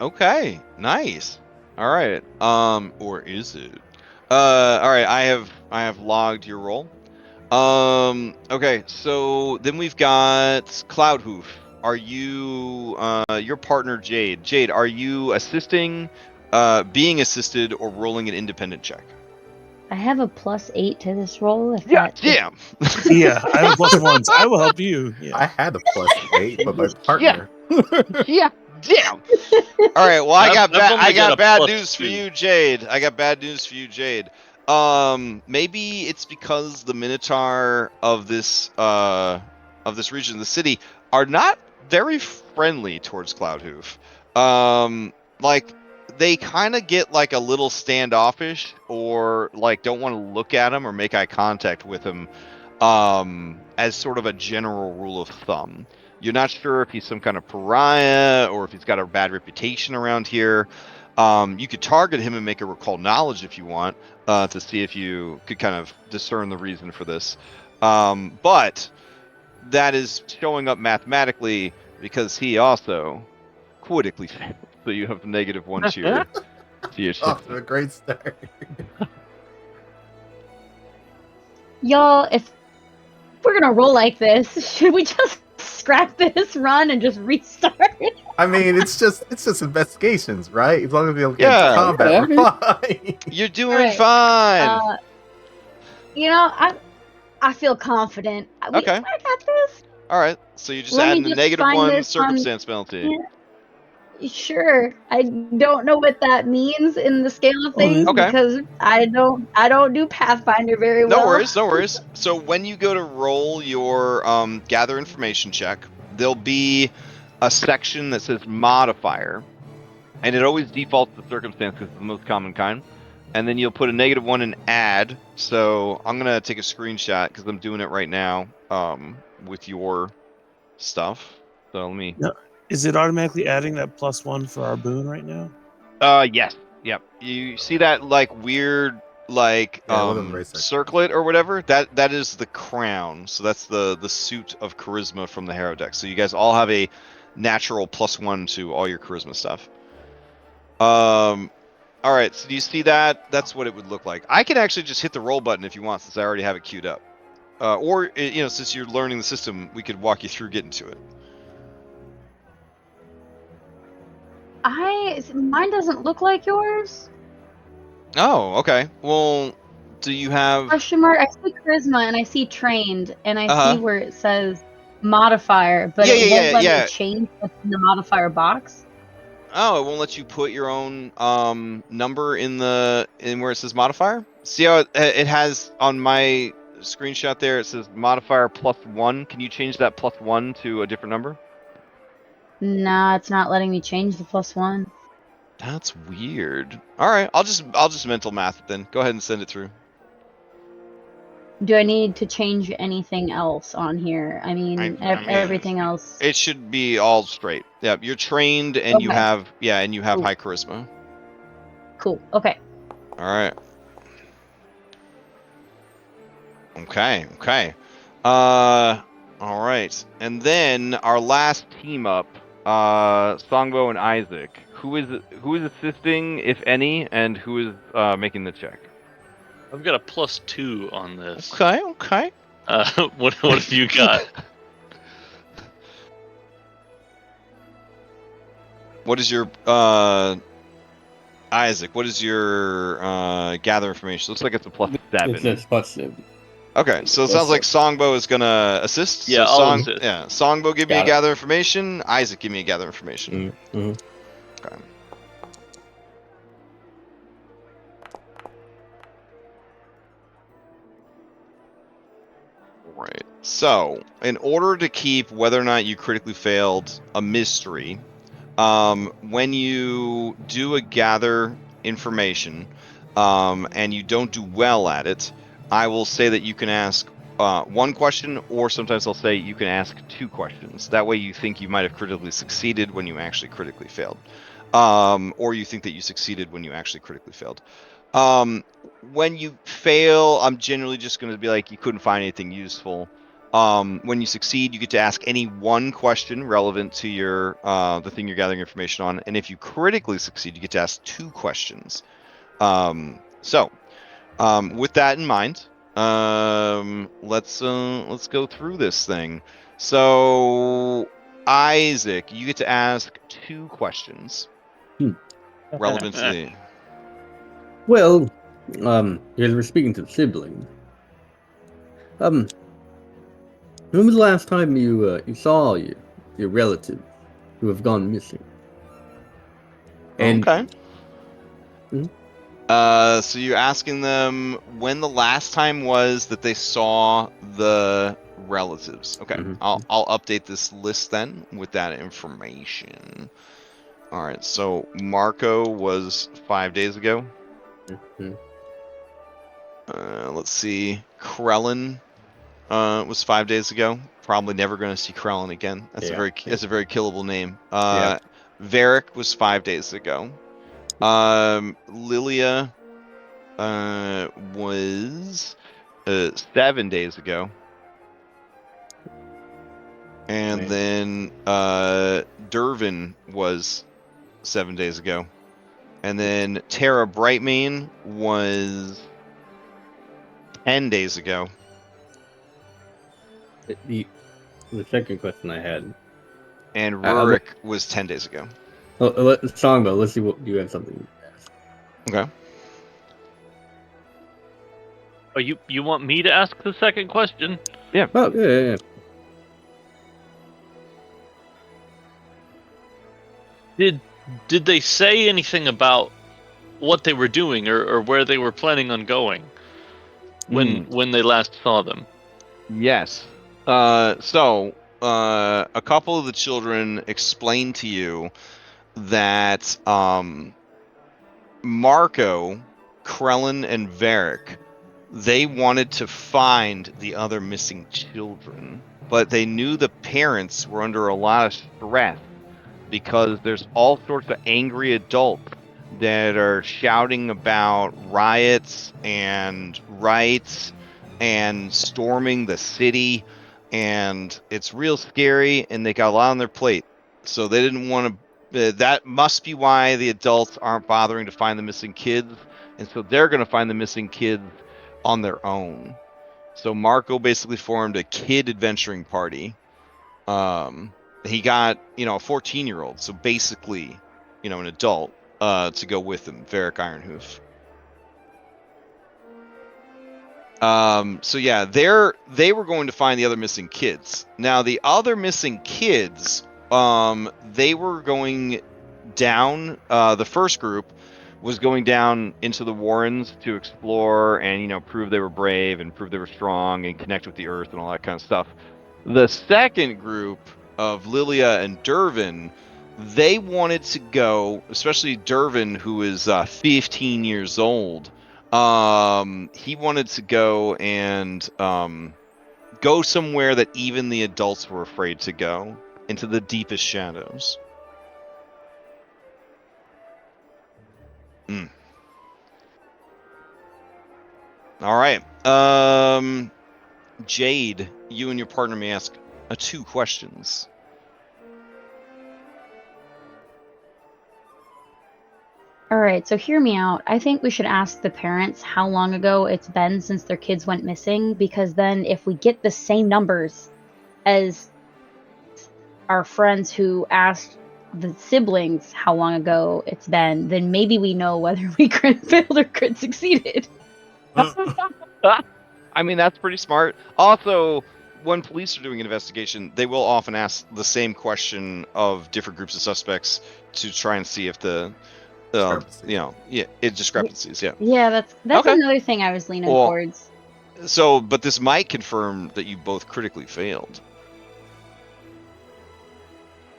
Okay. Nice. All right. Or is it? All right. I have logged your roll. Okay. So then we've got Cloudhoof. Are you your partner Jade? Jade, are you assisting, being assisted, or rolling an independent check? I have a +8 to this roll. If Yeah. that, Damn. Yeah, I have a +1, so I will help you. I Yeah. had a +8, but my partner. Yeah. Damn. All right. Well, I got I've only got a bad +2. news for you, Jade. I got bad news for you, Jade. Maybe it's because the Minotaur of this region of the city are not very friendly towards Cloudhoof. Like they kind of get like a little standoffish, or like don't want to look at him or make eye contact with him. As sort of a general rule of thumb. You're not sure if he's some kind of pariah or if he's got a bad reputation around here. You could target him and make a recall knowledge if you want, to see if you could kind of discern the reason for this. But that is showing up mathematically because he also critically failed. So you have -1 to your Off to a great start. y'all, if we're gonna roll like this, should we just scrap this run and just restart? I mean, it's just investigations, right? As long as we don't get Yeah. into combat, Yeah, I we're mean- fine. You're doing Alright, fine. You know, I feel confident. Okay. I got this. All right. So you're just Let me adding the just find -1 this on- circumstance penalty. Yeah. Sure. I don't know what that means in the scale of things Okay. because I don't do Pathfinder very well. No worries, no worries. So when you go to roll your gather information check, there'll be a section that says modifier, and it always defaults to circumstance because it's the most common kind. And then you'll put a -1 and add. So I'm gonna take a screenshot because I'm doing it right now with your stuff. So let me. No. Is it automatically adding that +1 for our boon right now? Yes. Yep. You see that like weird like Yeah, one of the race sections. circlet or whatever? That is the crown. So that's the suit of charisma from the hero deck. So you guys all have a natural +1 to all your charisma stuff. All right. So do you see that? That's what it would look like. I can actually just hit the roll button if you want, since I already have it queued up. Or since you're learning the system, we could walk you through getting to it. Mine doesn't look like yours. Oh, okay. Well, do you have? Question mark. I see charisma and I see trained and I Uh-huh. see where it says modifier, but Yeah, it yeah, won't let yeah. me change what's in the modifier box. Oh, it won't let you put your own number in where it says modifier. See how it has on my screenshot there? It says modifier +1. Can you change that +1 to a different number? No, it's not letting me change the +1. That's weird. All right, I'll just mental math it then. Go ahead and send it through. Do I need to change anything else on here? I mean, I mean, everything else. It should be all straight. Yeah, you're trained and you Okay. have Cool. high charisma. Cool. Okay. All right. Okay. All right. And then our last team up, Songbo and Isaac. Who is assisting, if any, and who is making the check? I've got a +2 on this. Okay. What have you got? What is your Isaac? What is your gather information? Looks like it's a +7. It says +7. Okay, so it sounds like Songbo is gonna assist. Yeah, so I'll assist. Yeah, Songbo, give me a Got it. gather information. Isaac, give me a gather information. Mm-hmm. Okay. Right. So, in order to keep whether or not you critically failed a mystery, when you do a gather information, and you don't do well at it, I will say that you can ask one question, or sometimes I'll say you can ask 2 questions. That way you think you might have critically succeeded when you actually critically failed. or you think that you succeeded when you actually critically failed. When you fail, I'm generally just going to be like, you couldn't find anything useful. When you succeed, you get to ask any one question relevant to your the thing you're gathering information on, and if you critically succeed, you get to ask 2 questions. With that in mind, let's go through this thing. So, Isaac, you get to ask 2 questions relevant to the. Well, because we're speaking to siblings. When was the last time you saw your relatives who have gone missing? And Okay. Mhm. So you're asking them when the last time was that they saw the relatives. Okay. Mhm. I'll update this list then with that information. All right. So Marco was 5 days ago. Mhm. Let's see. Krellin was 5 days ago. Probably never going to see Krellin again. That's a very killable name. Yeah. Varric was 5 days ago. Lilia was 7 days ago. And Right. then Dervin was 7 days ago. And then Tara Brightmane was 10 days ago. The second question I had. And Rurik was 10 days ago. Songbow, let's see what you have something to ask. Okay. Oh, you want me to ask the second question? Yeah. Oh, yeah. Did they say anything about what they were doing or where they were planning on going when they last saw them? Yes. A couple of the children explained to you that Marco, Krellin, and Varric, they wanted to find the other missing children, but they knew the parents were under a lot of stress because there's all sorts of angry adults that are shouting about riots and rights and storming the city, and it's real scary, and they got a lot on their plate. So they didn't want to. That must be why the adults aren't bothering to find the missing kids, and so they're going to find the missing kids on their own. So Marco basically formed a kid adventuring party. He got, a 14-year-old, so basically, an adult, to go with him, Varric Ironhoof. So yeah, they were going to find the other missing kids. Now the other missing kids, they were going down. The first group was going down into the Warrens to explore and prove they were brave and prove they were strong and connect with the earth and all that kind of stuff. The second group of Lilia and Dervin, they wanted to go, especially Dervin, who is 15 years old. He wanted to go and go somewhere that even the adults were afraid to go, into the deepest shadows. All right. Jade, you and your partner may ask 2 questions. All right, so hear me out. I think we should ask the parents how long ago it's been since their kids went missing, because then if we get the same numbers as our friends who asked the siblings how long ago it's been, then maybe we know whether we crit failed or crit succeeded. I mean, that's pretty smart. Also, when police are doing an investigation, they will often ask the same question of different groups of suspects to try and see if the discrepancies. Yeah. Yeah, that's Okay. another thing I was leaning towards. So, but this might confirm that you both critically failed.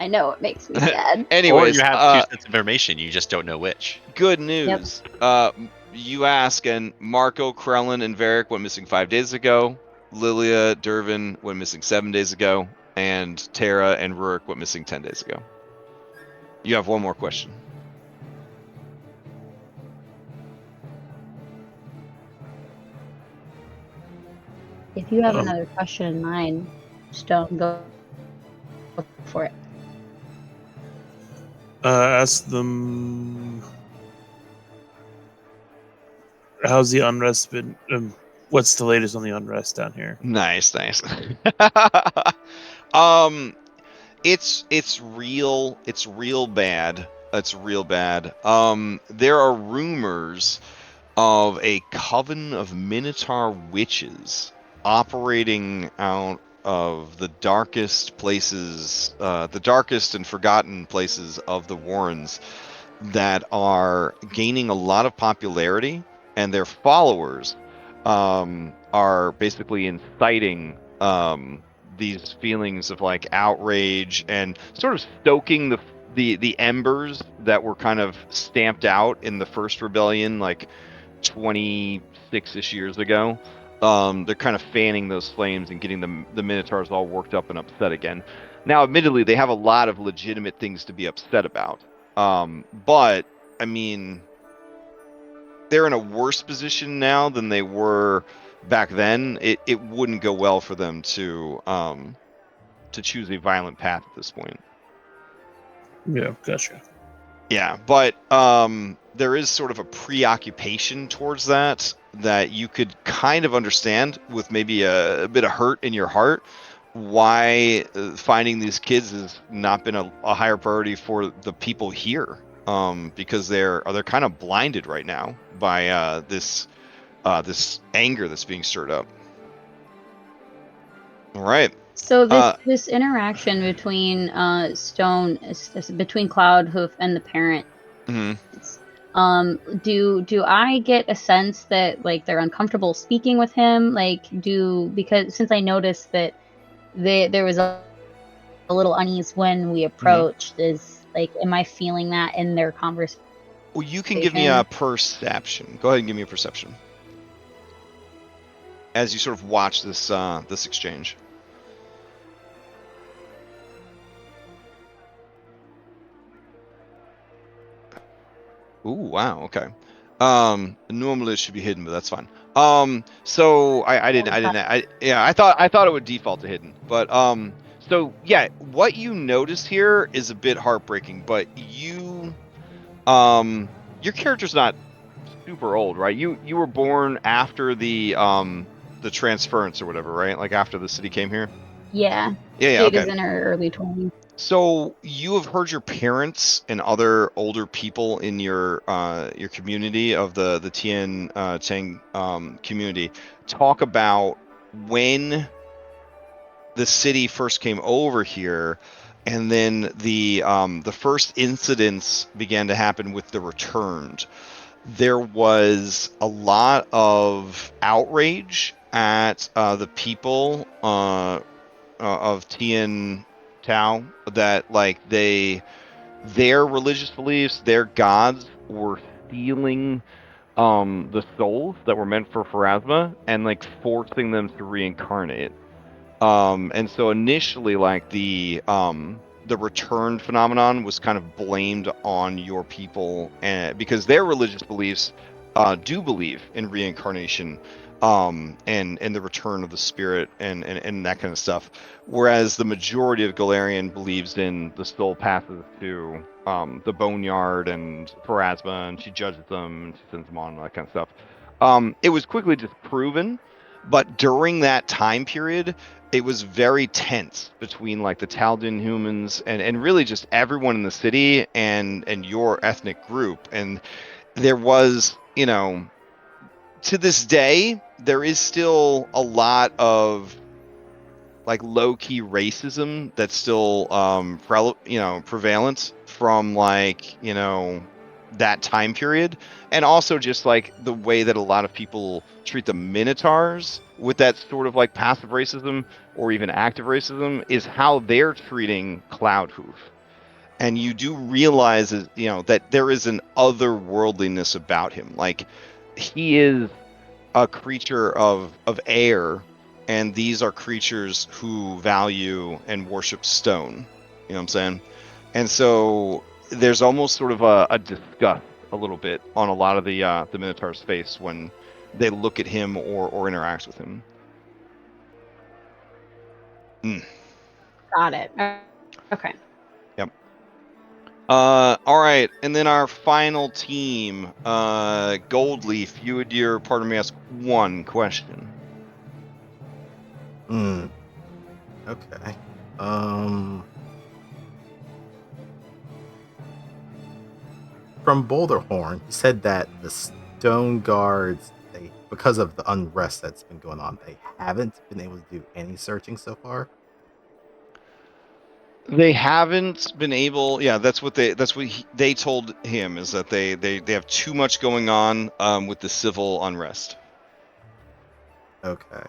I know, it makes me sad. Anyways, or you have 2 sets of information, you just don't know which. Good news. Yep. You ask, and Marco, Krellin, and Varric went missing 5 days ago. Lilia, Dervin went missing 7 days ago, and Tara and Rurik went missing 10 days ago. You have one more question. If you have another question in mind, Stone, go for it. Ask them. How's the unrest been? What's the latest on the unrest down here? Nice. It's real. It's real bad. It's real bad. There are rumors of a coven of Minotaur witches operating out of the darkest places, the darkest and forgotten places of the Warrens, that are gaining a lot of popularity, and their followers are basically inciting these feelings of like outrage and sort of stoking the embers that were kind of stamped out in the first rebellion, like 26-ish years ago. They're kind of fanning those flames and getting the Minotaurs all worked up and upset again. Now, admittedly, they have a lot of legitimate things to be upset about. But, I mean, they're in a worse position now than they were back then. It wouldn't go well for them to choose a violent path at this point. Yeah, gotcha. Yeah, but there is sort of a preoccupation towards that you could kind of understand, with maybe a bit of hurt in your heart, why finding these kids has not been a higher priority for the people here, because they're kind of blinded right now by this anger that's being stirred up. All right. So this interaction between Stone, between Cloudhoof and the parent, do I get a sense that like they're uncomfortable speaking with him? Like, because since I noticed that there was a little unease when we approached, am I feeling that in their conversation? Well, you can give me a perception. Go ahead and give me a perception as you sort of watch this this exchange. Ooh, wow, okay. Normally it should be hidden, but that's fine. So I thought it would default to hidden, but so yeah, what you notice here is a bit heartbreaking, but your character's not super old, right? You were born after the transference or whatever, right? Like after the city came here? Yeah. Yeah, Jade okay. is in her early 20s. So you have heard your parents and other older people in your community of the Tien Cheng community talk about when the city first came over here, and then the first incidents began to happen with the returned. There was a lot of outrage at the people of Tien Tao, that like their religious beliefs, their gods were stealing the souls that were meant for Pharasma and like forcing them to reincarnate. And so initially, like the return phenomenon was kind of blamed on your people, and because their religious beliefs do believe in reincarnation, and the return of the spirit and that kind of stuff, whereas the majority of Galarian believes in the soul passes to the boneyard and Pharasma, and she judges them and she sends them on and that kind of stuff. It was quickly disproven, but during that time period, it was very tense between like the Taldan humans and really just everyone in the city and your ethnic group. And there was, to this day, there is still a lot of like low-key racism that's still prevalent from like that time period, and also just like the way that a lot of people treat the Minotaurs with that sort of like passive racism or even active racism is how they're treating Cloudhoof. And you do realize that there is an otherworldliness about him. Like, he is a creature of air, and these are creatures who value and worship stone. You know what I'm saying? And so there's almost sort of a disgust a little bit on a lot of the Minotaur's face when they look at him or interact with him. Got it. Okay. Yep. All right, and then our final team, Goldleaf. You would pardon me, ask one question. Okay. From Boulderhorn, he said that the stone guards, because of the unrest that's been going on, they haven't been able to do any searching so far. They haven't been able. Yeah, that's what they told him, is that they have too much going on with the civil unrest. Okay.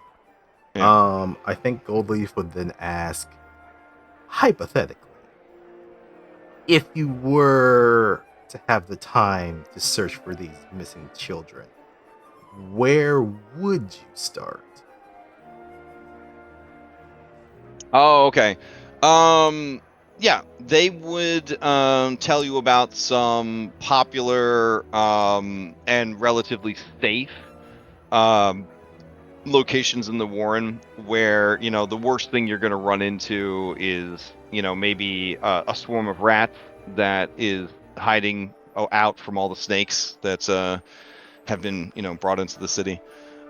Yeah. I think Goldleaf would then ask, hypothetically, if you were to have the time to search for these missing children, where would you start? Oh, okay. Yeah, they would tell you about some popular and relatively safe locations in the Warren where, the worst thing you're going to run into is, maybe a swarm of rats that is hiding out from all the snakes that have been, brought into the city.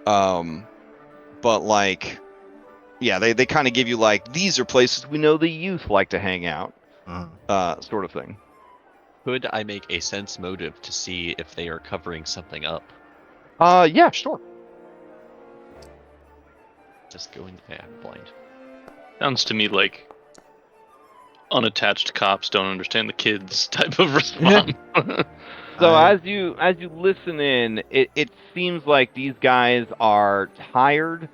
But like, yeah, they kind of give you like, these are places we know the youth like to hang out, sort of thing. Could I make a sense motive to see if they are covering something up? Yeah, sure. Just going blind. Sounds to me like unattached cops don't understand the kids type of response. So as you listen in, it seems like these guys are tired,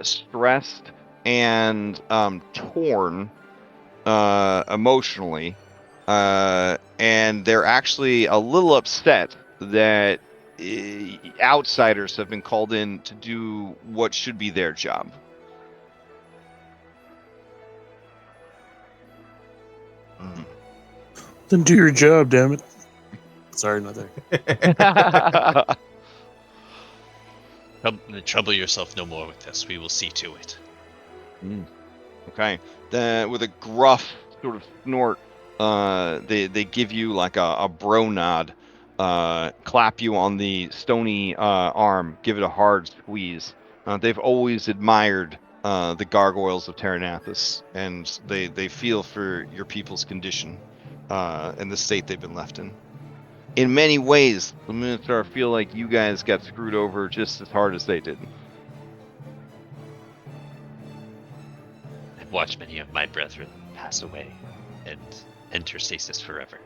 stressed, and torn emotionally, and they're actually a little upset that outsiders have been called in to do what should be their job. Then do your job, damn it. Sorry, not there. Trouble yourself no more with this. We will see to it. Okay. Then with a gruff sort of snort, they give you like a bro nod, clap you on the stony arm, give it a hard squeeze. They've always admired the gargoyles of Terranathus, and they feel for your people's condition and the state they've been left in. In many ways, the Minotaur feel like you guys got screwed over just as hard as they did. I've watched many of my brethren pass away and enter stasis forever.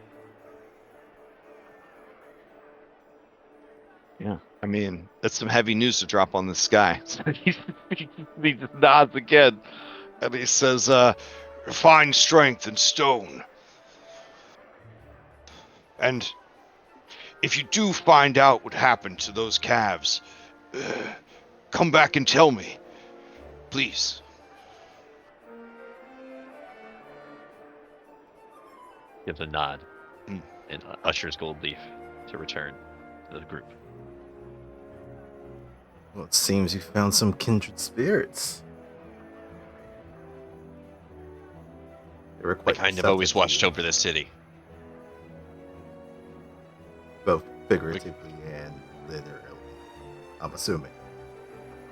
Yeah, I mean, that's some heavy news to drop on this guy. So he just nods again, and he says, "Find strength in stone. And if you do find out what happened to those calves, come back and tell me, please." Gives a nod and ushers Goldleaf to return to the group. Well, it seems you found some kindred spirits. They were I quite kind of always receptive to watched you, over this city. both figuratively and literally, I'm assuming.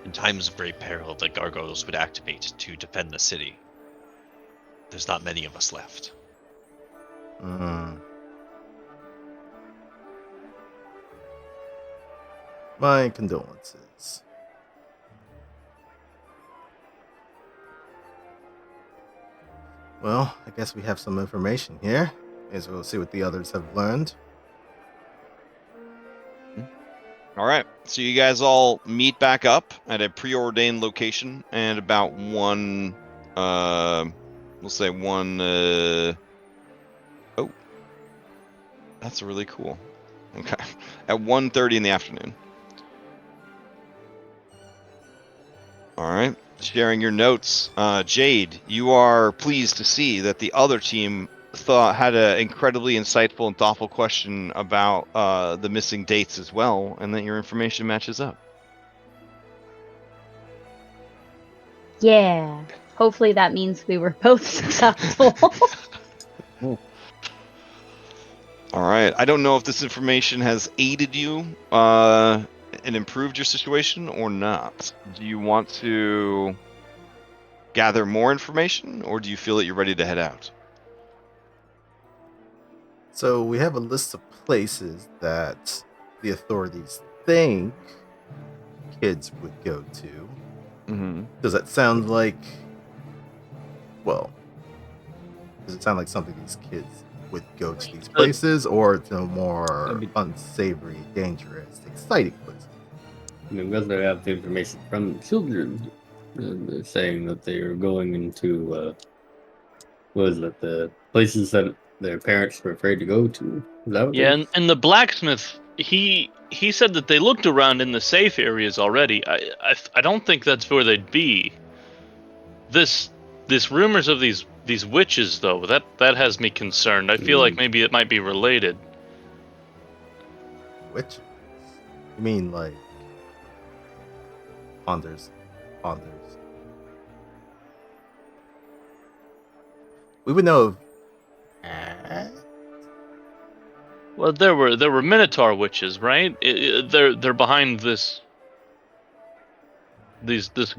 In times of great peril, the gargoyles would activate to defend the city. There's not many of us left. My condolences. Well, I guess we have some information here. May as well see what the others have learned. All right, so you guys all meet back up at a preordained location, and about one, we'll say one. Oh, that's really cool. Okay, at 1:30 in the afternoon. All right, sharing your notes. Jade, you are pleased to see that the other team had an incredibly insightful and thoughtful question about the missing dates as well, and that your information matches up. Yeah. hopefully that means we were both successful. All right. I don't know if this information has aided you and improved your situation or not. Do you want to gather more information, or do you feel that you're ready to head out? So we have a list of places that the authorities think kids would go to. Mm-hmm. Does that sound like, well, does it sound like something these kids would go to these places, or to more unsavory, dangerous, exciting places? I mean, because they have the information from the children, they're saying that they are going into, what is it, the places that their parents were afraid to go to. Is that what Yeah, and the blacksmith, he said that they looked around in the safe areas already. I don't think that's where they'd be. This rumors of these witches, though, that has me concerned. I feel like maybe it might be related. Witches? You mean like ponders? We would know of Well, there were Minotaur witches, right? They're behind this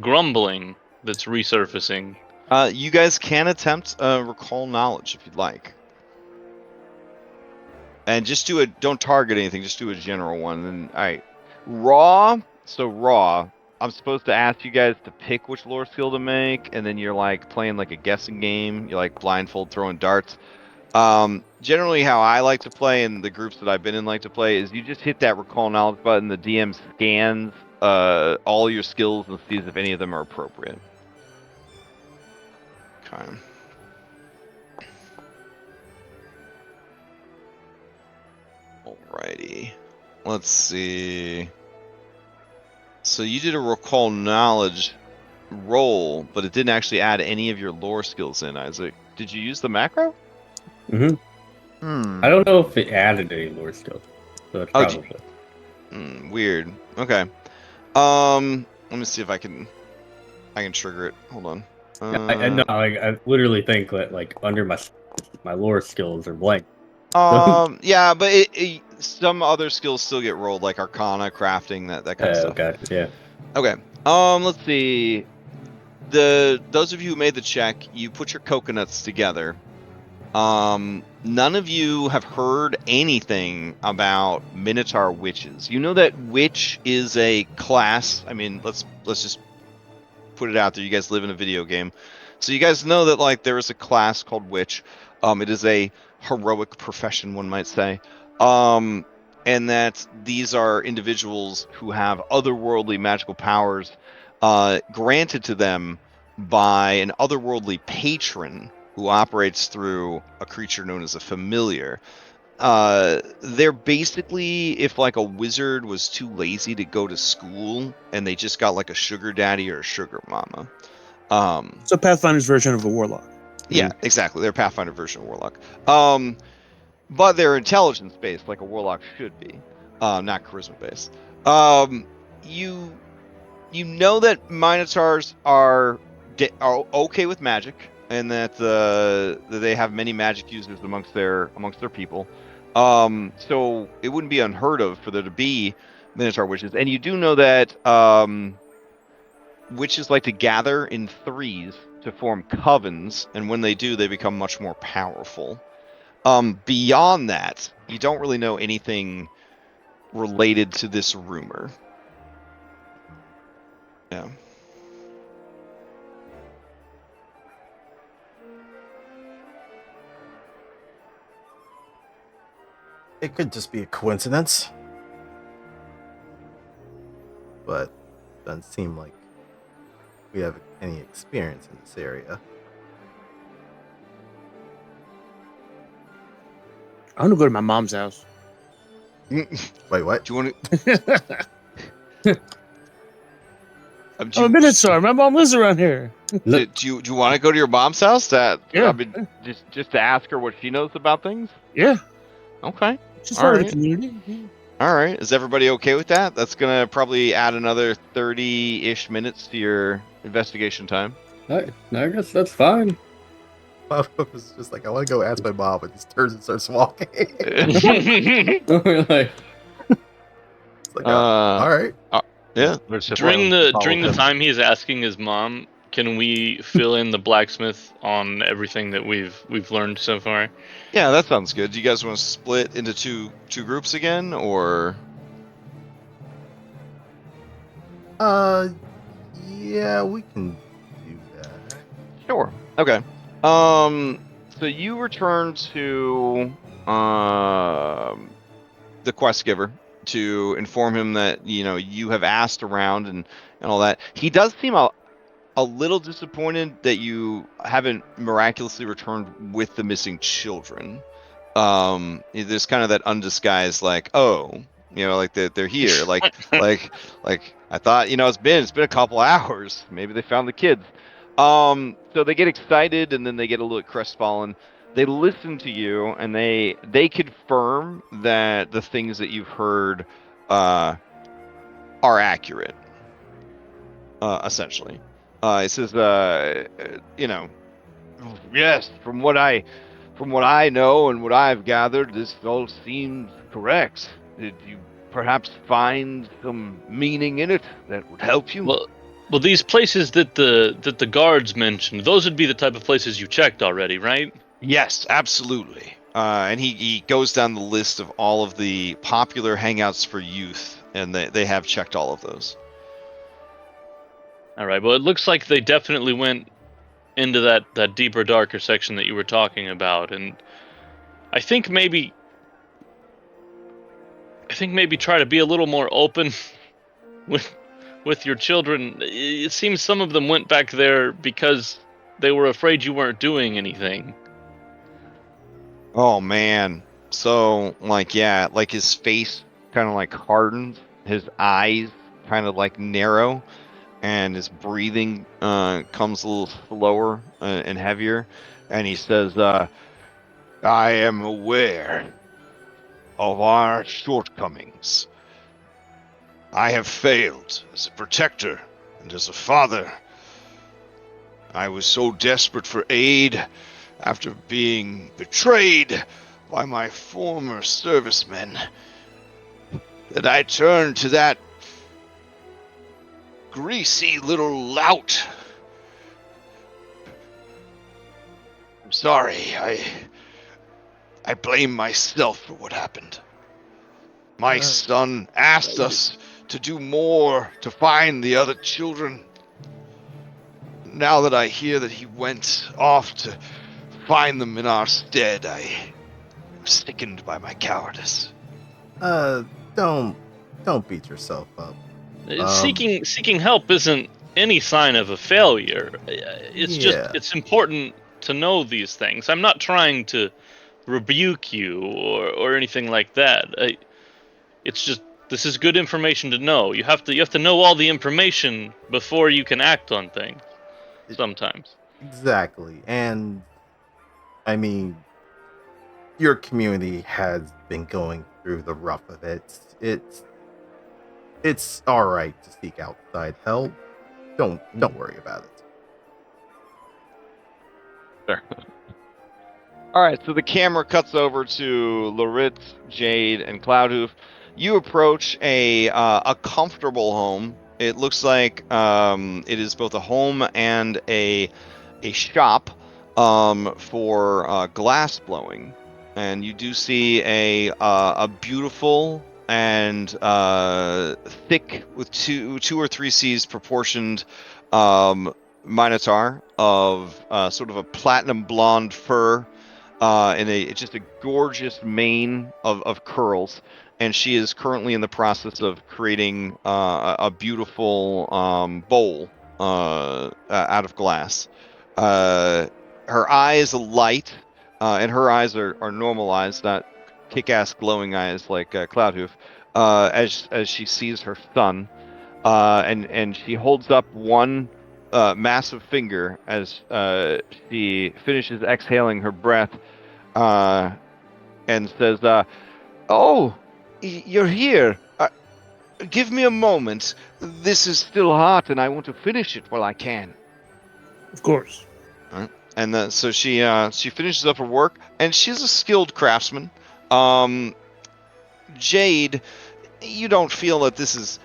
grumbling that's resurfacing. You guys can attempt recall knowledge if you'd like. And just don't target anything, just do a general one. And all right. Raw. I'm supposed to ask you guys to pick which lore skill to make, and then you're like playing like a guessing game. You're like blindfold throwing darts. Generally how I like to play, and the groups that I've been in like to play, is you just hit that recall knowledge button, the DM scans all your skills and sees if any of them are appropriate. Okay. Alrighty. Let's see. So you did a recall knowledge roll, but it didn't actually add any of your lore skills in, Isaac. Did you use the macro? I don't know if it added any lore skills. So it's probably. Weird. Okay. Let me see if I can trigger it. Hold on. I literally think that like under my lore skills are blank. Yeah, but some other skills still get rolled, like Arcana, crafting, that kind of stuff. Okay, yeah. Okay. Let's see. Those of you who made the check, you put your coconuts together. None of you have heard anything about Minotaur witches. You know that witch is a class. I mean, let's just put it out there. You guys live in a video game, so you guys know that like there is a class called witch. It is a heroic profession, one might say. And that these are individuals who have otherworldly magical powers granted to them by an otherworldly patron who operates through a creature known as a familiar. They're basically, if like a wizard was too lazy to go to school and they just got like a sugar daddy or a sugar mama. So Pathfinder's version of a warlock. Yeah, exactly. They're a Pathfinder version of warlock. But they're intelligence based, like a warlock should be, not charisma based. You know that Minotaurs are okay with magic, and that they have many magic users amongst their people. So it wouldn't be unheard of for there to be Minotaur witches. And you do know that witches like to gather in threes to form covens, and when they do, they become much more powerful. Beyond that, you don't really know anything related to this rumor. Yeah. It could just be a coincidence, but it doesn't seem like we have any experience in this area. I want to go to my mom's house. Wait, what? Do you want to? I'm a Minotaur. My mom lives around here. Do you want to go to your mom's house? Yeah. I mean, just to ask her what she knows about things. Yeah. Okay. She's part of the community. Yeah. All right. Is everybody okay with that? That's gonna probably add another 30-ish minutes to your investigation time. I guess that's fine. Papa was just like, I want to go ask my mom, but just turns and starts walking. Like, It's like, all right. Yeah. during the time he's asking his mom, can we fill in the blacksmith on everything that we've learned so far? Yeah, that sounds good. Do you guys want to split into two groups again, or? Yeah, we can do that. Sure. Okay. So you return to the quest giver to inform him that you have asked around and all that. He does seem a little disappointed that you haven't miraculously returned with the missing children. There's kind of that undisguised like, oh, like they're here, like I thought, it's been a couple hours. Maybe they found the kids. So they get excited and then they get a little crestfallen. They listen to you and they confirm that the things that you've heard are accurate. Essentially, it says, yes, from what I know and what I've gathered, this all seems correct. Did you perhaps find some meaning in it that would help you? Well, these places that the guards mentioned, those would be the type of places you checked already, right? Yes, absolutely. And he goes down the list of all of the popular hangouts for youth, and they have checked all of those. All right. Well, it looks like they definitely went into that deeper, darker section that you were talking about, and I think maybe try to be a little more open with your children. It seems some of them went back there because they were afraid you weren't doing anything. Oh man. So like his face kind of like hardens, his eyes kind of like narrow, and his breathing comes a little slower and heavier, and he says, I am aware of our shortcomings. I have failed as a protector and as a father. I was so desperate for aid after being betrayed by my former servicemen that I turned to that greasy little lout. I'm sorry, I blame myself for what happened. My son asked us to do more to find the other children. Now that I hear that he went off to find them in our stead, I am sickened by my cowardice. Don't beat yourself up. Seeking help isn't any sign of a failure. It's just it's important to know these things. I'm not trying to rebuke you or anything like that. It's just this is good information to know. You have to know all the information before you can act on things. Sometimes. Exactly. And I mean, your community has been going through the rough of it. It's all right to seek outside help. Don't worry about it. Sure. All right, so the camera cuts over to Larit, Jade, and Cloudhoof. You approach a comfortable home. It looks like it is both a home and a shop for glass blowing, and you do see a beautiful and thick with two or three C's proportioned minotaur of sort of a platinum blonde fur. And just a gorgeous mane of curls, and she is currently in the process of creating a beautiful bowl out of glass. Her eyes light, and her eyes are normalized, not kick-ass glowing eyes like Cloudhoof, as she sees her son, and she holds up one massive finger as she finishes exhaling her breath, and says, "Oh, you're here. Give me a moment. This is still hot, and I want to finish it while I can." Of course. And then so she finishes up her work, and she's a skilled craftsman. Jade, you don't feel that this is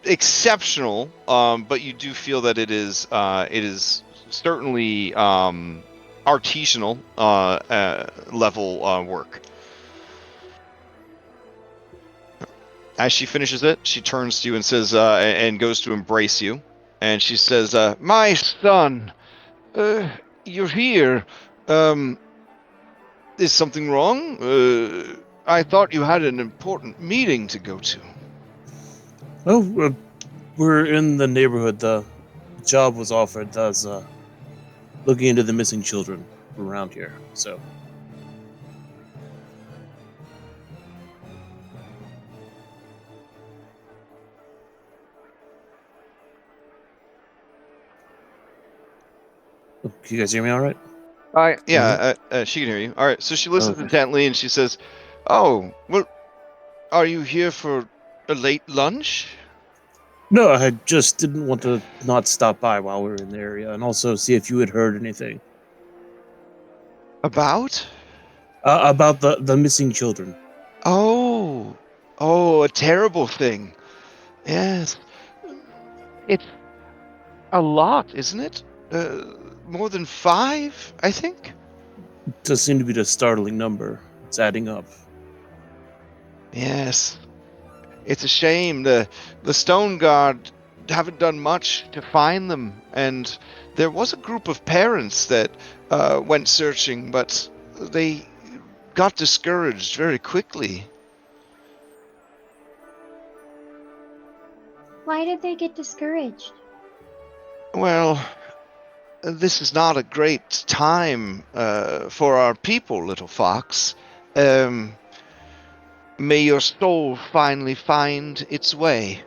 exceptional, but you do feel that it is certainly artisanal level work. As she finishes it, she turns to you and says, and goes to embrace you, and she says, "My son, you're here. Is something wrong? I thought you had an important meeting to go to." Oh, we're in the neighborhood. The job was offered. That's looking into the missing children around here. So. Oh, can you guys hear me all right? Yeah, she can hear you. All right, so she listens Okay. intently, and she says, "Oh, well, are you here for a late lunch?" No, I just didn't want to not stop by while we were in the area, and also see if you had heard anything About? about the missing children. Oh, a terrible thing. Yes, it's a lot, isn't it? More than 5, I think. It does seem to be a startling number. It's adding up. Yes, it's a shame. The Stone Guard haven't done much to find them, and there was a group of parents that went searching, but they got discouraged very quickly. Why did they get discouraged? Well, this is not a great time for our people, little fox. May your soul finally find its way.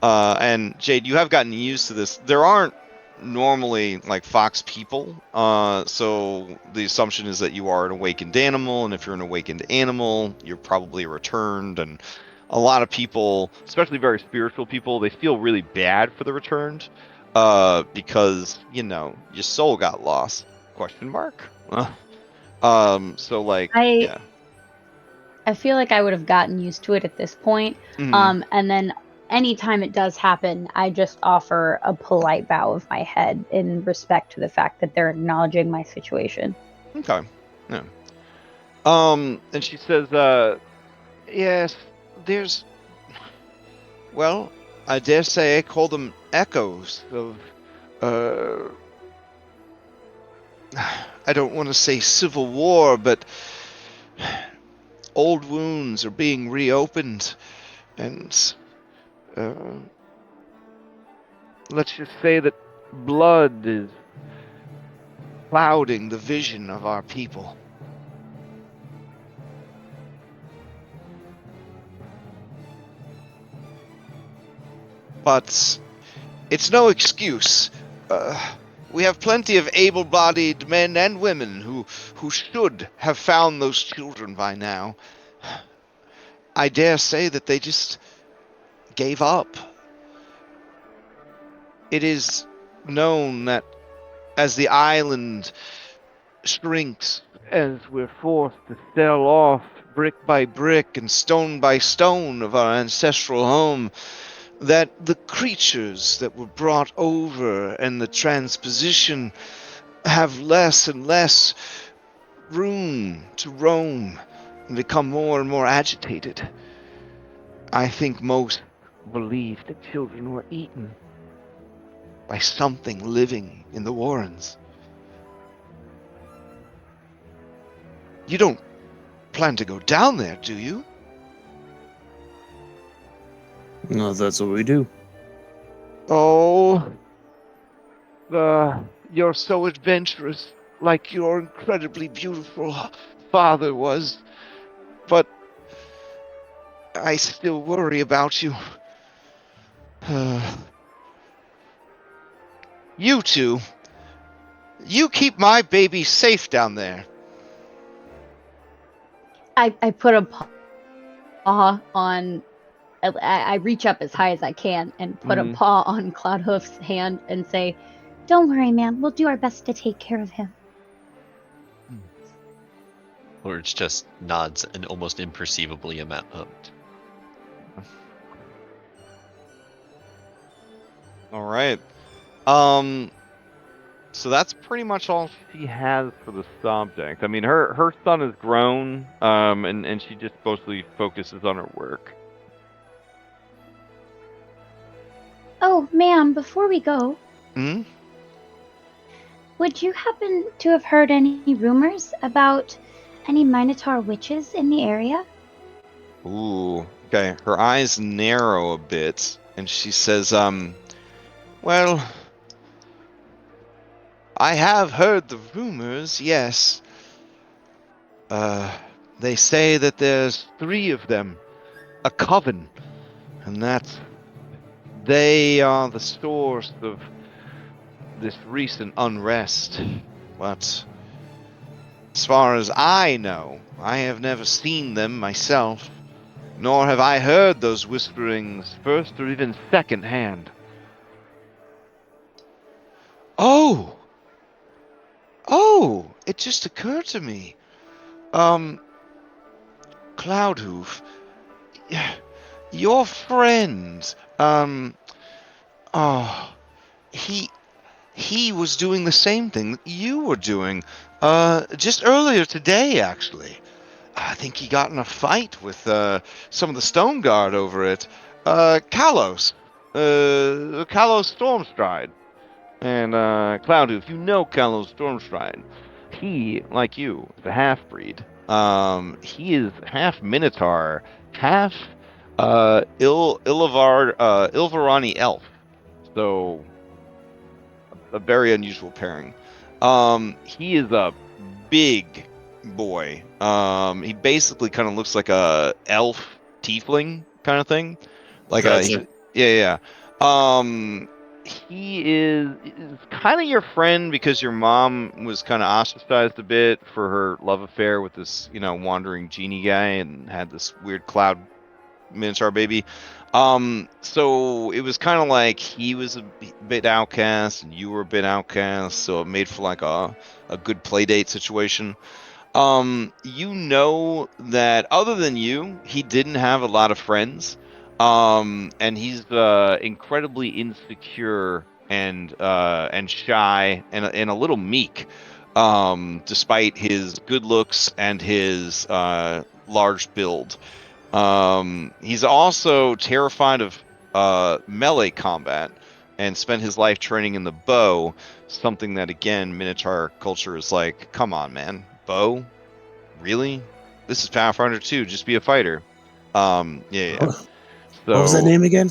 And Jade, you have gotten used to this. There aren't normally like fox people, so the assumption is that you are an awakened animal, and if you're an awakened animal, you're probably returned. And a lot of people, especially very spiritual people, they feel really bad for the returned, because your soul got lost. Question mark. So like, yeah. I feel like I would have gotten used to it at this point. Mhm. And then anytime it does happen, I just offer a polite bow of my head in respect to the fact that they're acknowledging my situation. Okay. Yeah. And she says, yes, there's, well, I dare say I call them echoes of, I don't want to say civil war, but old wounds are being reopened, and, let's just say that blood is clouding the vision of our people. But it's no excuse. We have plenty of able-bodied men and women who should have found those children by now. I dare say that they just gave up. It is known that as the island shrinks, as we're forced to sell off brick by brick and stone by stone of our ancestral home, that the creatures that were brought over and the transposition have less and less room to roam and become more and more agitated. I think most believe the children were eaten by something living in the Warrens. You don't plan to go down there, do you? No, that's what we do. Oh, you're so adventurous, like your incredibly beautiful father was. But I still worry about you. You two, you keep my baby safe down there. I put a paw on. I reach up as high as I can and put a paw on Cloudhoof's hand and say, Don't worry, ma'am. We'll do our best to take care of him. Lurch just nods an almost imperceivably amount. All right. So that's pretty much all she has for the subject. I mean, her son is grown, and she just mostly focuses on her work. Oh, ma'am, before we go, Hmm? would you happen to have heard any rumors about any Minotaur witches in the area? Ooh, okay. Her eyes narrow a bit, and she says, well, I have heard the rumors, yes. They say that there's 3 of them, a coven, and that they are the source of this recent unrest. But as far as I know, I have never seen them myself, nor have I heard those whisperings first or even second hand. Oh! Oh! It just occurred to me. Cloudhoof, your friend, oh, he was doing the same thing that you were doing, just earlier today, actually. I think he got in a fight with, some of the Stone Guard over it. Kalos. Kalos Stormstride. And, Cloudhoof, you know Kalos Stormstride. He, like you, is a half-breed. He is half Minotaur, half, Ilvarani elf. So, a very unusual pairing. He is a big boy. He basically kind of looks like a elf tiefling kind of thing. Like Gotcha. yeah. He is kind of your friend because your mom was kind of ostracized a bit for her love affair with this, wandering genie guy and had this weird cloud minotaur baby. So it was kind of like he was a bit outcast and you were a bit outcast, so it made for like a good play date situation. You know that other than you, he didn't have a lot of friends. And he's incredibly insecure and shy and a little meek. Despite his good looks and his large build. He's also terrified of melee combat and spent his life training in the bow, something that, again, Minotaur culture is like, come on, man. Bow? Really? This is Pathfinder 2, just be a fighter. Yeah. So, What was that name again?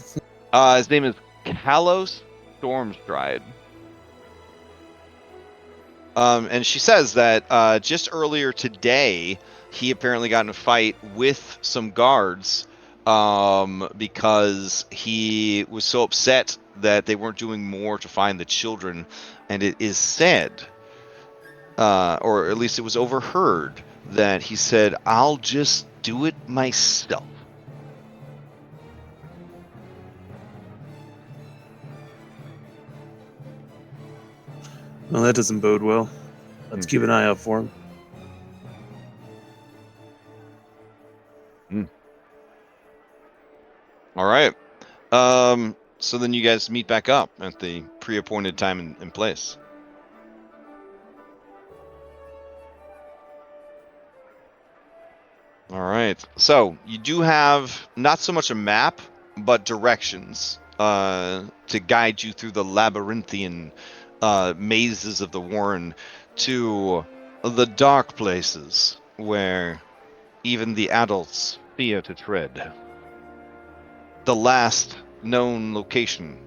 his name is Kalos Stormstride. And she says that just earlier today, he apparently got in a fight with some guards because he was so upset that they weren't doing more to find the children. And it is said, or at least it was overheard, that he said, I'll just do it myself. Well, that doesn't bode well. Let's keep an eye out for him. All right. So then you guys meet back up at the pre-appointed time and place. All right. So you do have not so much a map, but directions to guide you through the labyrinthian mazes of the Warren to the dark places where even the adults fear to tread. The last known location, ?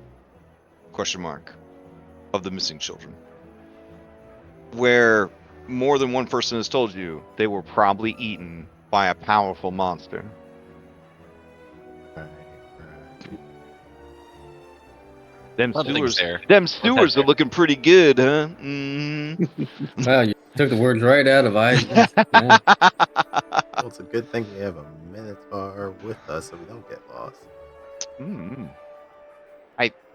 Of the missing children. Where more than one person has told you they were probably eaten by a powerful monster. Right. Them Something's sewers, there. them sewers are looking pretty good, huh? Wow, you took the words right out of I. Yeah. Well, it's a good thing we have a Minotaur with us so we don't get lost.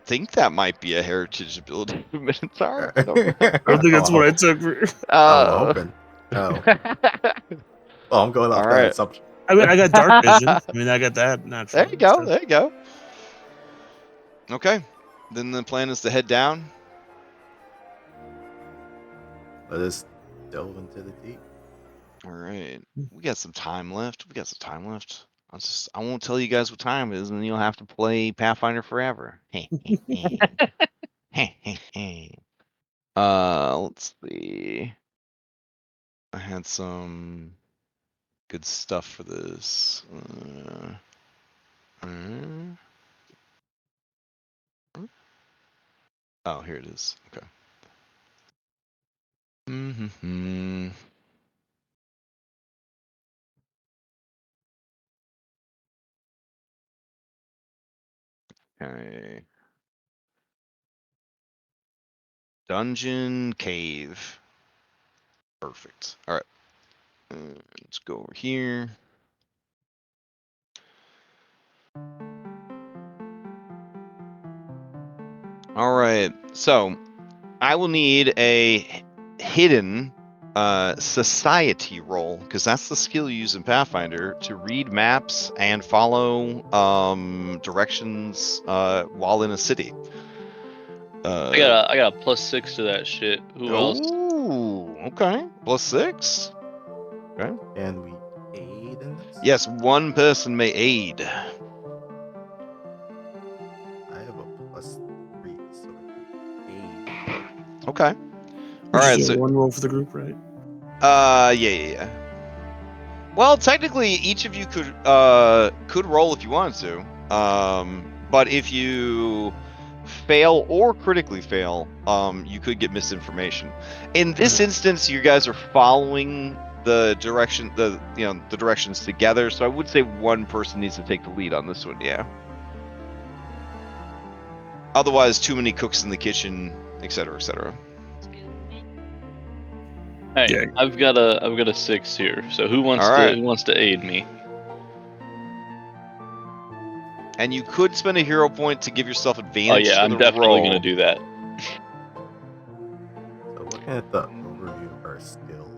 think that might be a heritage ability of Minotaur. I don't know. I don't think that's what I took. I'm hoping. Oh. Well, I'm going off All that right. assumption. I mean, I got dark vision. I mean, I got that naturally. There you go. so- There you go. Okay. Then the plan is to head down. Let us delve into the deep. All right. We got some time left. I won't tell you guys what time it is, and you'll have to play Pathfinder forever. Let's see. I had some good stuff for this. Oh, here it is. Okay. Okay. Dungeon cave. Perfect. All right. Let's go over here. All right. So I will need a hidden society roll, because that's the skill you use in Pathfinder to read maps and follow directions while in a city. I got a +6 to that shit. Who else? Ooh, okay. +6. Okay. Can we aid in this? Yes, one person may aid. I have a +3, so I can aid. Okay. All Which right. is So one roll for the group, right? yeah. Well, technically, each of you could roll if you wanted to. But if you fail or critically fail, you could get misinformation. In this instance, you guys are following the directions together. So I would say one person needs to take the lead on this one. Yeah. Otherwise, too many cooks in the kitchen, etc., etc. Hey, Yeah. I've got a 6 here. So who wants All right. who wants to aid me? And you could spend a hero point to give yourself advantage. Oh yeah, to I'm the definitely roll. gonna do that. So looking at the overview of our skills,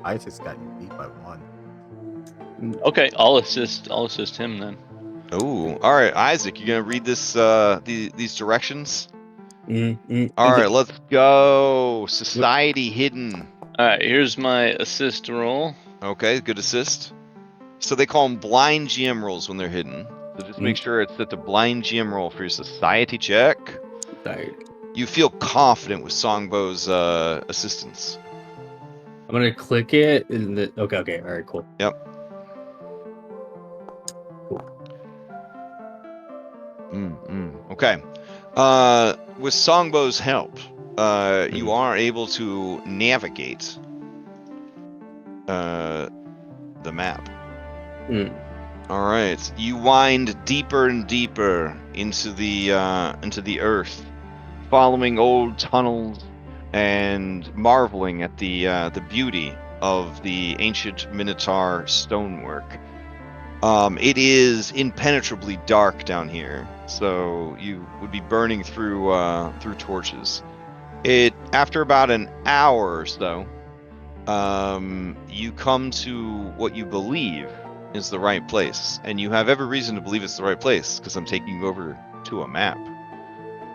I just got you beat by 1. Okay, I'll assist him then. Oh, all right, Isaac, you gonna read this these directions? All Okay. right, let's go. Society hidden. All right, here's my assist roll. Okay, good assist. So they call them blind GM rolls when they're hidden. So just make sure it's set to blind GM roll for your society check. Tired. You feel confident with Songbow's assistance. I'm gonna click it. Okay. All right. Cool. Yep. Cool. Okay. With Songbow's help, you are able to navigate the map. All right. You wind deeper and deeper into the earth, following old tunnels and marveling at the beauty of the ancient Minotaur stonework. It is impenetrably dark down here, so you would be burning through torches. After about an hour or so, you come to what you believe is the right place, and you have every reason to believe it's the right place because I'm taking you over to a map.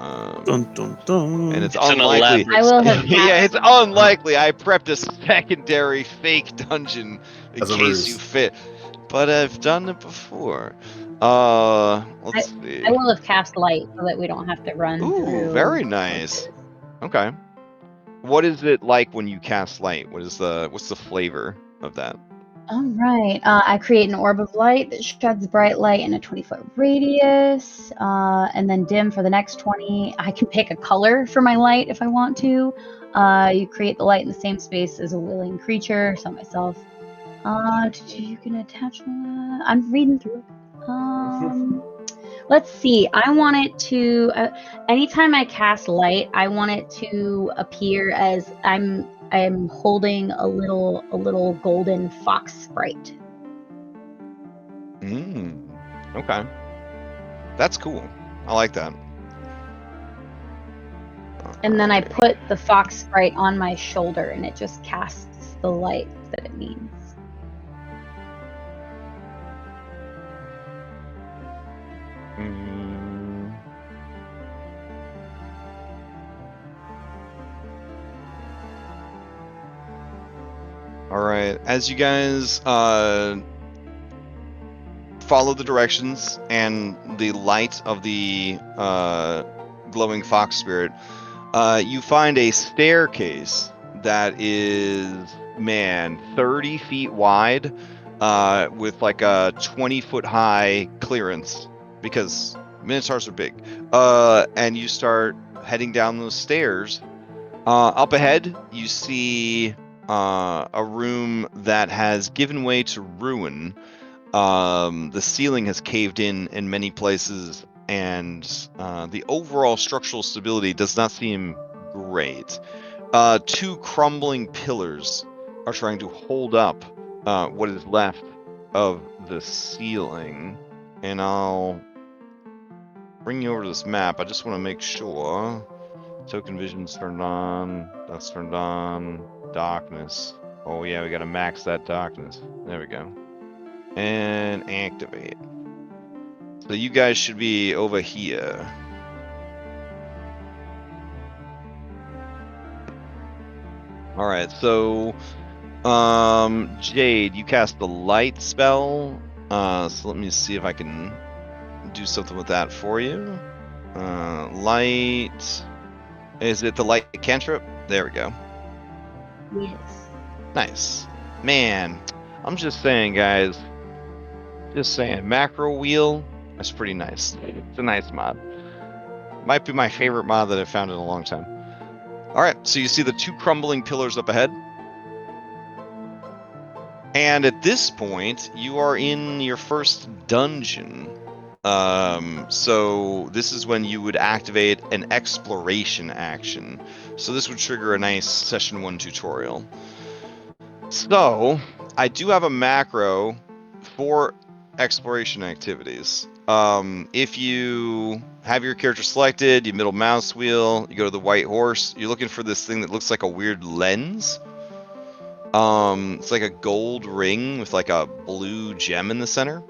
Dun dun dun. And it's An unlikely. elaborate I will have Yeah, it's unlikely. I prepped a secondary fake dungeon in As a case you ruse. fit, but I've done it before. Let's see. I will have cast light so that we don't have to run Ooh, through. very nice. Okay. What is it like when you cast light? What's the flavor of that? All right. I create an orb of light that sheds bright light in a 20-foot radius, and then dim for the next 20. I can pick a color for my light if I want to. You create the light in the same space as a willing creature, so myself. You can attach. I'm reading through it. Let's see. I want it to. Anytime I cast light, I want it to appear as I'm holding a little golden fox sprite. Okay. That's cool. I like that. And then I put the fox sprite on my shoulder, and it just casts the light that it needs. All right, as you guys follow the directions and the light of the glowing fox spirit, you find a staircase that is, 30 feet wide, with like a 20-foot high clearance, because minotaurs are big. And you start heading down those stairs. Up ahead, you see a room that has given way to ruin. The ceiling has caved in many places, and the overall structural stability does not seem great. 2 crumbling pillars are trying to hold up what is left of the ceiling. And I'll bring you over to this map. I just want to make sure. Token vision's turned on. That's turned on. Darkness. Oh yeah, we gotta max that darkness. There we go. And activate. So you guys should be over here. Alright, so Jade, you cast the light spell. So let me see if I can do something with that for you. Light. Is it the light cantrip? There we go. Yes. Nice. Man, I'm just saying, guys. Just saying, macro wheel, that's pretty nice. It's a nice mod. Might be my favorite mod that I've found in a long time. Alright, so you see the 2 crumbling pillars up ahead. And at this point, you are in your first dungeon. So this is when you would activate an exploration action. So this would trigger a nice session 1 tutorial. So I do have a macro for exploration activities. If you have your character selected, you middle mouse wheel, you go to the white horse, you're looking for this thing that looks like a weird lens. It's like a gold ring with like a blue gem in the center.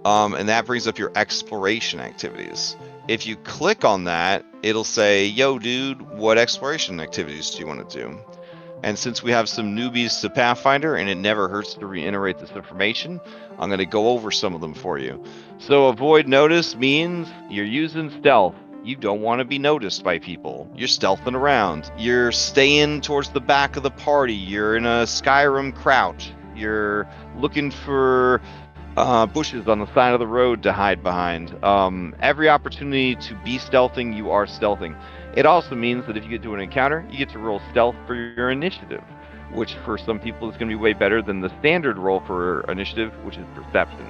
And that brings up your exploration activities. If you click on that, it'll say, yo, dude, what exploration activities do you want to do? And since we have some newbies to Pathfinder, and it never hurts to reiterate this information, I'm going to go over some of them for you. So avoid notice means you're using stealth. You don't want to be noticed by people. You're stealthing around. You're staying towards the back of the party. You're in a Skyrim crouch. You're looking for bushes on the side of the road to hide behind. Every opportunity to be stealthing, you are stealthing. It also means that if you get to an encounter, you get to roll stealth for your initiative, which for some people is going to be way better than the standard roll for initiative, which is perception.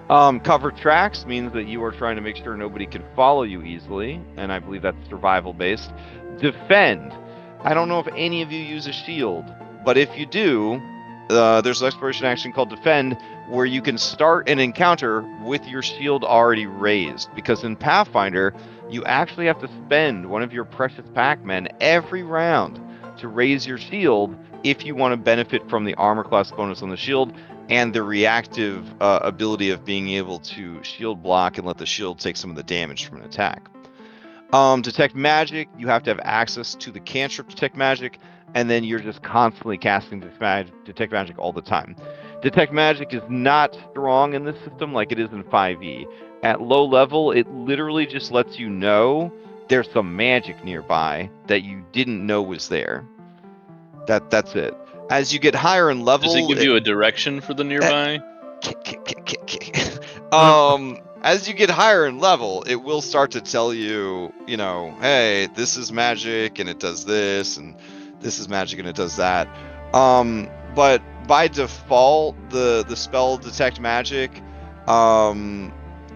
Cover tracks means that you are trying to make sure nobody can follow you easily, and I believe that's survival based. Defend. I don't know if any of you use a shield, but if you do, there's an exploration action called Defend, where you can start an encounter with your shield already raised. Because in Pathfinder, you actually have to spend one of your precious pack-men every round to raise your shield if you want to benefit from the armor class bonus on the shield and the reactive ability of being able to shield block and let the shield take some of the damage from an attack. Detect magic, you have to have access to the cantrip Detect Magic, and then you're just constantly casting Detect Magic all the time. Detect Magic is not strong in this system like it is in 5e. At low level, it literally just lets you know there's some magic nearby that you didn't know was there. That's it. As you get higher in level... Does it give you a direction for the nearby? As you get higher in level, it will start to tell you, you know, hey, this is magic and it does this, and this is magic and it does that. But by default, the spell Detect Magic,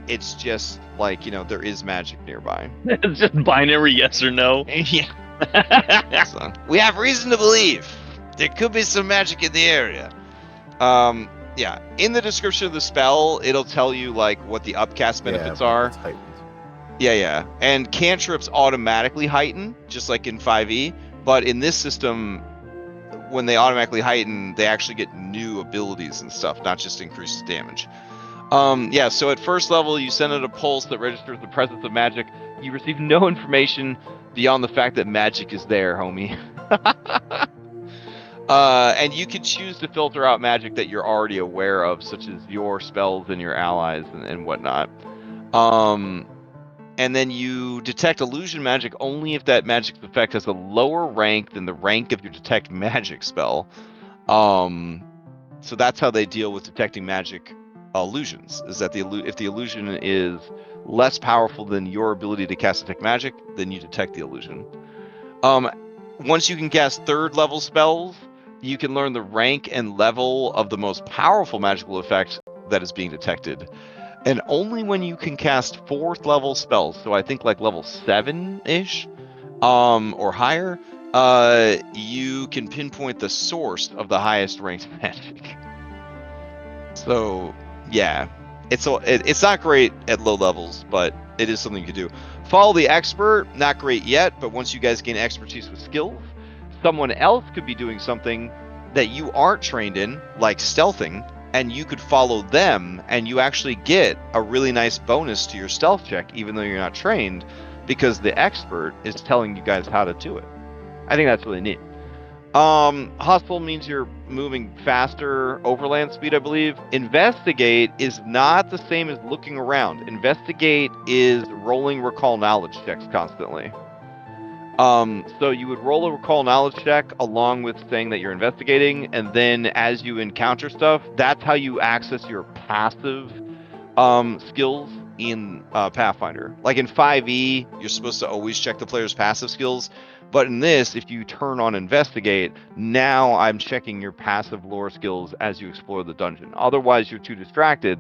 it's just like, you know, there is magic nearby. It's just binary yes or no. Yeah. So, we have reason to believe there could be some magic in the area. Yeah, in the description of the spell, it'll tell you like what the upcast benefits are. It's heightened. Yeah. And cantrips automatically heighten, just like in 5e. But in this system, when they automatically heighten, they actually get new abilities and stuff, not just increases damage. Yeah, so at first level, you send out a pulse that registers the presence of magic. You receive no information beyond the fact that magic is there, homie. And you can choose to filter out magic that you're already aware of, such as your spells and your allies and whatnot. And then you detect illusion magic only if that magic's effect has a lower rank than the rank of your detect magic spell. So that's how they deal with detecting magic illusions, is that if the illusion is less powerful than your ability to cast detect magic, then you detect the illusion. Once you can cast 3rd level spells, you can learn the rank and level of the most powerful magical effect that is being detected. And only when you can cast 4th level spells, so I think like level 7-ish, or higher, you can pinpoint the source of the highest ranked magic. So yeah, it's not great at low levels, but it is something you can do. Follow the expert, not great yet, but once you guys gain expertise with skills, someone else could be doing something that you aren't trained in, like stealthing, and you could follow them, and you actually get a really nice bonus to your stealth check, even though you're not trained, because the expert is telling you guys how to do it. I think that's really neat. Hustle means you're moving faster, overland speed, I believe. Investigate is not the same as looking around. Investigate is rolling recall knowledge checks constantly. So you would roll a recall knowledge check along with saying that you're investigating, and then as you encounter stuff, that's how you access your passive skills in Pathfinder. Like in 5e, you're supposed to always check the player's passive skills, but in this, if you turn on investigate, now I'm checking your passive lore skills as you explore the dungeon. Otherwise, you're too distracted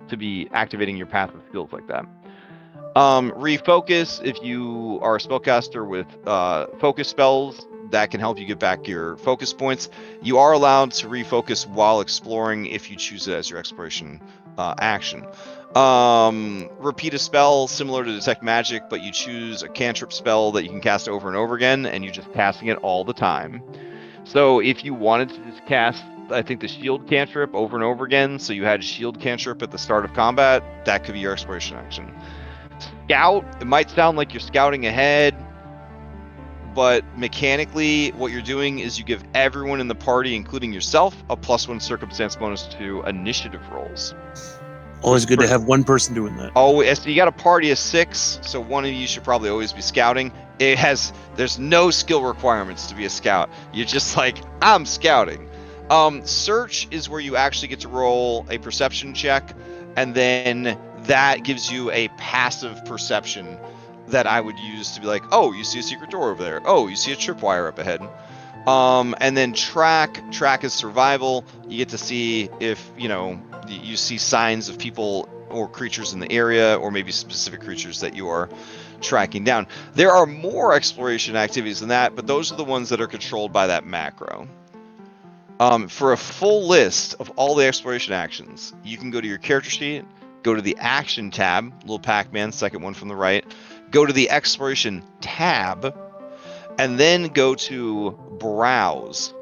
to be activating your passive skills like that. Refocus, if you are a spellcaster with focus spells, that can help you get back your focus points. You are allowed to refocus while exploring if you choose it as your exploration action. Repeat a spell similar to detect magic, but you choose a cantrip spell that you can cast over and over again, and you're just casting it all the time. So if you wanted to just cast, I think, the shield cantrip over and over again, so you had shield cantrip at the start of combat, that could be your exploration action. Scout, it might sound like you're scouting ahead, but mechanically what you're doing is you give everyone in the party, including yourself, a +1 circumstance bonus to initiative rolls. Always good to have one person doing that. Oh, so you got a party of 6, so one of you should probably always be scouting. There's no skill requirements to be a scout. You're just like, I'm scouting. Search is where you actually get to roll a perception check, and then that gives you a passive perception that I would use to be like, oh, you see a secret door over there. Oh, you see a tripwire up ahead. And then track is survival. You get to see if, you see signs of people or creatures in the area, or maybe specific creatures that you are tracking down. There are more exploration activities than that, but those are the ones that are controlled by that macro. For a full list of all the exploration actions, you can go to your character sheet, go to the action tab, little Pac-Man, second one from the right, go to the exploration tab, and then go to browse.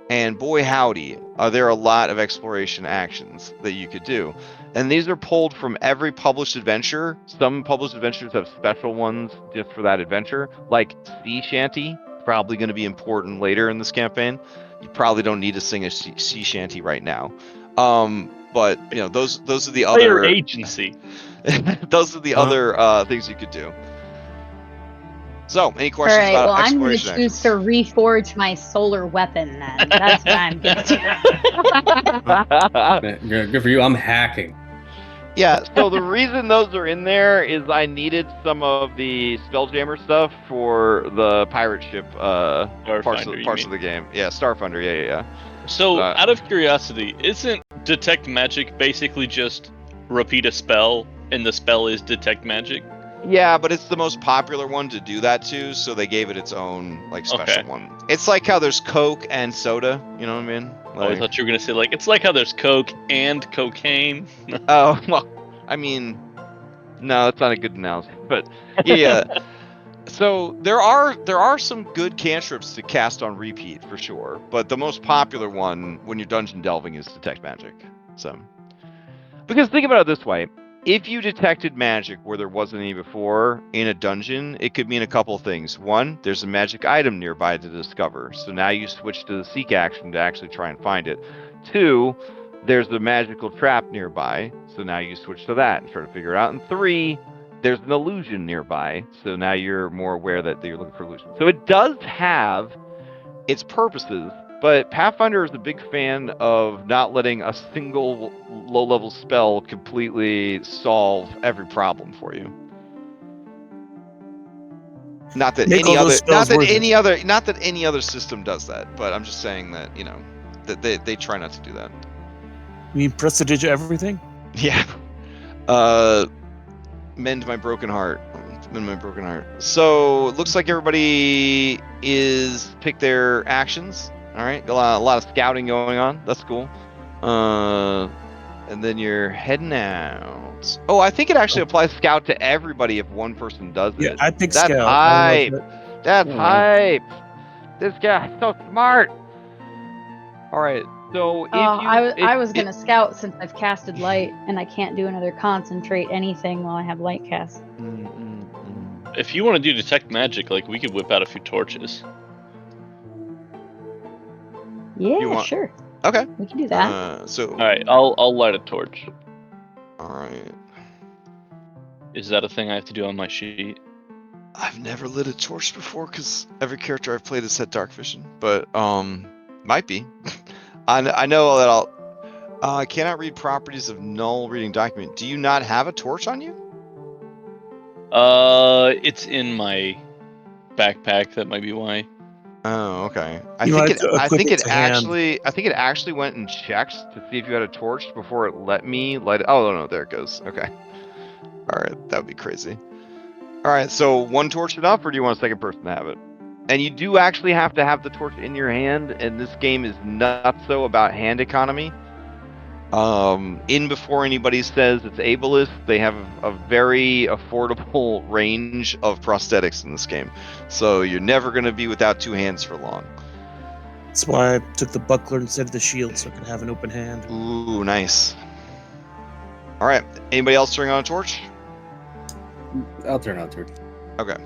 And boy howdy, are there a lot of exploration actions that you could do. And these are pulled from every published adventure. Some published adventures have special ones just for that adventure, like Sea Shanty, probably going to be important later in this campaign. You probably don't need to sing a sea shanty right now. But those are the Player other agency. those are the other things you could do. So, any questions about I'm going to exploration choose actions? to reforge my solar weapon then. That's what I'm going to do. Good for you. I'm hacking. Yeah, so the reason those are in there is I needed some of the Spelljammer stuff for the pirate ship parts of the game. Yeah, Starfinder, yeah. So, out of curiosity, isn't detect magic basically just repeat a spell, and the spell is detect magic? Yeah, but it's the most popular one to do that to, so they gave it its own special one. It's like how there's Coke and soda, you know what I mean? I thought you were gonna say it's like how there's Coke and cocaine. Oh, well, I mean, No, that's not a good analogy. But Yeah. So there are some good cantrips to cast on repeat for sure, but the most popular one when you're dungeon delving is detect magic. So because think about it this way. If you detected magic where there wasn't any before in a dungeon, it could mean a couple things. One, there's a magic item nearby to discover, so now you switch to the seek action to actually try and find it. Two, there's a magical trap nearby, so now you switch to that and try to figure it out. And three, there's an illusion nearby, so now you're more aware that you're looking for illusion. So it does have its purposes, but Pathfinder is a big fan of not letting a single low-level spell completely solve every problem for you. Not that Make any all those other, not spells that worth it. any other, not that any other system does that. But I'm just saying that that they try not to do that. You mean prestige everything? yeah. Mend my broken heart. Mend my broken heart. So it looks like everybody is picked their actions. All right, a lot of scouting going on. That's cool. And then you're heading out. Oh, I think it actually applies scout to everybody if one person does it. Yeah, I picked That's scout. hype. That's Oh, wow. hype. This guy's so smart. All right. So if I was gonna scout since I've casted light and I can't do another concentrate anything while I have light cast. If you want to do detect magic, like we could whip out a few torches. Yeah, sure. Okay. We can do that. So. All right, I'll light a torch. All right. Is that a thing I have to do on my sheet? I've never lit a torch before because every character I've played has had dark vision, but might be. I know that I cannot read properties of null reading document. Do you not have a torch on you? It's in my backpack. That might be why. Oh, okay. I You think might it. I equip think it it to hand. actually. I think it actually went and checked to see if you had a torch before it let me light it. Oh no, there it goes. Okay. All right, that would be crazy. All right, so one torch enough, or do you want a second person to have it? And you do actually have to have the torch in your hand, and this game is not so about hand economy. In before anybody says it's ableist, they have a very affordable range of prosthetics in this game. So you're never going to be without two hands for long. That's why I took the buckler instead of the shield, so I can have an open hand. Ooh, nice. All right, anybody else turning on a torch? I'll turn on torch. Okay.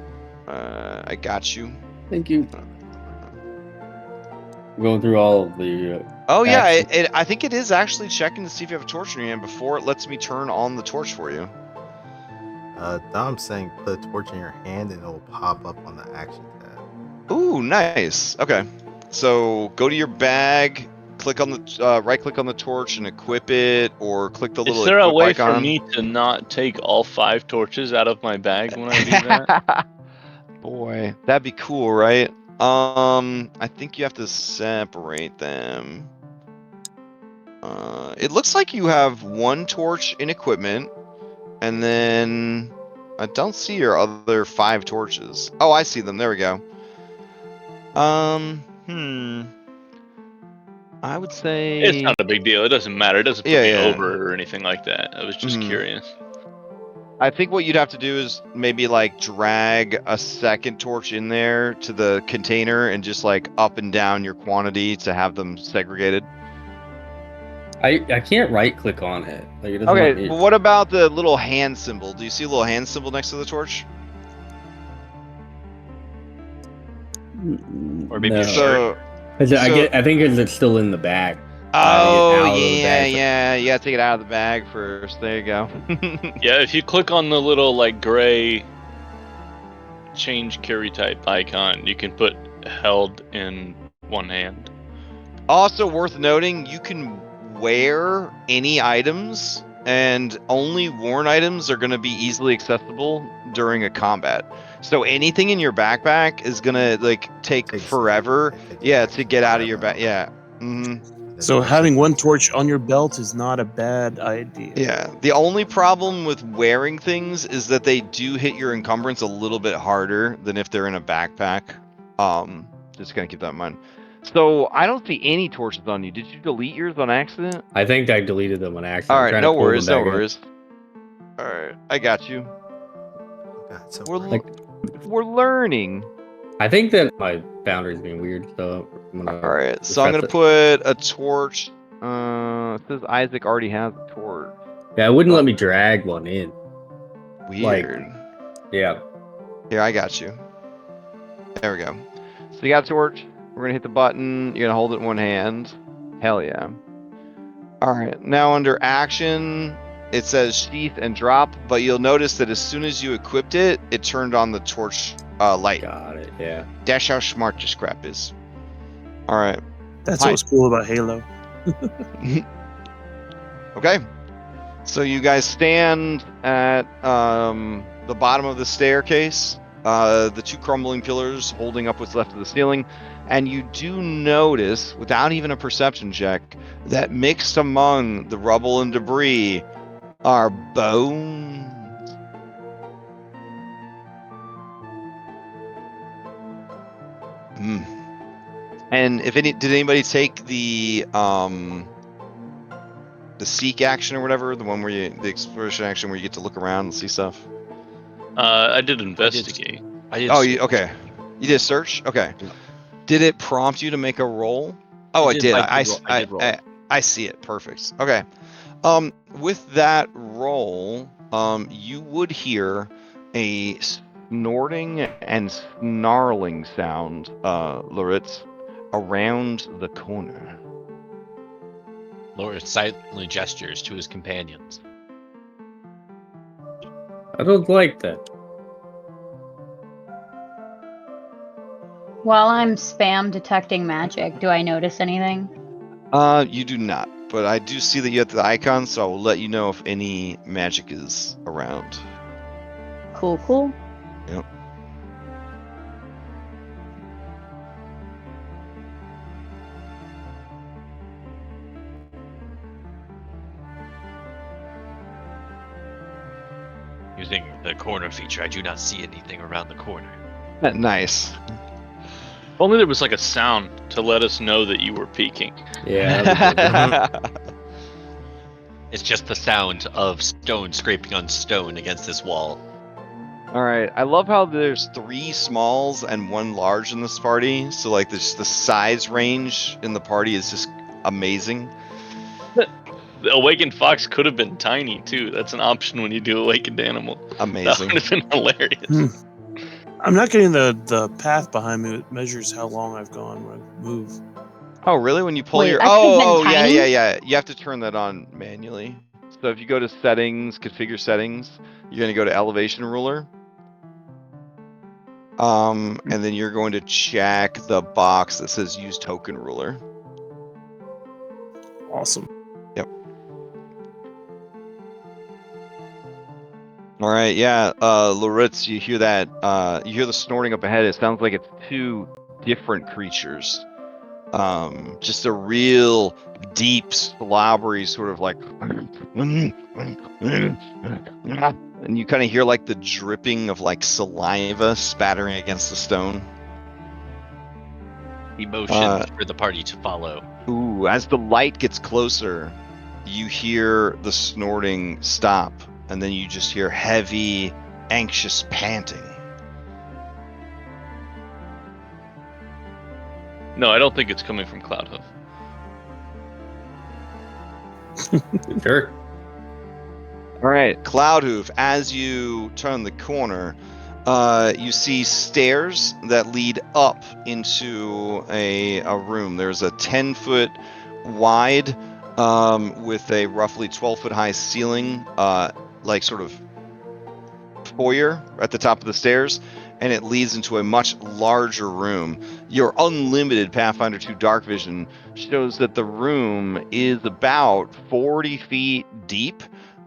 I got you. Thank you. Going through all of the. Oh yeah, actions. I think it is actually checking to see if you have a torch in your hand before it lets me turn on the torch for you. Dom's saying put a torch in your hand and it will pop up on the action tab. Ooh, nice. Okay, so go to your bag, click on the right click on the torch and equip it, or click the little Is there a equip way icon. for me to not take all 5 torches out of my bag when I do that? Boy, that'd be cool, right? I think you have to separate them. It looks like you have one torch in equipment, and then I don't see your other 5 torches. Oh, I see them. There we go. I would say It's not a big deal. It doesn't matter. It doesn't put Yeah, me yeah. over or anything like that. I was just curious. I think what you'd have to do is maybe like drag a second torch in there to the container and just like up and down your quantity to have them segregated. I can't right click on it. Like it doesn't let Okay, me. well, what about the little hand symbol? Do you see a little hand symbol next to the torch? Or maybe No. a shirt. I think it's still in the bag. Oh, out of the yeah, bag. yeah. You gotta take it out of the bag first. There you go. Yeah, if you click on the little like gray change carry type icon, you can put held in one hand. Also worth noting, you can wear any items, and only worn items are going to be easily accessible during a combat. So anything in your backpack is going to like take forever, to get out of your back. Yeah. So having one torch on your belt is not a bad idea. Yeah. The only problem with wearing things is that they do hit your encumbrance a little bit harder than if they're in a backpack. Just gonna keep that in mind. So I don't see any torches on you. Did you delete yours on accident? I think I deleted them on accident. All I'm right, trying no to pull them worries, no back up. worries. All right. right, I got you. Oh, God, so We're bright. we're learning. I think that my boundary's being weird, so I'm gonna. All right, so I'm gonna put a torch. It says Isaac already has a torch. Yeah, it wouldn't let me drag one in. Weird. Yeah. Here, I got you. There we go. So you got a torch. We're gonna hit the button. You're gonna hold it in one hand. Hell yeah. All right. Now under action, it says sheath and drop, but you'll notice that as soon as you equipped it, it turned on the torch light. Got it. Yeah. That's how smart this crap is. All right. That's what's cool about Halo. Okay. So you guys stand at the bottom of the staircase, the two crumbling pillars holding up what's left of the ceiling, and you do notice, without even a perception check, that mixed among the rubble and debris are bones. And did anybody take the seek action or whatever, the one where the exploration action where you get to look around and see stuff? I did investigate. Okay. You did search? Okay. Yeah. Did it prompt you to make a roll? Oh, I it did. I did roll. I see it. Perfect. Okay. With that roll, you would hear a snorting and snarling sound, Loritz, around the corner. Loris silently gestures to his companions. I don't like that. While I'm spam detecting magic, do I notice anything? You do not, but I do see that you have the icon, so I will let you know if any magic is around. Cool. Yep. Using the corner feature, I do not see anything around the corner. Nice. If only there was like a sound to let us know that you were peeking. Yeah. It's just the sound of stone scraping on stone against this wall. All right. I love how there's 3 smalls and 1 large in this party. So like the size range in the party is just amazing. The awakened fox could have been tiny too. That's an option when you do awakened animal. Amazing. That would have been hilarious. I'm not getting the path behind me that measures how long I've gone when I move. Oh, really? When you pull Wait, your... I could have been tiny? Yeah. You have to turn that on manually. So if you go to settings, configure settings, you're going to go to elevation ruler. And then you're going to check the box that says use token ruler. Awesome. Yep. All right, yeah, Loritz, you hear that? You hear the snorting up ahead. It sounds like it's 2 different creatures. Just a real deep, slobbery sort of like, and you kind of hear like the dripping of like saliva spattering against the stone. He motions for the party to follow. Ooh, as the light gets closer, you hear the snorting stop, and then you just hear heavy, anxious panting. No, I don't think it's coming from Cloudhoof. Sure. All right, Cloudhoof, as you turn the corner, you see stairs that lead up into a room. There's a 10-foot wide with a roughly 12-foot high ceiling, like sort of foyer at the top of the stairs, and it leads into a much larger room. Your unlimited Pathfinder 2 Dark Vision shows that the room is about 40 feet deep,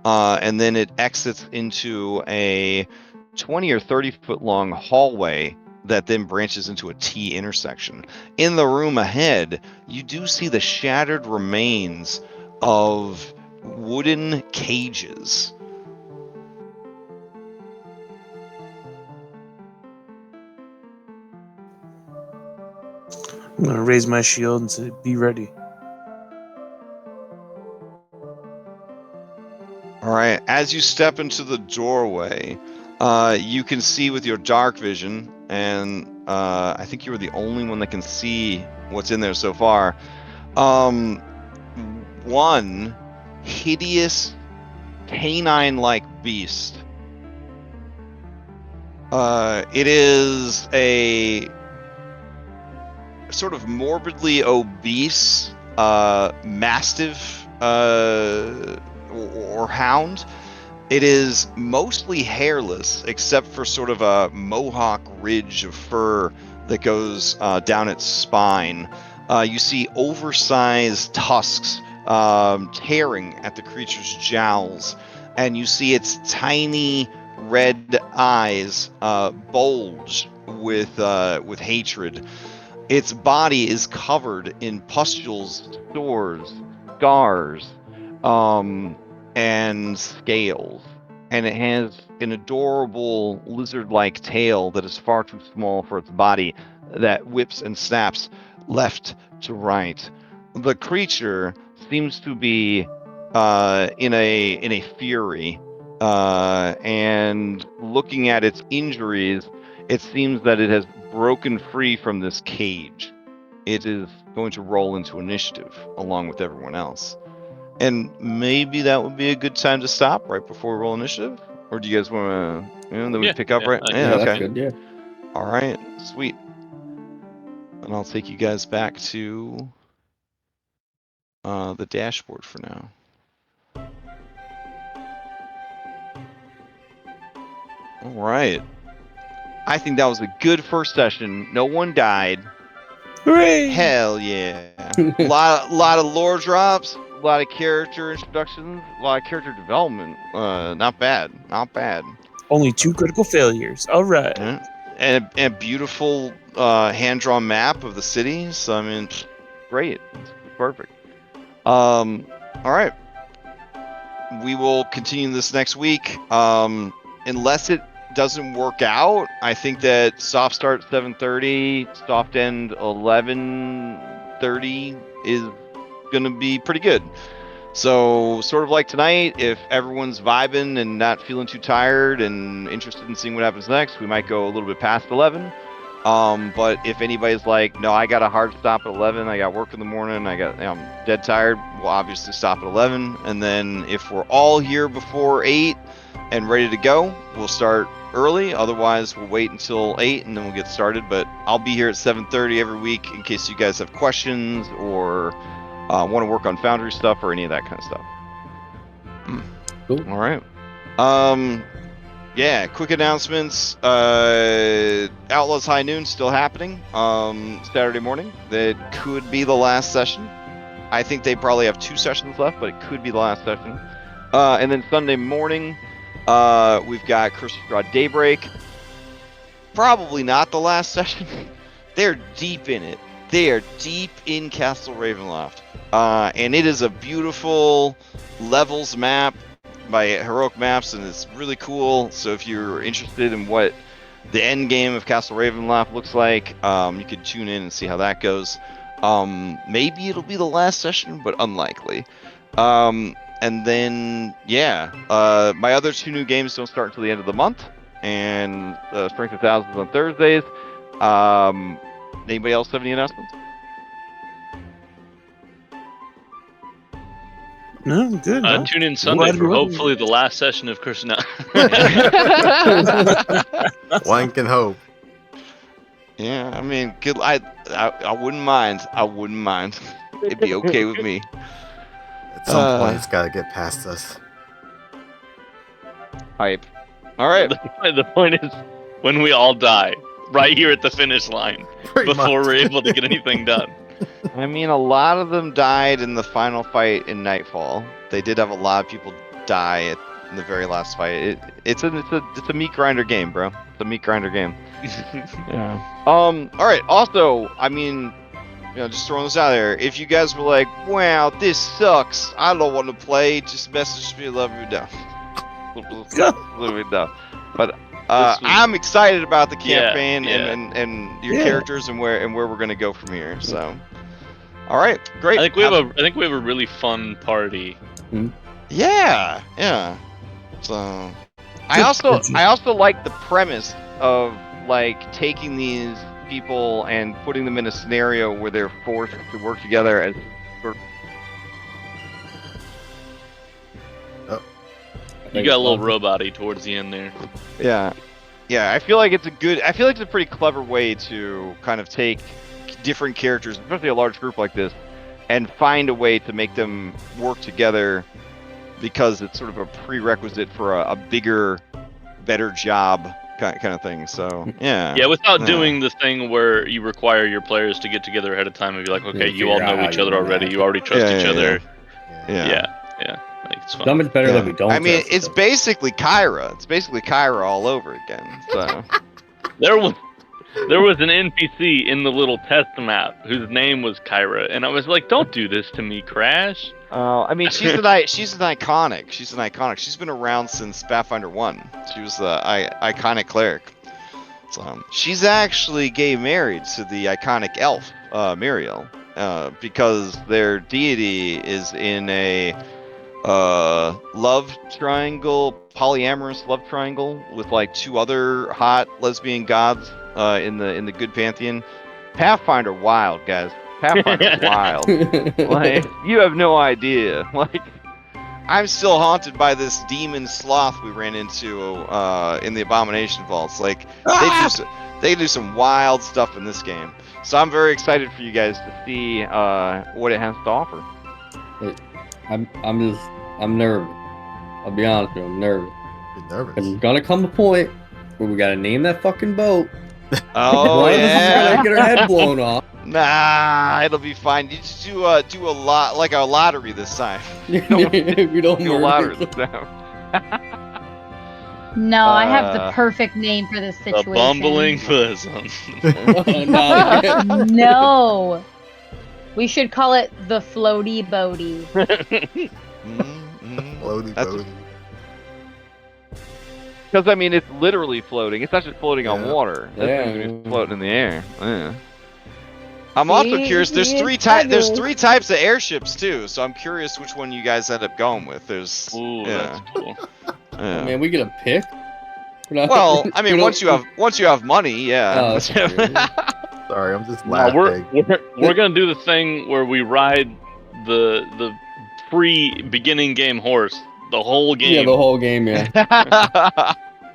and then it exits into a 20 or 30 foot long hallway that then branches into a T intersection. In the room ahead, you do see the shattered remains of wooden cages. I'm gonna raise my shield and say, "Be ready." All All right. As you step into the doorway, you can see with your dark vision, and I think you were the only one that can see what's in there so far. One hideous canine-like beast. It is a sort of morbidly obese mastiff or hound. It is mostly hairless, except for sort of a mohawk ridge of fur that goes down its spine. You see oversized tusks tearing at the creature's jowls, and you see its tiny red eyes bulge with hatred. Its body is covered in pustules, sores, scars, and scales, and it has an adorable lizard-like tail that is far too small for its body that whips and snaps left to right. The creature seems to be in a fury, and looking at its injuries, it seems that it has broken free from this cage. It is going to roll into initiative along with everyone else. And maybe that would be a good time to stop right before we roll initiative? Or do you guys want to, then we pick up right? Yeah, okay. that's good. Yeah. All right, sweet. And I'll take you guys back to the dashboard for now. All right. I think that was a good first session. No one died. Hooray! Hell yeah. a lot of lore drops, a lot of character introductions, a lot of character development. Not bad. Not bad. Only 2 critical failures. All right. Yeah. And a beautiful hand-drawn map of the city. So, I mean, great. It's perfect. All right. We will continue this next week. Unless it doesn't work out, I think that soft start 7:30, soft end 11:30 is going to be pretty good. So, sort of like tonight, if everyone's vibing and not feeling too tired and interested in seeing what happens next, we might go a little bit past 11. But if anybody's like, no, I got a hard stop at 11, I got work in the morning, I'm dead tired, we'll obviously stop at 11. And then if we're all here before 8 and ready to go, we'll start early. Otherwise, we'll wait until 8 and then we'll get started. But I'll be here at 7:30 every week in case you guys have questions or want to work on Foundry stuff or any of that kind of stuff. Cool. All right. Yeah, quick announcements. Outlaws High Noon still happening Saturday morning. That could be the last session. I think they probably have 2 sessions left, but it could be the last session. And then Sunday morning, we've got Curse of Strahd Daybreak. Probably not the last session. They're deep in it. They are deep in Castle Ravenloft. And it is a beautiful levels map by Heroic Maps, and it's really cool. So if you're interested in what the end game of Castle Ravenloft looks like, you could tune in and see how that goes. Maybe it'll be the last session, but unlikely. And then, yeah, my other 2 new games don't start until the end of the month, and Strength of Thousands on Thursdays. Anybody else have any announcements? No, good. No. Tune in Sunday Glad for we're- hopefully the last session of Curse. No. One can hope. Yeah, I mean, good. I wouldn't mind. I wouldn't mind. It'd be okay with me. At some point, it's got to get past us. Hype. All right. The point is, when we all die, right here at the finish line, Pretty before much. we're able to get anything done. I mean, a lot of them died in the final fight in Nightfall. They did have a lot of people die in the very last fight. It's a meat grinder game, bro. It's a meat grinder game. Yeah. All right. Also, I mean, just throwing this out there. If you guys were like, "Wow, this sucks. I don't want to play," just message me. Let me know. Let me know. But I'm excited about the campaign and your characters and where we're gonna go from here. So, all right, great. I think we have a really fun party. Yeah, yeah. So, I also like the premise of like taking these people and putting them in a scenario where they're forced to work together as sort of. You got a little robot-y towards the end there. Yeah. Yeah, I feel like it's a pretty clever way to kind of take different characters, especially a large group like this, and find a way to make them work together because it's sort of a prerequisite for a bigger, better job kind of thing. So, yeah. Yeah, without doing the thing where you require your players to get together ahead of time and be like, okay, you all know each other already. You already trust each other. Yeah. Like, it's fun. So much better that we don't. I mean, it's basically Kyra. It's basically Kyra all over again. So there was an NPC in the little test map whose name was Kyra, and I was like, "Don't do this to me, Crash." I mean, she's an iconic. She's an iconic. She's been around since Pathfinder 1. She was the iconic cleric. So, she's actually gay married to the iconic elf, Muriel, because their deity is in a love triangle, polyamorous love triangle with like 2 other hot lesbian gods in the good pantheon. Pathfinder wild, guys. Pathfinder wild. Like, you have no idea. Like, I'm still haunted by this demon sloth we ran into in the Abomination Vaults. Like, they do some wild stuff in this game. So I'm very excited for you guys to see what it has to offer. I'm nervous. I'll be honest with you, I'm nervous. You're nervous. There's gonna come a point where we gotta name that fucking boat. Oh, One of us is yeah. gonna get our head blown off. Nah, it'll be fine. You just do a lot like a lottery this time. We don't Do a lottery murder. this time. No, I have the perfect name for this The situation. bumbling bosom. No. We should call it the floaty boaty. Floaty That's- boaty. Because I mean, it's literally floating. It's not just floating on Yeah. water. That Yeah. thing's gonna be floating in the air. Yeah. I'm also curious. There's See, three it's types. There's fabulous. 3 types of airships too. So I'm curious which one you guys end up going with. There's. Ooh, Yeah. that's cool. Yeah. Man, we get a pick. We're not- Well, I we mean, don't- once you have money, yeah. Oh, that's true. Sorry, I'm just No, laughing. we're gonna do the thing where we ride the pre-beginning game horse the whole game. Yeah, the whole game, yeah.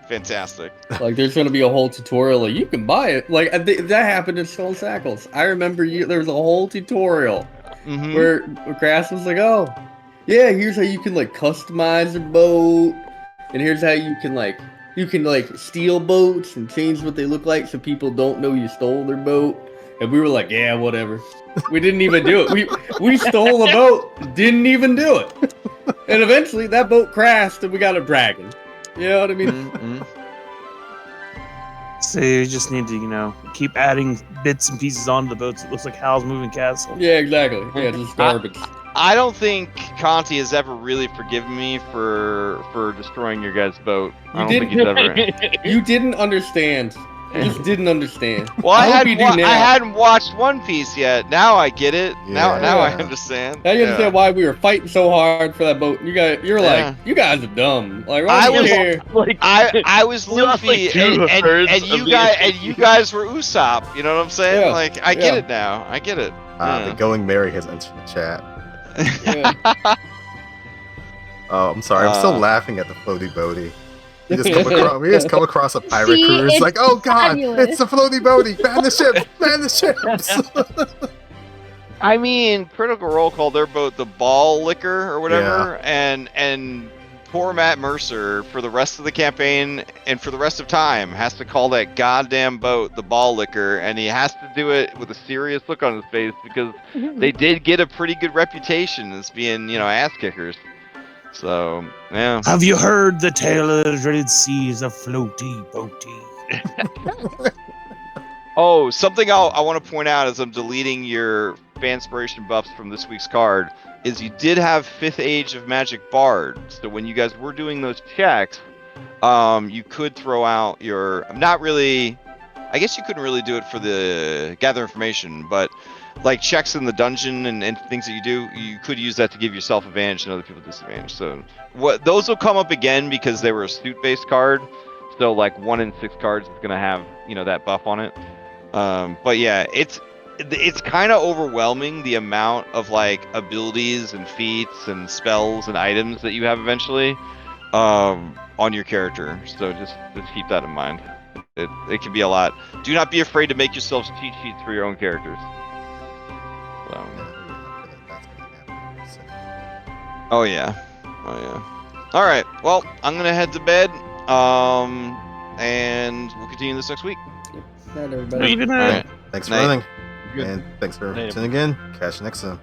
Fantastic. Like, there's gonna be a whole tutorial. Like, you can buy it. Like, that happened in Stone Shackles. I remember there was a whole tutorial Mm-hmm. where Grass was like, "Oh, yeah, here's how you can like customize a boat, and here's how you can like steal boats and change what they look like so people don't know you stole their boat." And we were like, "Yeah, whatever." We didn't even do it. We stole the boat, didn't even do it, and eventually that boat crashed, and we got a dragon. You know what I mean? Mm-hmm. So you just need to, keep adding bits and pieces onto the boats. It looks like Hal's Moving Castle. Yeah, exactly. Yeah, just garbage. I don't think Conti has ever really forgiven me for destroying your guys' boat. I don't think he's ever. You didn't understand. You just didn't understand. Well, I hope you do now. hadn't watched One Piece yet. Now I get it. Now I Yeah. understand. Now you understand why we were fighting so hard for that boat. You're Yeah. like, you guys are dumb. Like, I why was- here? Like, I was We lost, like, Luffy, 2/3 and of you the guys enemy. were Usopp. You know what I'm saying? Yeah, Like, I get yeah. it now. I get it. The Going Mary has entered the chat. Yeah. Oh, I'm sorry. I'm still laughing at the floaty boaty. We just come across a pirate See, cruise. it's Like, oh god, fabulous. it's the floaty boaty. Ban the ship. Ban the ships. I mean, Critical Role called their boat the Ball Liquor or whatever, and poor Matt Mercer for the rest of the campaign and for the rest of time has to call that goddamn boat the Ball Liquor, and he has to do it with a serious look on his face because they did get a pretty good reputation as being, ass kickers. So, yeah. Have you heard the tale of the dreaded seas of floaty boaty? Oh, something I want to point out as I'm deleting your Fanspiration buffs from this week's card is you did have 5th Age of Magic Bard. So when you guys were doing those checks, you could throw out your... Not really... I guess you couldn't really do it for the Gather Information, but like checks in the dungeon and things that you do, you could use that to give yourself advantage and other people disadvantage. So those will come up again because they were a suit-based card. So like 1 in 6 cards is gonna have that buff on it. But yeah, it's kind of overwhelming the amount of like abilities and feats and spells and items that you have eventually on your character. So just keep that in mind. It can be a lot. Do not be afraid to make yourselves cheat sheets for your own characters. So. Oh yeah. All right. Well, I'm gonna head to bed. And we'll continue this next week. Night, Have everybody. a good night. All right. Thanks for Night. running. Good. And thanks for Night, tuning in. Catch you next time.